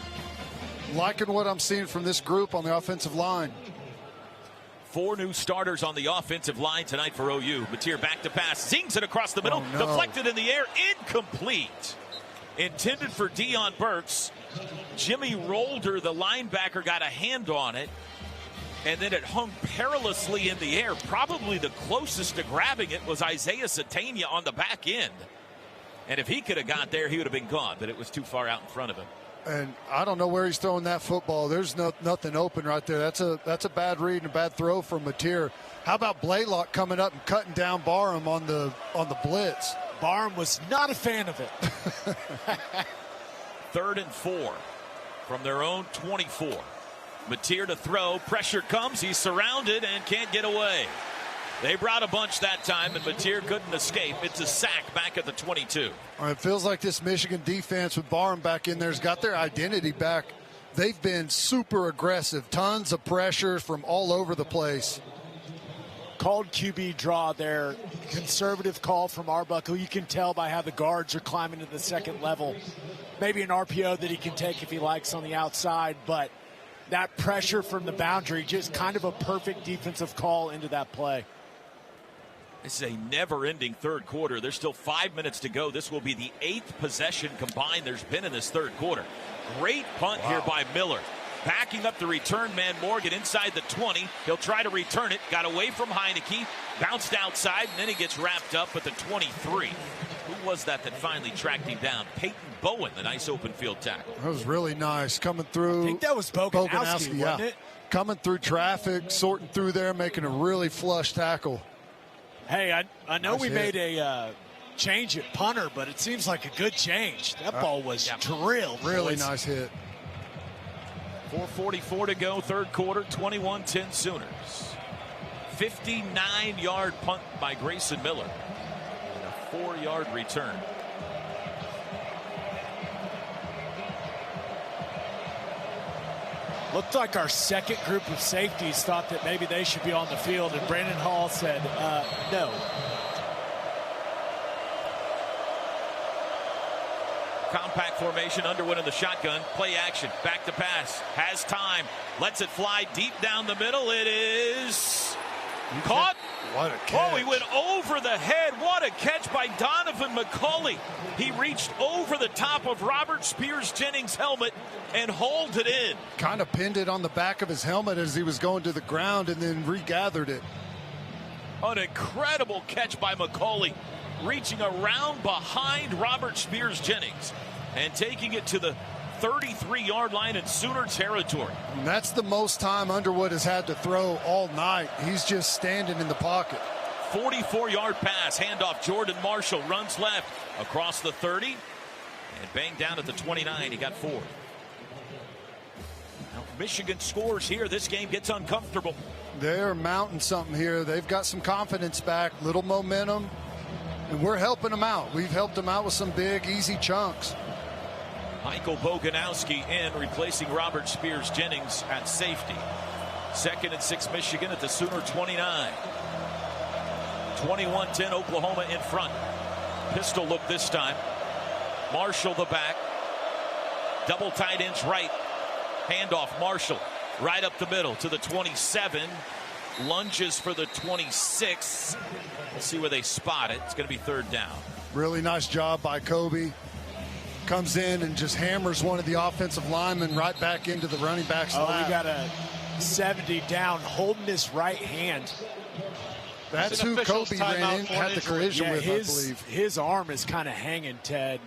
Liking what I'm seeing from this group on the offensive line. 4 new starters on the offensive line tonight for OU. Mateer back to pass. Zings it across the middle. Oh, no. Deflected in the air. Incomplete. Intended for Deion Burks. Jimmy Rolder, the linebacker, got a hand on it. And then it hung perilously in the air. Probably the closest to grabbing it was Isaiah Satania on the back end. And if he could have got there, he would have been gone. But it was too far out in front of him. And I don't know where he's throwing that football. There's nothing open right there. That's a bad read and a bad throw from Mateer. How about Blaylock coming up and cutting down Barham on the blitz? Barham was not a fan of it. 3rd and 4 from their own 24. Mateer to throw. Pressure comes. He's surrounded and can't get away. They brought a bunch that time, and Mateer couldn't escape. It's a sack back at the 22. It feels like this Michigan defense with Barham back in there has got their identity back. They've been super aggressive. Tons of pressure from all over the place. Called QB draw there. Conservative call from Arbuckle. You can tell by how the guards are climbing to the second level. Maybe an RPO that he can take if he likes on the outside, but that pressure from the boundary, just kind of a perfect defensive call into that play. This is a never-ending third quarter. There's still 5 minutes to go. This will be the 8th possession combined there's been in this third quarter. Great punt here by Miller. Backing up the return man, Morgan, inside the 20. He'll try to return it. Got away from Heineke. Bounced outside, and then he gets wrapped up at the 23. Who was that finally tracked him down? Peyton Bowen, the nice open field tackle. That was really nice. Coming through. I think that was Boganowski, wasn't it? Coming through traffic, sorting through there, making a really flush tackle. Hey, I know we made a change at punter, but it seems like a good change. That ball was drilled. Really nice hit. 4:44 to go, third quarter, 21-10 Sooners. 59-yard punt by Grayson Miller. And a 4-yard return. Looked like our second group of safeties thought that maybe they should be on the field, and Brandon Hall said no. Compact formation, Underwood in the shotgun, play action, back to pass, has time, lets it fly deep down the middle. It is caught. What a catch. Oh, he went over the head. What a catch by Donovan McCulley. He reached over the top of Robert Spears-Jennings' helmet and hauled it in. Kind of pinned it on the back of his helmet as he was going to the ground and then regathered it. An incredible catch by McCulley, reaching around behind Robert Spears-Jennings and taking it to the 33-yard line in Sooner territory. And that's the most time Underwood has had to throw all night. He's just standing in the pocket. 44-yard pass, handoff. Jordan Marshall runs left across the 30 and banged down at the 29. He got 4. Now, Michigan scores here. This game gets uncomfortable. They're mounting something here. They've got some confidence back, little momentum, and we're helping them out. We've helped them out with some big, easy chunks. Michael Boganowski in, replacing Robert Spears-Jennings at safety. 2nd and 6 Michigan at the Sooner 29. 21-10 Oklahoma in front. Pistol look this time. Marshall the back. Double tight ends right. Handoff Marshall right up the middle to the 27. Lunges for the 26. We'll see where they spot it. It's going to be 3rd down. Really nice job by Kobe. Comes in and just hammers one of the offensive linemen right back into the running back's lap. We got a 70 down, holding his right hand. That's who Kobe ran in, had the collision with, I believe. His arm is kind of hanging, Ted.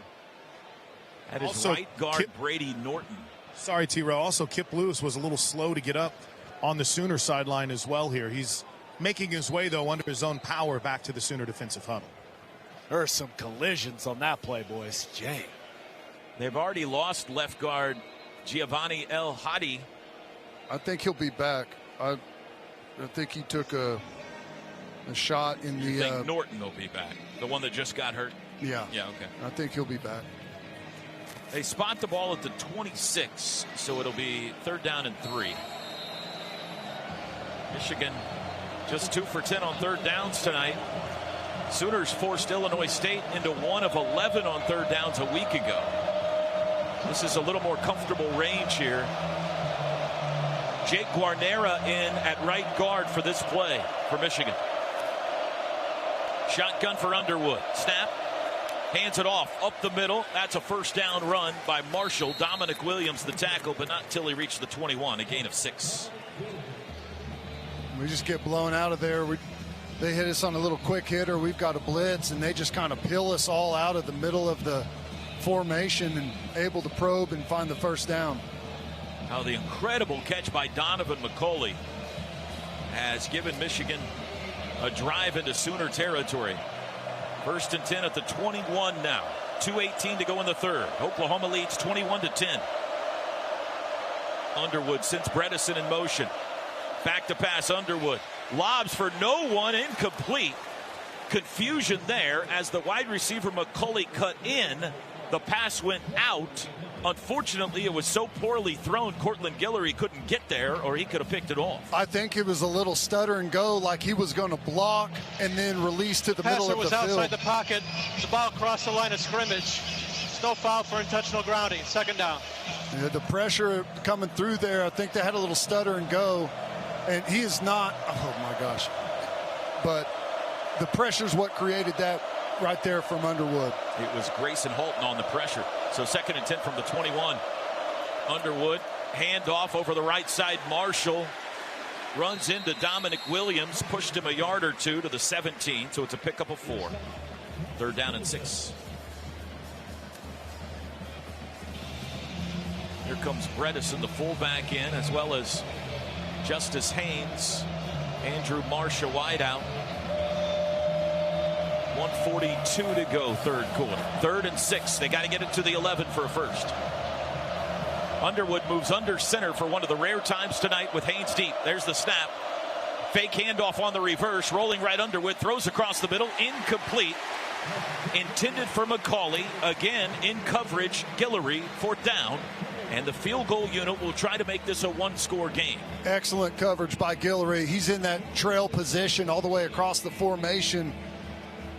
That is also right guard Brady Norton. Sorry, T-Row. Also, Kip Lewis was a little slow to get up on the Sooner sideline as well here. He's making his way, though, under his own power back to the Sooner defensive huddle. There are some collisions on that play, boys. Jay. They've already lost left guard Giovanni El Hadi. I think he'll be back. I think he took a shot in You think Norton will be back? The one that just got hurt? Yeah. Yeah, okay. I think he'll be back. They spot the ball at the 26, so it'll be 3rd down and 3. Michigan just 2 for 10 on 3rd downs tonight. Sooners forced Illinois State into 1 of 11 on 3rd downs a week ago. This is a little more comfortable range here. Jake Guarnera in at right guard for this play for Michigan. Shotgun for Underwood. Snap. Hands it off up the middle. That's a 1st down run by Marshall. Dominic Williams the tackle, but not until he reached the 21, a gain of 6. We just get blown out of there. They hit us on a little quick hitter. We've got a blitz, and they just kind of peel us all out of the middle of the formation and able to probe and find the 1st down. Now the incredible catch by Donovan McCulley has given Michigan a drive into Sooner territory. 1st and 10 at the 21 now. 2:18 to go in the 3rd. Oklahoma leads 21-10. Underwood sends Bredesen in motion. Back to pass Underwood. Lobs for no one, incomplete. Confusion there as the wide receiver McCulley cut in. The pass went out. Unfortunately, it was so poorly thrown, Cortland Guillory couldn't get there, or he could have picked it off. I think it was a little stutter and go, like he was going to block and then release to the middle of the field. Passer was outside the pocket. The ball crossed the line of scrimmage. No foul for intentional grounding. 2nd down. Yeah, the pressure coming through there, I think they had a little stutter and go. And he is not, oh my gosh. But the pressure is what created that right there from Underwood. It was Grayson Halton on the pressure. So 2nd and 10 from the 21. Underwood, handoff over the right side. Marshall runs into Dominic Williams, pushed him a yard or two to the 17. So it's a pickup of 4. 3rd down and 6. Here comes Bredesen, the fullback, in, as well as Justice Haynes. Andrew Marsh, a wideout. 1:42 to go, 3rd quarter. 3rd and 6. They got to get it to the 11 for a 1st. Underwood moves under center for one of the rare times tonight with Haynes deep. There's the snap. Fake handoff on the reverse. Rolling right Underwood. Throws across the middle. Incomplete. Intended for McCauley. Again in coverage. Guillory for down. And the field goal unit will try to make this a one-score game. Excellent coverage by Guillory. He's in that trail position all the way across the formation.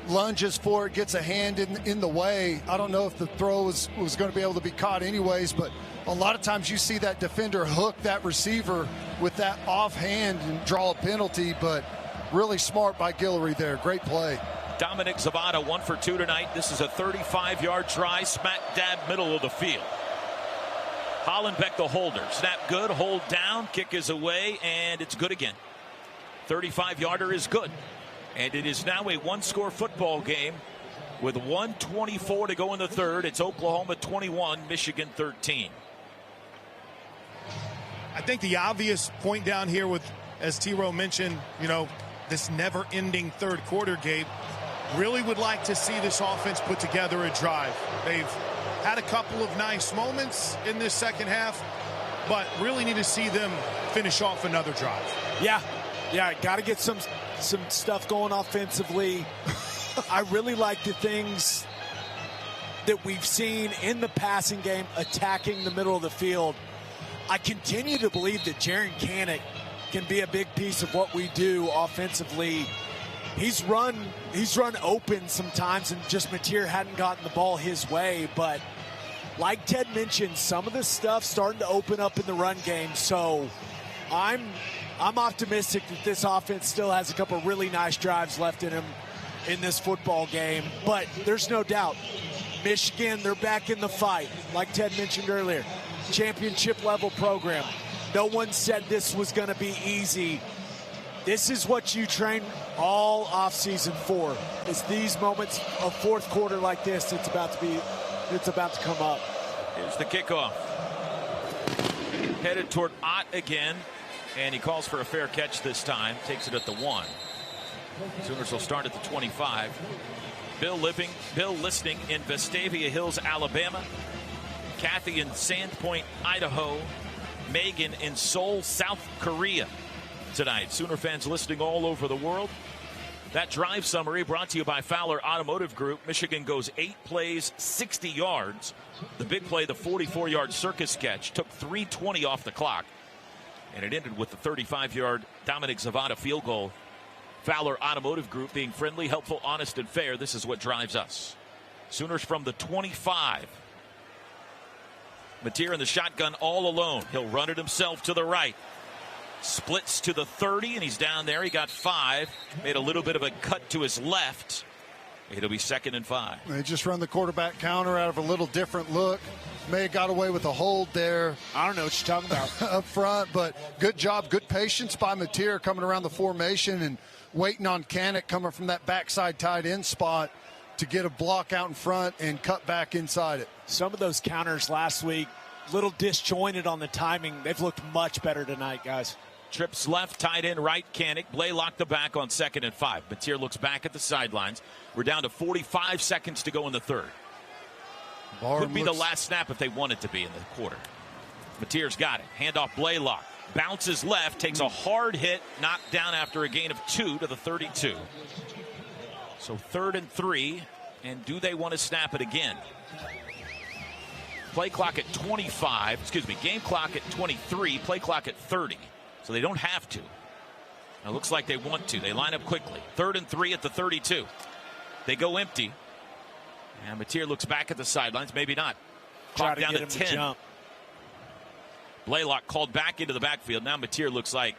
Lunges for it, gets a hand in the way. I don't know if the throw was going to be able to be caught anyways, but a lot of times you see that defender hook that receiver with that offhand and draw a penalty, but really smart by Guillory there. Great play. Dominic Zavada 1 for 2 tonight. This is a 35-yard try, smack dab middle of the field. Hollenbeck the holder. Snap good, hold down, kick is away, and it's good again. 35-yarder is good. And it is now a one-score football game with 1:24 to go in the third. It's Oklahoma 21, Michigan 13. I think the obvious point down here with, as T-Row mentioned, this never-ending third quarter, Gabe, really would like to see this offense put together a drive. They've had a couple of nice moments in this second half, but really need to see them finish off another drive. Yeah, got to get some stuff going offensively. I really like the things that we've seen in the passing game, attacking the middle of the field. I continue to believe that Jaren Kanak can be a big piece of what we do offensively. He's run open sometimes, and just Mateer hadn't gotten the ball his way. But like Ted mentioned, some of the stuff starting to open up in the run game. So I'm optimistic that this offense still has a couple of really nice drives left in him in this football game. But there's no doubt, Michigan, they're back in the fight. Like Ted mentioned earlier, championship level program. No one said this was going to be easy. This is what you train all offseason for. It's these moments of fourth quarter like this. It's about to come up. Here's the kickoff. Headed toward Ott again. And he calls for a fair catch this time. Takes it at the 1. Sooners will start at the 25. Bill Listing in Vestavia Hills, Alabama. Kathy in Sandpoint, Idaho. Megan in Seoul, South Korea tonight. Sooner fans listening all over the world. That drive summary brought to you by Fowler Automotive Group. Michigan goes 8 plays, 60 yards. The big play, the 44-yard circus catch, took 3:20 off the clock. And it ended with the 35-yard Dominic Zavada field goal. Fowler Automotive Group being friendly, helpful, honest, and fair. This is what drives us. Sooners from the 25. Mateer in the shotgun all alone. He'll run it himself to the right. Splits to the 30, and he's down there. He got 5. Made a little bit of a cut to his left. It'll be 2nd and 5. They just run the quarterback counter out of a little different look. May have got away with a hold there. I don't know what you're talking about. Up front, but good job, good patience by Mateer coming around the formation and waiting on Kanak coming from that backside tight end spot to get a block out in front and cut back inside it. Some of those counters last week, little disjointed on the timing. They've looked much better tonight, guys. Trips left, tight end right, Kanak. Blaylock the back on 2nd and 5. Mateer looks back at the sidelines. We're down to 45 seconds to go in the third. Could be the last snap if they want it to be in the quarter. Mateer's got it. Handoff Blaylock. Bounces left, takes a hard hit, knocked down after a gain of 2 to the 32. So 3rd and 3, and do they want to snap it again? Play clock at 25, game clock at 23, play clock at 30. So they don't have to. Now it looks like they want to. They line up quickly. 3rd and 3 at the 32. They go empty. And Mateer looks back at the sidelines. Maybe not. Clock down to 10. Blaylock called back into the backfield. Now Mateer looks like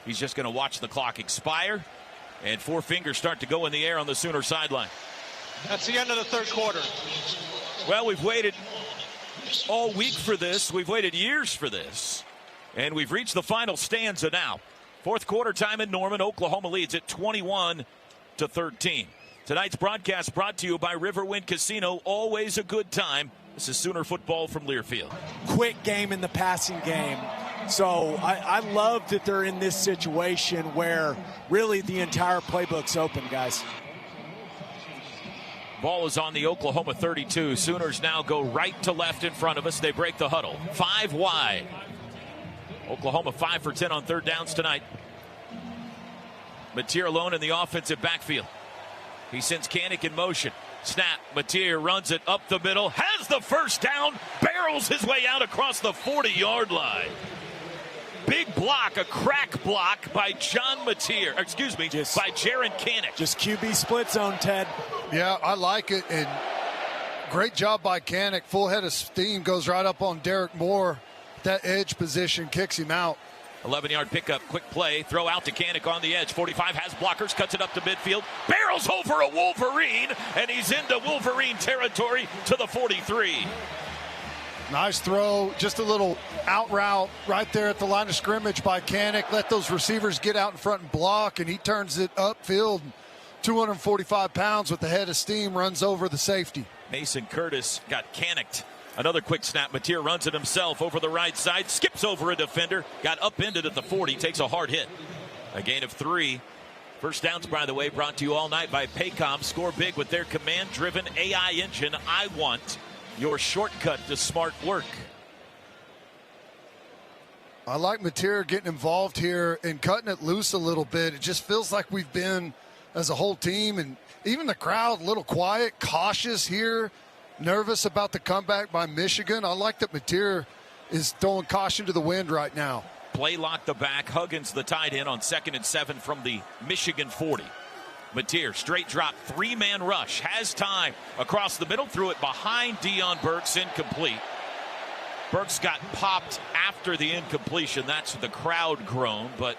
he's just going to watch the clock expire. And 4 fingers start to go in the air on the Sooner sideline. That's the end of the third quarter. Well, we've waited all week for this. We've waited years for this. And we've reached the final stanza now. Fourth quarter time in Norman. Oklahoma leads at 21-13. Tonight's broadcast brought to you by Riverwind Casino. Always a good time. This is Sooner football from Learfield. Quick game in the passing game. So I love that they're in this situation where really the entire playbook's open, guys. Ball is on the Oklahoma 32. Sooners now go right to left in front of us. They break the huddle. 5 wide. Oklahoma 5 for 10 on third downs tonight. Mateer alone in the offensive backfield. He sends Kanak in motion. Snap. Mateer runs it up the middle. Has the first down. Barrels his way out across the 40-yard line. Big block, a crack block by John Mateer. Excuse me, by Jaren Kanak. Just QB split zone, Ted. Yeah, I like it. And great job by Kanak. Full head of steam, goes right up on Derek Moore. That edge position kicks him out. 11-yard pickup, quick play, throw out to Kanak on the edge. 45 has blockers, cuts it up to midfield, barrels over a Wolverine, and he's into Wolverine territory to the 43. Nice throw, just a little out route right there at the line of scrimmage by Kanak. Let those receivers get out in front and block, and he turns it upfield. 245 pounds with the head of steam, runs over the safety. Mason Curtis got Kanak. Another quick snap. Mateer runs it himself over the right side, skips over a defender, got upended at the 40, takes a hard hit. A gain of 3. First downs, by the way, brought to you all night by Paycom. Score big with their command-driven AI engine. I want your shortcut to smart work. I like Mateer getting involved here and cutting it loose a little bit. It just feels like we've been, as a whole team, and even the crowd, a little quiet, cautious here, nervous about the comeback by Michigan. I like that Mateer is throwing caution to the wind right now. Play lock the back. Huggins the tight end on 2nd and 7 from the Michigan 40. Mateer, straight drop, 3-man rush, has time across the middle, threw it behind Deion Burks, incomplete. Burks got popped after the incompletion. That's the crowd groan, but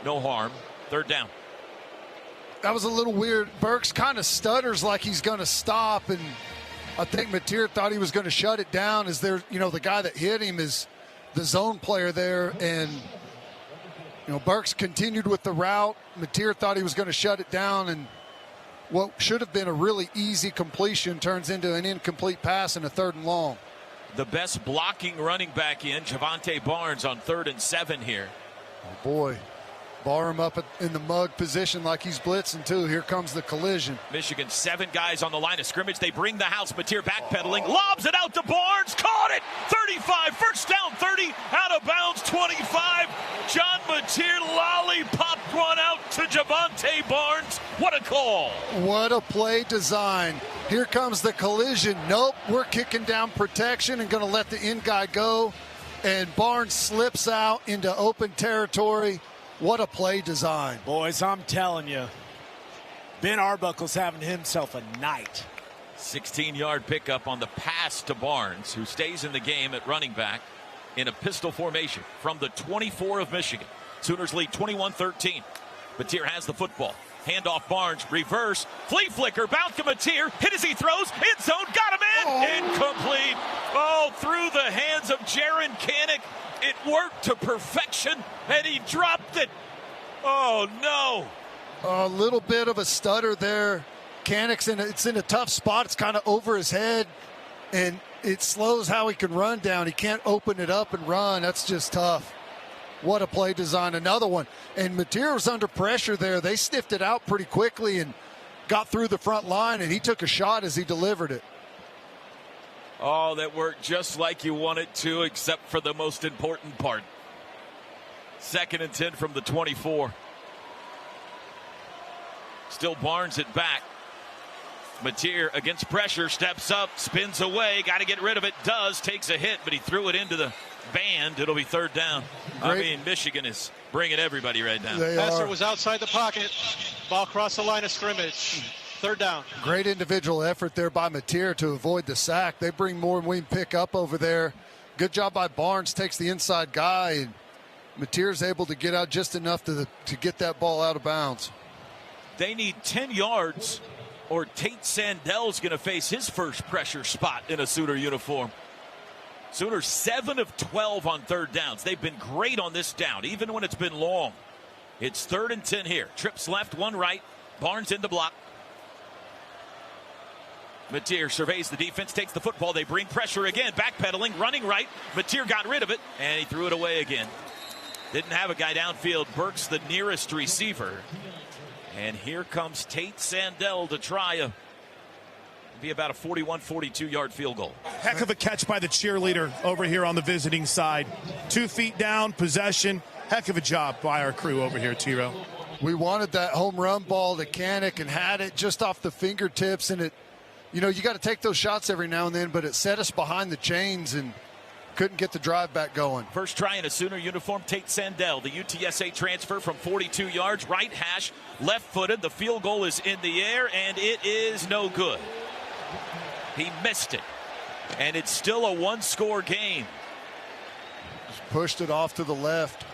no harm. Third down. That was a little weird. Burks kind of stutters like he's going to stop, and I think Mateer thought he was going to shut it down. As there, the guy that hit him is the zone player there, and Burks continued with the route. Mateer thought he was going to shut it down, and what should have been a really easy completion turns into an incomplete pass and a 3rd and long. The best blocking running back in, Javante Barnes on 3rd and 7 here. Oh boy, Barham up in the mug position like he's blitzing too. Here comes the collision. Michigan, 7 guys on the line of scrimmage. They bring the house. Mateer backpedaling, lobs it out to Barnes, caught it. 35, first down, 30, out of bounds, 25. John Mateer lollipopped one out to Javante Barnes. What a call. What a play design. Here comes the collision. Nope, we're kicking down protection and going to let the end guy go. And Barnes slips out into open territory. What a play design. Boys, I'm telling you, Ben Arbuckle's having himself a night. 16-yard pickup on the pass to Barnes, who stays in the game at running back in a pistol formation from the 24 of Michigan. Sooners lead 21-13. Mateer has the football. Handoff Barnes, reverse, flea flicker, bounce to Mateer, hit as he throws, end zone, got him in, incomplete. Oh, through the hands of Jaren Kanak. It worked to perfection, and he dropped it. Oh, no. A little bit of a stutter there. Kanak's it's in a tough spot. It's kind of over his head, and it slows how he can run down. He can't open it up and run. That's just tough. What a play design. Another one. And Mateer was under pressure there. They sniffed it out pretty quickly and got through the front line, and he took a shot as he delivered it. Oh, that worked just like you want it to, except for the most important part. 2nd and 10 from the 24. Still Barnes it back. Mateer against pressure, steps up, spins away, got to get rid of it, does, takes a hit, but he threw it into the band. It'll be 3rd down. I mean, Michigan is bringing everybody right now. Passer was outside the pocket, ball across the line of scrimmage. 3rd down. Great individual effort there by Mateer to avoid the sack. They bring more than we can pick up over there. Good job by Barnes, takes the inside guy, and Mateer's able to get out just enough to get that ball out of bounds. They need 10 yards or Tate Sandell's going to face his first pressure spot in a Sooner uniform. Sooners 7 of 12 on 3rd downs. They've been great on this down, even when it's been long. It's 3rd and 10 here. Trips left, 1 right. Barnes in the block. Mateer surveys the defense, takes the football. They bring pressure again, backpedaling, running right. Mateer got rid of it, and he threw it away again. Didn't have a guy downfield. Burks the nearest receiver. And here comes Tate Sandell to try a be about a 41, 42-yard field goal. Heck of a catch by the cheerleader over here on the visiting side. 2 feet down, possession. Heck of a job by our crew over here, T-Row. We wanted that home run ball to Kanak and had it just off the fingertips, and it, you know, you got to take those shots every now and then, but it set us behind the chains and couldn't get the drive back going. First try in a Sooner uniform, Tate Sandell, the UTSA transfer from 42 yards, right hash, left-footed. The field goal is in the air, and it is no good. He missed it, and it's still a one-score game. Just pushed it off to the left.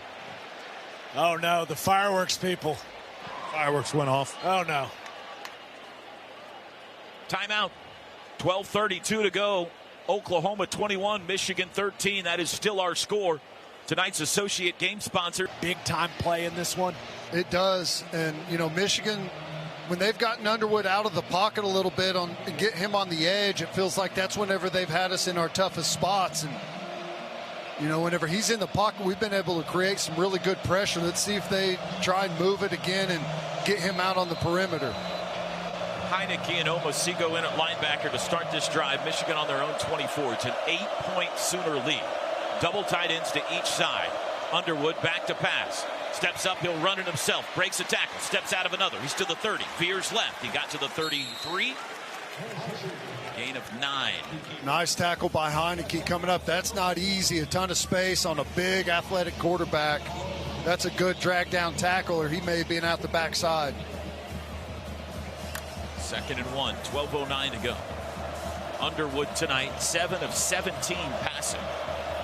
Oh, no, the fireworks people. Fireworks went off. Oh, no. Timeout. 12:32 to go. Oklahoma 21, Michigan 13. That is still our score. Tonight's associate game sponsor. Big time play in this one. It does. And, you know, Michigan, when they've gotten Underwood out of the pocket a little bit and get him on the edge, it feels like that's whenever they've had us in our toughest spots. And, you know, whenever he's in the pocket, we've been able to create some really good pressure. Let's see if they try and move it again and get him out on the perimeter. Heineke and Omosigo in at linebacker to start this drive. Michigan on their own 24. It's an 8-point Sooner lead. Double tight ends to each side. Underwood back to pass. Steps up, he'll run it himself. Breaks a tackle, steps out of another. He's to the 30. Veers left. He got to the 33. Gain of 9. Nice tackle by Heineke coming up. That's not easy. A ton of space on a big athletic quarterback. That's a good drag down tackle, or he may have been out the backside. 2nd and 1, 12:09 to go. Underwood tonight, 7 of 17 passing,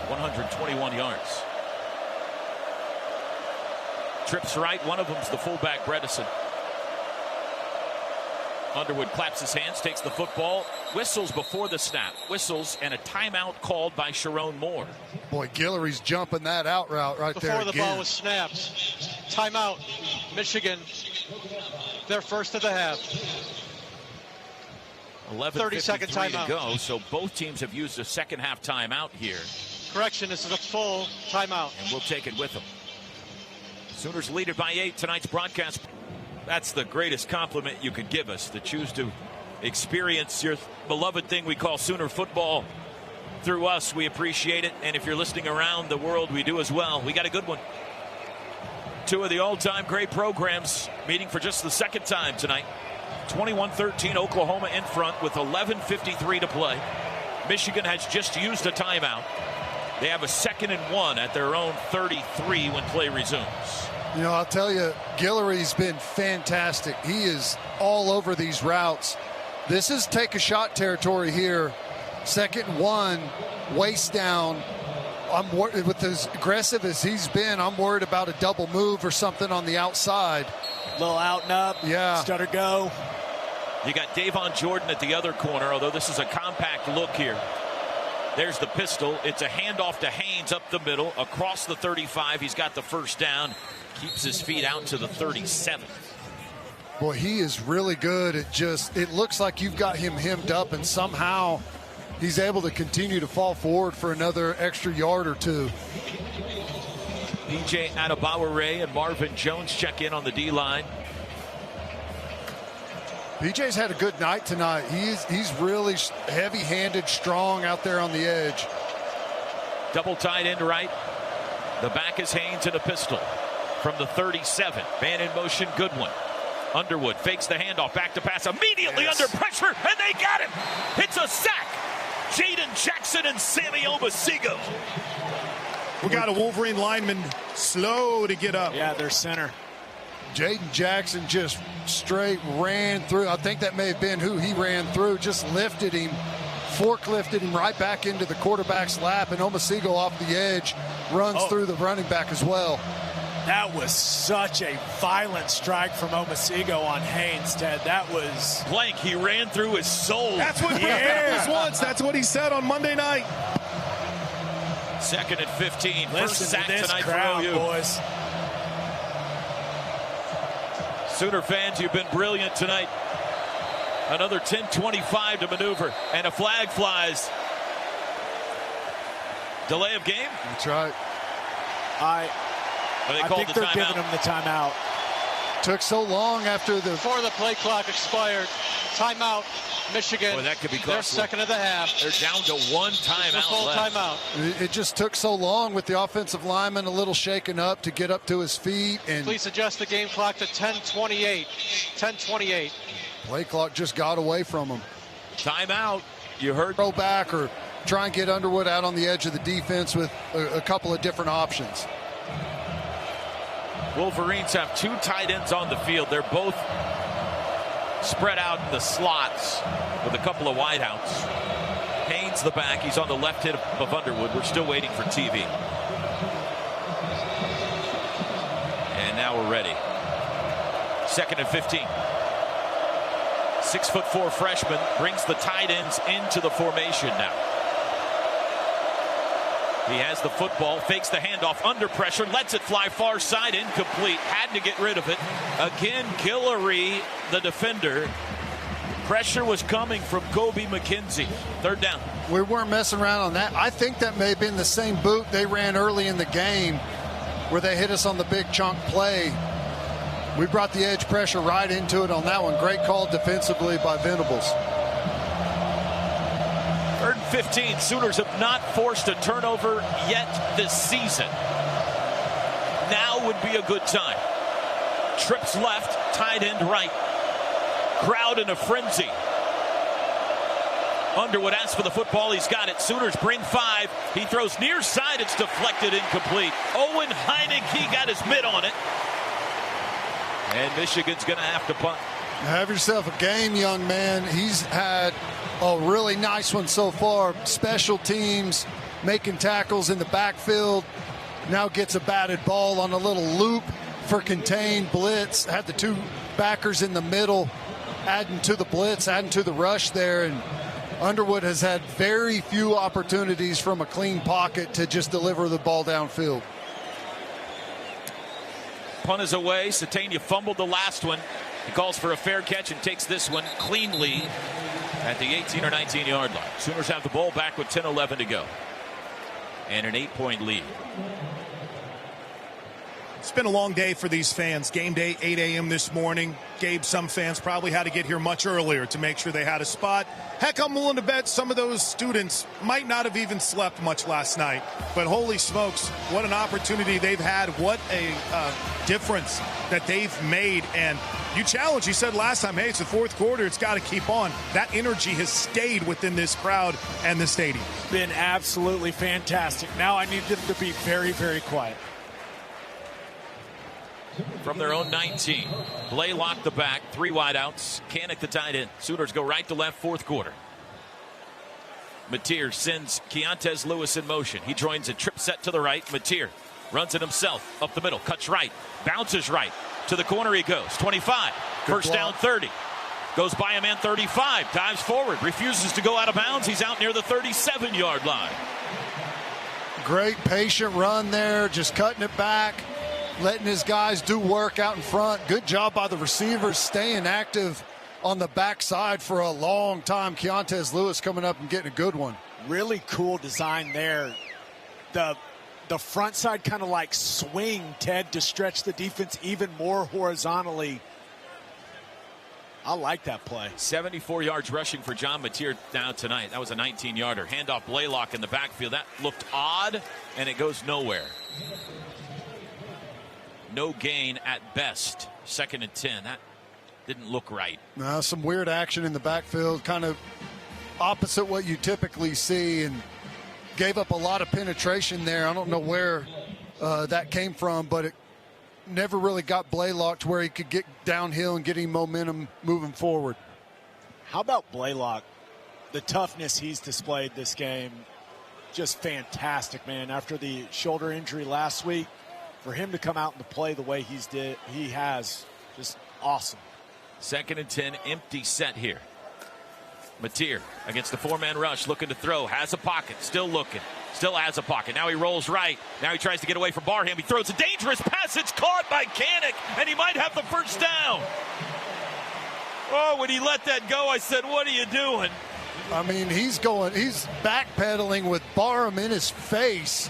121 yards. Trips right, one of them's the fullback, Bredesen. Underwood claps his hands, takes the football, whistles before the snap. Whistles and a timeout called by Sharon Moore. Boy, Guillory's jumping that out route right there before the ball was snapped. Timeout, Michigan. Their first of the half. 30-second timeout to go, so both teams have used a second half timeout here. Correction, this is a full timeout. And we'll take it with them. Sooners lead it by 8 tonight's broadcast. That's the greatest compliment you could give us, to choose to experience your beloved thing we call Sooner football through us. We appreciate it, and if you're listening around the world, we do as well. We got a good one. 2 of the all-time great programs meeting for just the second time tonight. 21-13, Oklahoma in front with 11:53 to play. Michigan has just used a timeout. They have a 2nd and 1 at their own 33 when play resumes. You know, I'll tell you, Guillory's been fantastic. He is all over these routes. This is take a shot territory here. 2nd and 1, waist down. With as aggressive as he's been, I'm worried about a double move or something on the outside. Little out and up. Yeah. Stutter go. You got Davon Jordan at the other corner, although this is a compact look here. There's the pistol. It's a handoff to Haynes up the middle, across the 35. He's got the first down. Keeps his feet out to the 37. Boy, he is really good. It looks like you've got him hemmed up, and somehow he's able to continue to fall forward for another extra yard or 2. PJ Adebawore and Marvin Jones check in on the D-line. PJ's had a good night tonight. He's really heavy-handed, strong out there on the edge. Double tight end right. The back is Haynes in a pistol from the 37. Man in motion, Goodwin. Underwood fakes the handoff, back to pass, immediately under pressure, and they got him. It's a sack. Jaden Jackson and Sammy Omosigo. We got a Wolverine lineman slow to get up. Yeah, their center. Jaden Jackson just straight ran through. I think that may have been who he ran through. Just lifted him, forklifted him right back into the quarterback's lap, and Omosigo off the edge runs through the running back as well. That was such a violent strike from Omosigo on Haynes, Ted. That was blank. He ran through his soul. That's what Brett wants. That's what he said on Monday night. 2nd and 15. Listen First sack to this tonight crowd, for OU. boys. Sooner fans, you've been brilliant tonight. Another 10:25 to maneuver, and a flag flies. Delay of game? That's right. I Or they think called the they're timeout. giving him the timeout. took so long before the play clock expired. Timeout, Michigan. Boy, that could be costly. Their second of the half. They're down to one timeout full left. Timeout. It just took so long with the offensive lineman a little shaken up to get up to his feet. And please adjust the game clock to 10:28. 10:28. Play clock just got away from him. Timeout. You heard. Throw back or try and get Underwood out on the edge of the defense with a couple of different options. Wolverines have two tight ends on the field. They're both spread out in the slots with a couple of wideouts. Haynes the back. He's on the left hip of Underwood. We're still waiting for TV. And now we're ready. 2nd and 15. 6'4" freshman brings the tight ends into the formation now. He has the football, fakes the handoff, under pressure, lets it fly far side, incomplete. Had to get rid of it. Again, Guillory, the defender. Pressure was coming from Kobe McKenzie. 3rd down. We weren't messing around on that. I think that may have been the same boot they ran early in the game where they hit us on the big chunk play. We brought the edge pressure right into it on that one. Great call defensively by Venables. 3rd and 15. Sooners have not forced a turnover yet this season. Now would be a good time. Trips left, tight end right. Crowd in a frenzy. Underwood asks for the football. He's got it. Sooners bring 5. He throws near side. It's deflected, incomplete. Owen Heineke got his mitt on it. And Michigan's going to have to punt. Have yourself a game, young man. He's had a really nice one so far. Special teams, making tackles in the backfield. Now gets a batted ball on a little loop for contained blitz. Had the two backers in the middle, adding to the blitz, adding to the rush there. And Underwood has had very few opportunities from a clean pocket to just deliver the ball downfield. Punt is away. Satania fumbled the last one. He calls for a fair catch and takes this one cleanly at the 18 or 19 yard line. Sooners have the ball back with 10-11 to go. And an 8-point lead. It's been a long day for these fans. Game day, 8 a.m. this morning. Gabe, some fans probably had to get here much earlier to make sure they had a spot. Heck, I'm willing to bet some of those students might not have even slept much last night. But holy smokes, what an opportunity they've had. What a difference that they've made. And you challenged, you said last time, hey, it's the 4th quarter. It's got to keep on. That energy has stayed within this crowd and the stadium. Been absolutely fantastic. Now I need them to be very, very quiet. From their own 19. Blaylock the back, 3 wideouts. Kanak the tight end. Sooners go right to left, 4th quarter. Mateer sends Keontez Lewis in motion. He joins a trip set to the right. Mateer runs it himself up the middle, cuts right, bounces right. To the corner he goes. 25. First down, 30. Goes by a man 35. Dives forward. Refuses to go out of bounds. He's out near the 37-yard line. Great patient run there, just cutting it back. Letting his guys do work out in front. Good job by the receivers staying active on the backside for a long time. Keontez Lewis coming up and getting a good one. Really cool design there. The front side kind of like swing, Ted, to stretch the defense even more horizontally. I like that play. 74 yards rushing for John Mateer now tonight. That was a 19-yarder. Handoff Blaylock in the backfield. That looked odd, and it goes nowhere. No gain at best. 2nd and 10. That didn't look right. Some weird action in the backfield, kind of opposite what you typically see, and gave up a lot of penetration there. I don't know where that came from, but it never really got Blaylock to where he could get downhill and get him momentum moving forward. How about Blaylock? The toughness he's displayed this game, just fantastic, man. After the shoulder injury last week, for him to come out and to play the way he has, just awesome. 2nd and 10, empty set here. Mateer against the 4-man rush, looking to throw, has a pocket, still looking, still has a pocket. Now he rolls right. Now he tries to get away from Barham. He throws a dangerous pass. It's caught by Kanak, and he might have the first down. Oh, when he let that go, I said, what are you doing? I mean, he's backpedaling with Barham in his face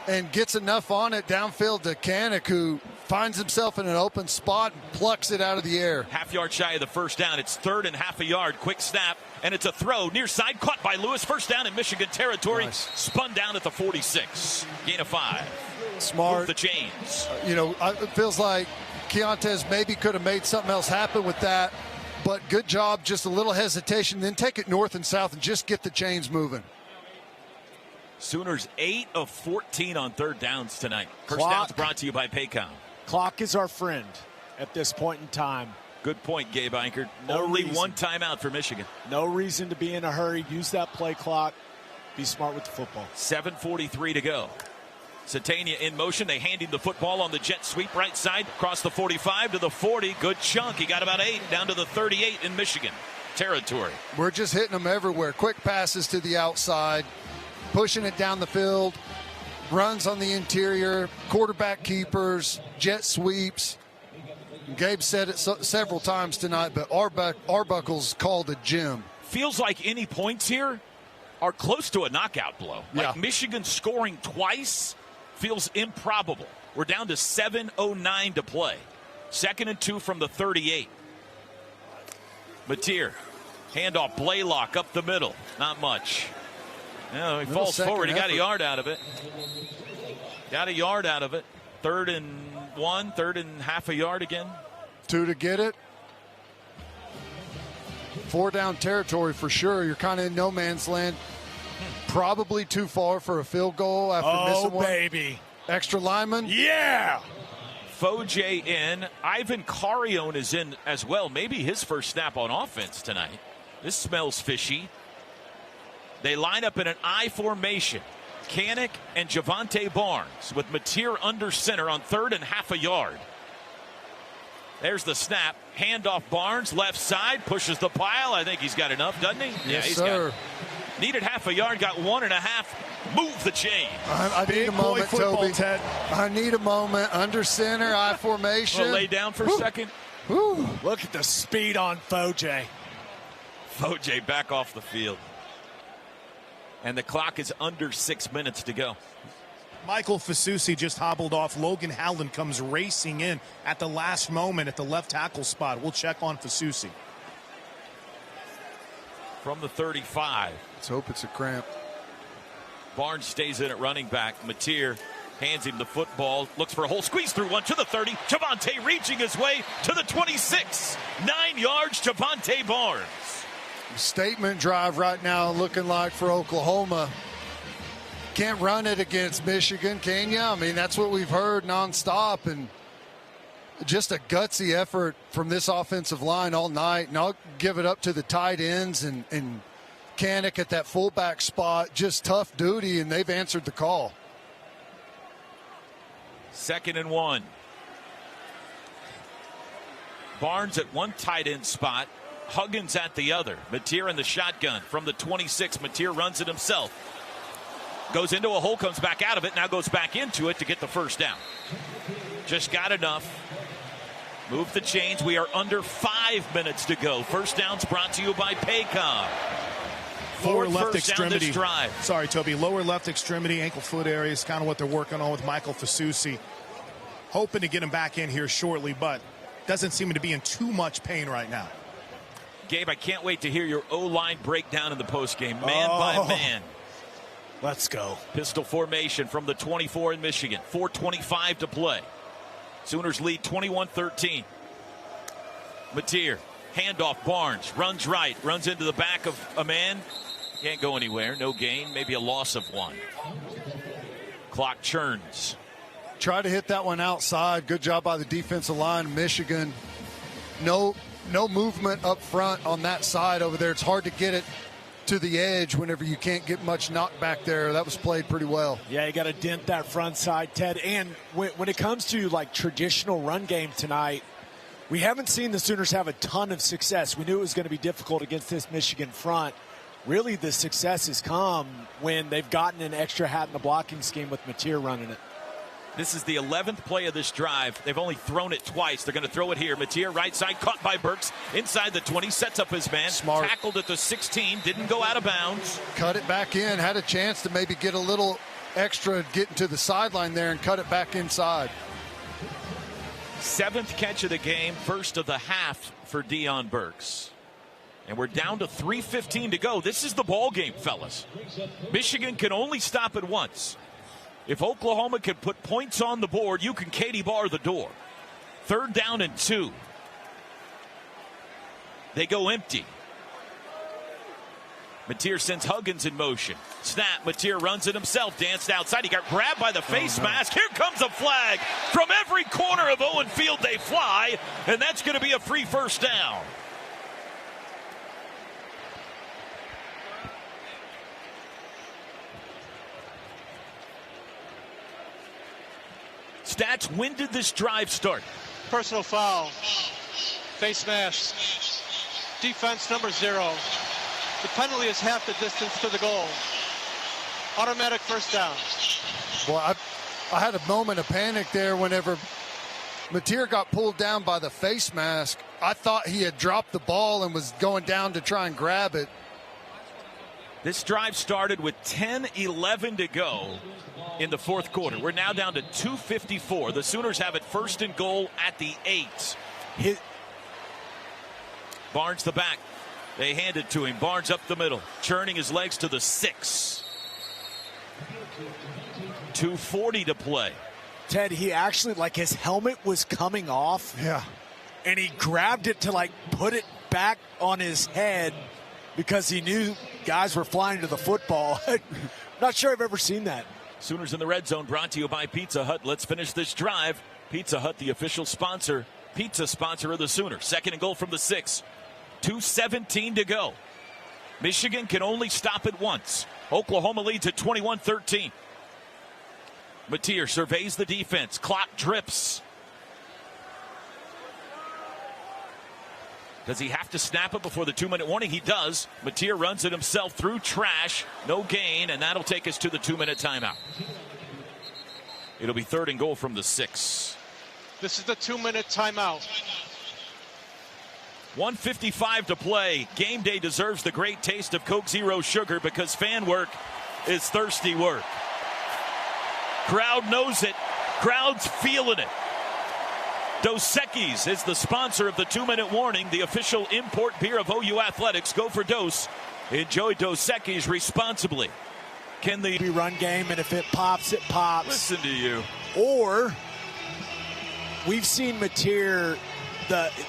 and gets enough on it downfield to Kanak, who finds himself in an open spot and plucks it out of the air. Half-yard shy of the first down. It's 3rd and half a yard. Quick snap, and it's a throw near side, caught by Lewis. First down in Michigan territory. Nice. Spun down at the 46. Gain of 5. Smart. Move the chains. It feels like Keontae maybe could have made something else happen with that, but good job. Just a little hesitation, then take it north and south and just get the chains moving. Sooners 8 of 14 on 3rd downs tonight. First Clock. downs brought to you by Paycom. Clock is our friend at this point in time. Good point, Gabe Eichert. No Only reason. one timeout for Michigan. No reason to be in a hurry. Use that play clock. Be smart with the football. 7:43 to go. Satania in motion. They hand him the football on the jet sweep right side. Across the 45 to the 40. Good chunk. He got about 8 down to the 38 in Michigan territory. We're just hitting them everywhere. Quick passes to the outside, pushing it down the field, runs on the interior, quarterback keepers, jet sweeps. Gabe said it several times tonight, but Arbuckle's called a gem. Feels like any points here are close to a knockout blow. Like Michigan scoring twice feels improbable. We're down to 7:09 to play. 2nd and 2 from the 38. Mateer, handoff, Blaylock up the middle. Not much. No, he falls forward. He got a yard out of it. Got a yard out of it. 3rd and 1, 3rd and half a yard again. 2 to get it. 4 down territory for sure. You're kind of in no man's land. Probably too far for a field goal after missing one. Oh, baby. Extra lineman. Yeah. Foje in. Ivan Carrion is in as well. Maybe his first snap on offense tonight. This smells fishy. They line up in an I formation. Kanik and Javante Barnes with Mateer under center on 3rd and half a yard. There's the snap. Handoff Barnes, left side, pushes the pile. I think he's got enough, doesn't he? Yes, sir. Needed half a yard, got 1.5. Move the chain. I need a moment, Toby. Ted. I need a moment. Under center, I formation. We'll lay down for a second. Woo. Look at the speed on Foje. Foje back off the field. And the clock is under 6 minutes to go. Michael Fasusi just hobbled off. Logan Howland comes racing in at the last moment at the left tackle spot. We'll check on Fasusi. From the 35. Let's hope it's a cramp. Barnes stays in at running back. Mateer hands him the football. Looks for a hole. Squeeze through one to the 30. Javante reaching his way to the 26. 9 yards, Javante Barnes. Statement drive right now looking like for Oklahoma. Can't run it against Michigan, can you? I mean, that's what we've heard nonstop, and just a gutsy effort from this offensive line all night. And I'll give it up to the tight ends and Kanik at that fullback spot. Just tough duty, and they've answered the call. 2nd and 1. Barnes at one tight end spot. Huggins at the other. Mateer in the shotgun from the 26. Mateer runs it himself. Goes into a hole, comes back out of it, now goes back into it to get the first down. Just got enough. Move the chains. We are under 5 minutes to go. First down's brought to you by Paycom. Lower Fourth left first down extremity. this drive. Sorry, Toby. Lower left extremity, ankle foot area is kind of what they're working on with Michael Fasusi. Hoping to get him back in here shortly, but doesn't seem to be in too much pain right now. Gabe, I can't wait to hear your O-line breakdown in the postgame, man by man. Let's go. Pistol formation from the 24 in Michigan. 4:25 to play. Sooners lead 21-13. Mateer, handoff, Barnes, runs right, runs into the back of a man. Can't go anywhere, no gain, maybe a loss of 1. Clock churns. Try to hit that one outside. Good job by the defensive line, Michigan. No movement up front on that side over there. It's hard to get it to the edge whenever you can't get much knockback there. That was played pretty well. Yeah, you got to dent that front side, Ted. And when it comes to like traditional run game tonight, we haven't seen the Sooners have a ton of success. We knew it was going to be difficult against this Michigan front. Really, the success has come when they've gotten an extra hat in the blocking scheme with Mateer running it. This is the 11th play of this drive. They've only thrown it twice. They're going to throw it here. Mateer, right side, caught by Burks. Inside the 20, sets up his man. Smart. Tackled at the 16, didn't go out of bounds. Cut it back in, had a chance to maybe get a little extra getting to the sideline there and cut it back inside. 7th catch of the game, first of the half for Deion Burks. And we're down to 3:15 to go. This is the ball game, fellas. Michigan can only stop it once. If Oklahoma can put points on the board, you can Katie bar the door. 3rd down and 2. They go empty. Mateer sends Huggins in motion. Snap. Mateer runs it himself. Danced outside. He got grabbed by the face mask. Here comes a flag. From every corner of Owen Field they fly. And that's going to be a free first down. Stats, when did this drive start? Personal foul. Face mask. Defense number 0. The penalty is half the distance to the goal. Automatic first down. Well, I had a moment of panic there whenever Mateer got pulled down by the face mask. I thought he had dropped the ball and was going down to try and grab it. This drive started with 10:11 to go in the 4th quarter. We're now down to 2:54. The Sooners have it 1st and goal at the 8. Barnes the back. They hand it to him. Barnes up the middle, churning his legs to the 6. 2:40 to play. Ted, he actually, like, his helmet was coming off. Yeah. And he grabbed it to, like, put it back on his head because he knew guys were flying to the football. Not sure I've ever seen that. Sooners in the red zone, brought to you by Pizza Hut. Let's finish this drive. Pizza Hut, the official sponsor, pizza sponsor of the Sooners. 2nd and goal from the 6. 2:17 to go. Michigan can only stop it once. Oklahoma leads at 21-13. Mateer surveys the defense. Clock drips. Does he have to snap it before the 2-minute warning? He does. Mateer runs it himself through trash. No gain, and that'll take us to the 2-minute timeout. It'll be 3rd and goal from the 6. This is the 2-minute timeout. 1:55 to play. Game day deserves the great taste of Coke Zero Sugar because fan work is thirsty work. Crowd knows it. Crowd's feeling it. Dos Equis is the sponsor of the 2-minute warning, the official import beer of OU Athletics. Go for Dos. Enjoy Dos Equis responsibly. Can the run game, and if it pops, it pops. Listen to you. Or we've seen Mateer,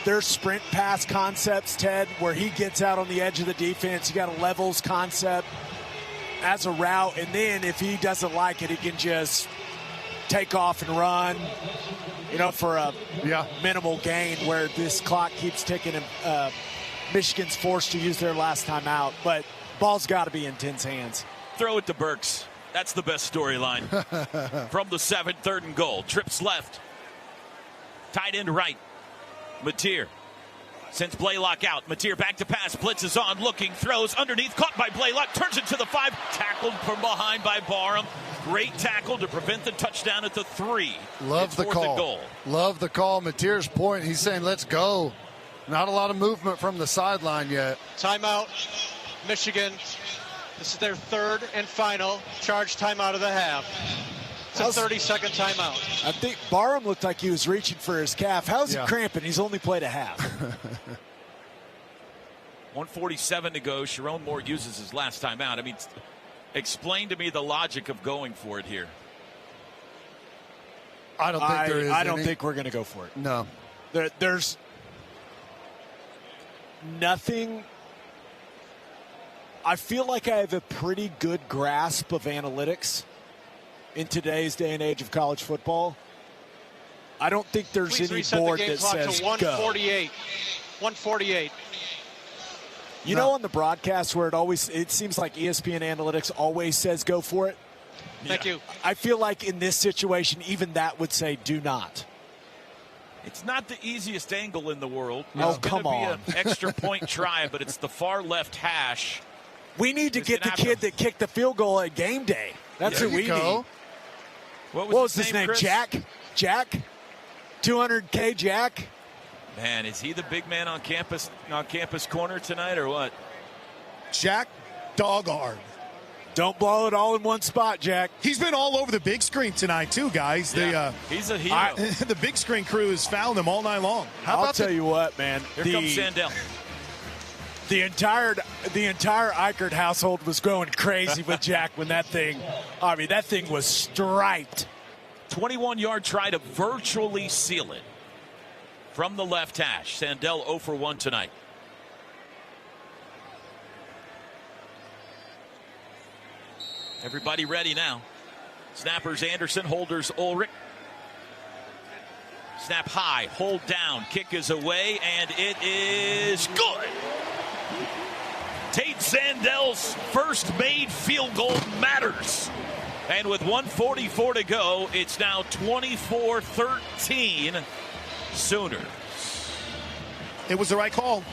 their sprint pass concepts, Ted, where he gets out on the edge of the defense. You got a levels concept as a route, and then if he doesn't like it, he can just take off and run, for a minimal gain, where this clock keeps ticking and Michigan's forced to use their last time out. But ball's got to be in Ten's hands. Throw it to Burks. That's the best storyline. From the 7, 3rd and goal. Trips left. Tight end right. Mateer sends Blaylock out. Mateer back to pass. Blitzes on. Looking. Throws underneath. Caught by Blaylock. Turns it to the 5. Tackled from behind by Barham. Great tackle to prevent the touchdown at the 3. Love the call. Love the call. Mateer's point. He's saying, let's go. Not a lot of movement from the sideline yet. Timeout. Michigan. This is their 3rd and final charge timeout of the half. It's a 30-second timeout. I think Barham looked like he was reaching for his calf. How's he cramping? He's only played a half. 1:47 to go. Sharon Moore uses his last timeout. I mean, explain to me the logic of going for it here. I don't think there is. I don't think we're going to go for it. No. There's nothing. I feel like I have a pretty good grasp of analytics in today's day and age of college football. I don't think there's Please any board the game that clock says to 148. 148. You know, on the broadcast where it seems like ESPN Analytics always says go for it. Thank you. I feel like in this situation, even that would say do not. It's not the easiest angle in the world. No, it's come on. Be an extra point try, but it's the far left hash. We need to get the kid that kicked the field goal at game day. That's who we need. What was his name? Chris? Jack? 200K Jack? Man, is he the big man on campus corner tonight or what? Jack Doggard. Don't blow it all in one spot, Jack. He's been all over the big screen tonight, too, guys. Yeah, he's a hero. The big screen crew has found him all night long. I'll tell you what, man. Here comes Sandell. The entire Eichert household was going crazy with Jack when that thing was striped. 21-yard try to virtually seal it from the left hash. Sandell 0 for 1 tonight. Everybody ready now. Snappers Anderson, holders Ulrich. Snap high, hold down, kick is away, and it is good. Tate Sandell's first made field goal matters. And with 1:44 to go, it's now 24-13 Sooners. It was the right call.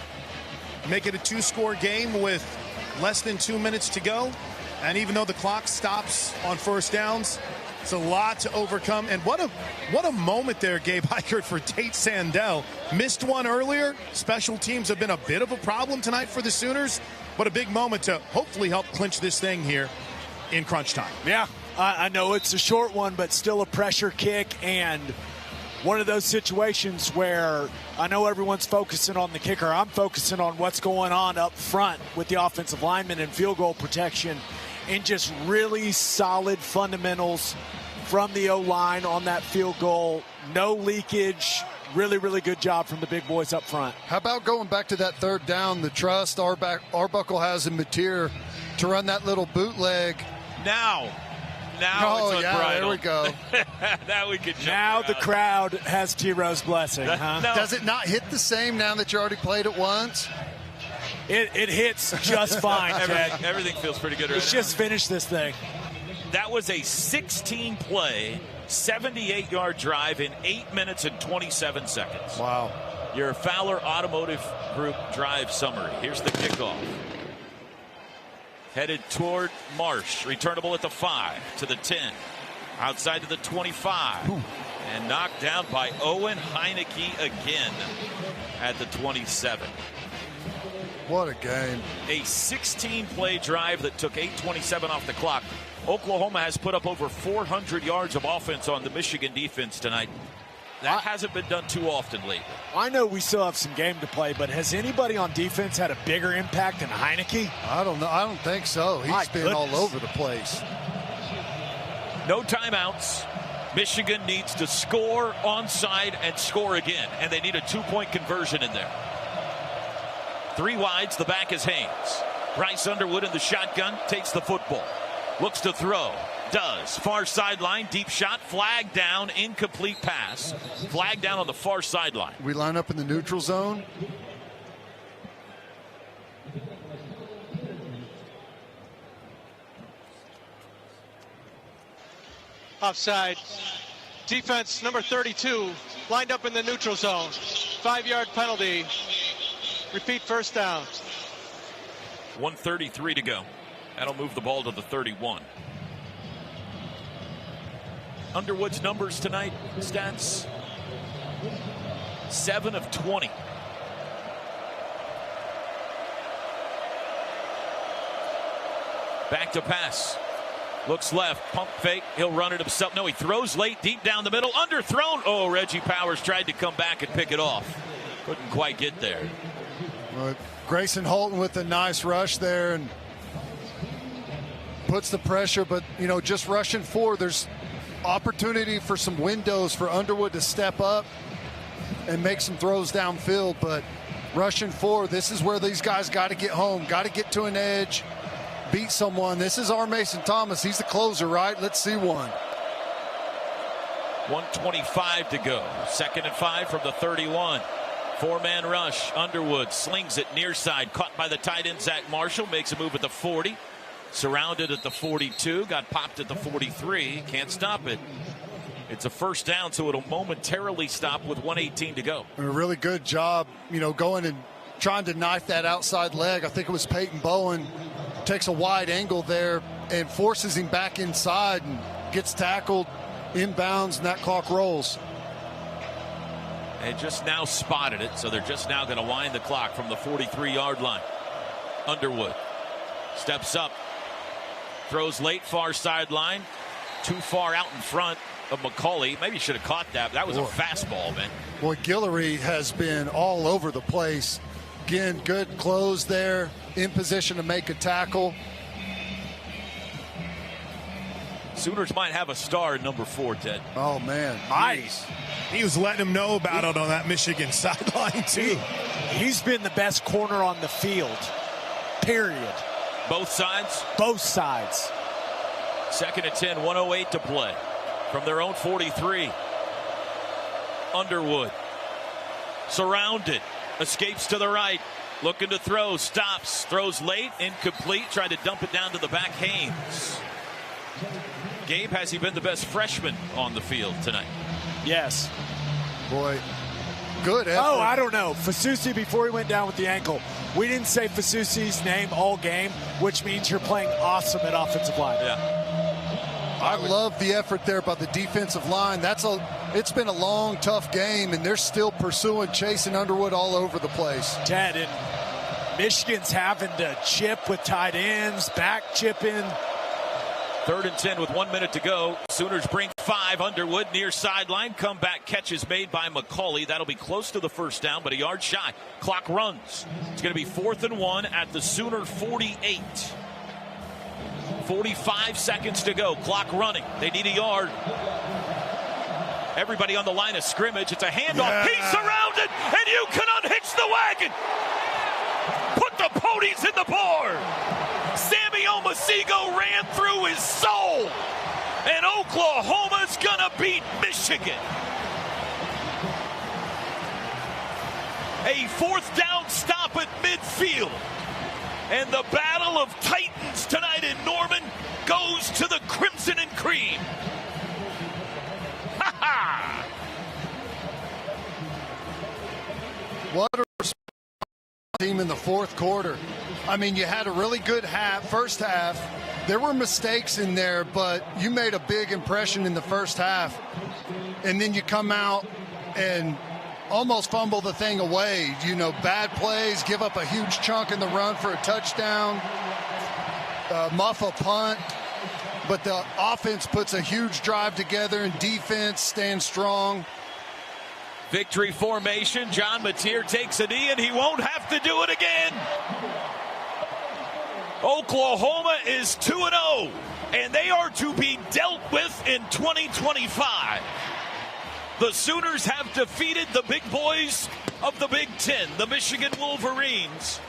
Make it a 2-score game with less than 2 minutes to go. And even though the clock stops on first downs, it's a lot to overcome. And what a moment there, Gabe Eichert, for Tate Sandell. Missed one earlier. Special teams have been a bit of a problem tonight for the Sooners, but a big moment to hopefully help clinch this thing here in crunch time. Yeah, I know it's a short one, but still a pressure kick, and one of those situations where I know everyone's focusing on the kicker. I'm focusing on what's going on up front with the offensive linemen and field goal protection, and just really solid fundamentals from the O-line on that field goal. No leakage. Really, really good job from the big boys up front. How about going back to that third down, the trust Arbuckle has in Mateer to run that little bootleg. Now oh, it's yeah, there we go. Now we can jump Now around. The crowd has T-Row's blessing, huh? No. Does it not hit the same now that you already played it once? It hits just fine, Jack. Everything feels pretty good right Let's just finish this thing. That was a 16-play, 78-yard drive in 8 minutes and 27 seconds. Wow. Your Fowler Automotive Group drive summary. Here's the kickoff. Headed toward Marsh. Returnable at the 5 to the 10. Outside to the 25. Ooh. And knocked down by Owen Heineke again at the 27. What a game. A 16-play drive that took 8:27 off the clock. Oklahoma has put up over 400 yards of offense on the Michigan defense tonight. That hasn't been done too often lately. I know we still have some game to play, but has anybody on defense had a bigger impact than Heineke? I don't know. I don't think so. He's been all over the place. No timeouts. Michigan needs to score onside and score again, and they need a 2-point conversion in there. 3 wides, the back is Haynes. Bryce Underwood in the shotgun, takes the football. Looks to throw. Does. Far sideline, deep shot, flag down, incomplete pass. Flag down on the far sideline. We line up in the neutral zone. Offside. Defense number 32 lined up in the neutral zone. 5-yard penalty. Repeat first down. 1:33 to go. That'll move the ball to the 31. Underwood's numbers tonight, stats, 7 of 20. Back to pass. Looks left, pump fake, he'll run it himself. No, he throws late, deep down the middle, underthrown. Oh, Reggie Powers tried to come back and pick it off. Couldn't quite get there. Grayson Holton with a nice rush there and puts the pressure, but, you know, just rushing forward, there's opportunity for some windows for Underwood to step up and make some throws downfield, but rushing forward, this is where these guys got to get home, got to get to an edge, beat someone. This is our Mason Thomas. He's the closer, right? Let's see one. 1:25 to go. 2nd and 5 from the 31. 4-man rush. Underwood slings it near side. Caught by the tight end, Zach Marshall. Makes a move at the 40. Surrounded at the 42. Got popped at the 43. Can't stop it. It's a first down, so it'll momentarily stop with 1:18 to go. A really good job, you know, going and trying to knife that outside leg. I think it was Peyton Bowen. Takes a wide angle there and forces him back inside and gets tackled inbounds, and that clock rolls. They just now spotted it, so they're just now going to wind the clock from the 43-yard line. Underwood steps up, throws late, far sideline, too far out in front of McCauley. Maybe he should have caught that. That was a fastball, man. Boy, Guillory has been all over the place. Again, good close there, in position to make a tackle. Sooners might have a star at number 4, Ted. Oh, man. Nice. He was letting him know about it on that Michigan sideline, too. He's been the best corner on the field, period. Both sides? Both sides. 2nd and 10, 1:08 to play. From their own 43. Underwood. Surrounded. Escapes to the right. Looking to throw. Stops. Throws late. Incomplete. Tried to dump it down to the back. Haynes. Gabe, has he been the best freshman on the field tonight? Yes. Boy, good effort. Oh, I don't know. Fasusi, before he went down with the ankle, we didn't say Fasusi's name all game, which means you're playing awesome at offensive line. Yeah. I love the effort there by the defensive line. It's been a long, tough game, and they're still pursuing, chasing Underwood all over the place. Ted, and Michigan's having to chip with tight ends, back chipping. 3rd and 10 with 1 minute to go. Sooners bring 5. Underwood near sideline. Comeback catch is made by McCauley. That'll be close to the first down, but a yard shy. Clock runs. It's going to be 4th and 1 at the Sooner 48. 45 seconds to go. Clock running. They need a yard. Everybody on the line of scrimmage. It's a handoff. Yeah. He's surrounded, and you can unhitch the wagon. Put the ponies in the board. Sammy Omosigho ran through his soul, and Oklahoma's gonna beat Michigan. A 4th down stop at midfield, and the battle of Titans tonight in Norman goes to the Crimson and Cream. Ha ha! What a team in the 4th quarter. I mean, you had a really good first half. There were mistakes in there, but you made a big impression in the first half. And then you come out and almost fumble the thing away. You know, bad plays, give up a huge chunk in the run for a touchdown, muff a punt. But the offense puts a huge drive together, and defense stands strong. Victory formation. John Mateer takes a knee, and he won't have to do it again. Oklahoma is 2-0, and they are to be dealt with in 2025. The Sooners have defeated the big boys of the Big Ten, the Michigan Wolverines.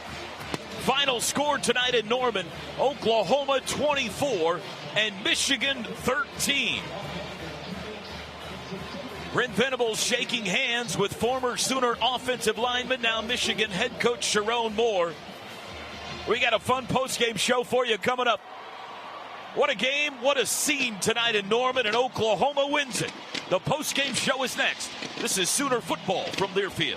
Final score tonight in Norman, Oklahoma 24 and Michigan 13. Brent Venables shaking hands with former Sooner offensive lineman, now Michigan head coach Sharon Moore. We got a fun post-game show for you coming up. What a game, what a scene tonight in Norman, and Oklahoma wins it. The post-game show is next. This is Sooner football from Learfield.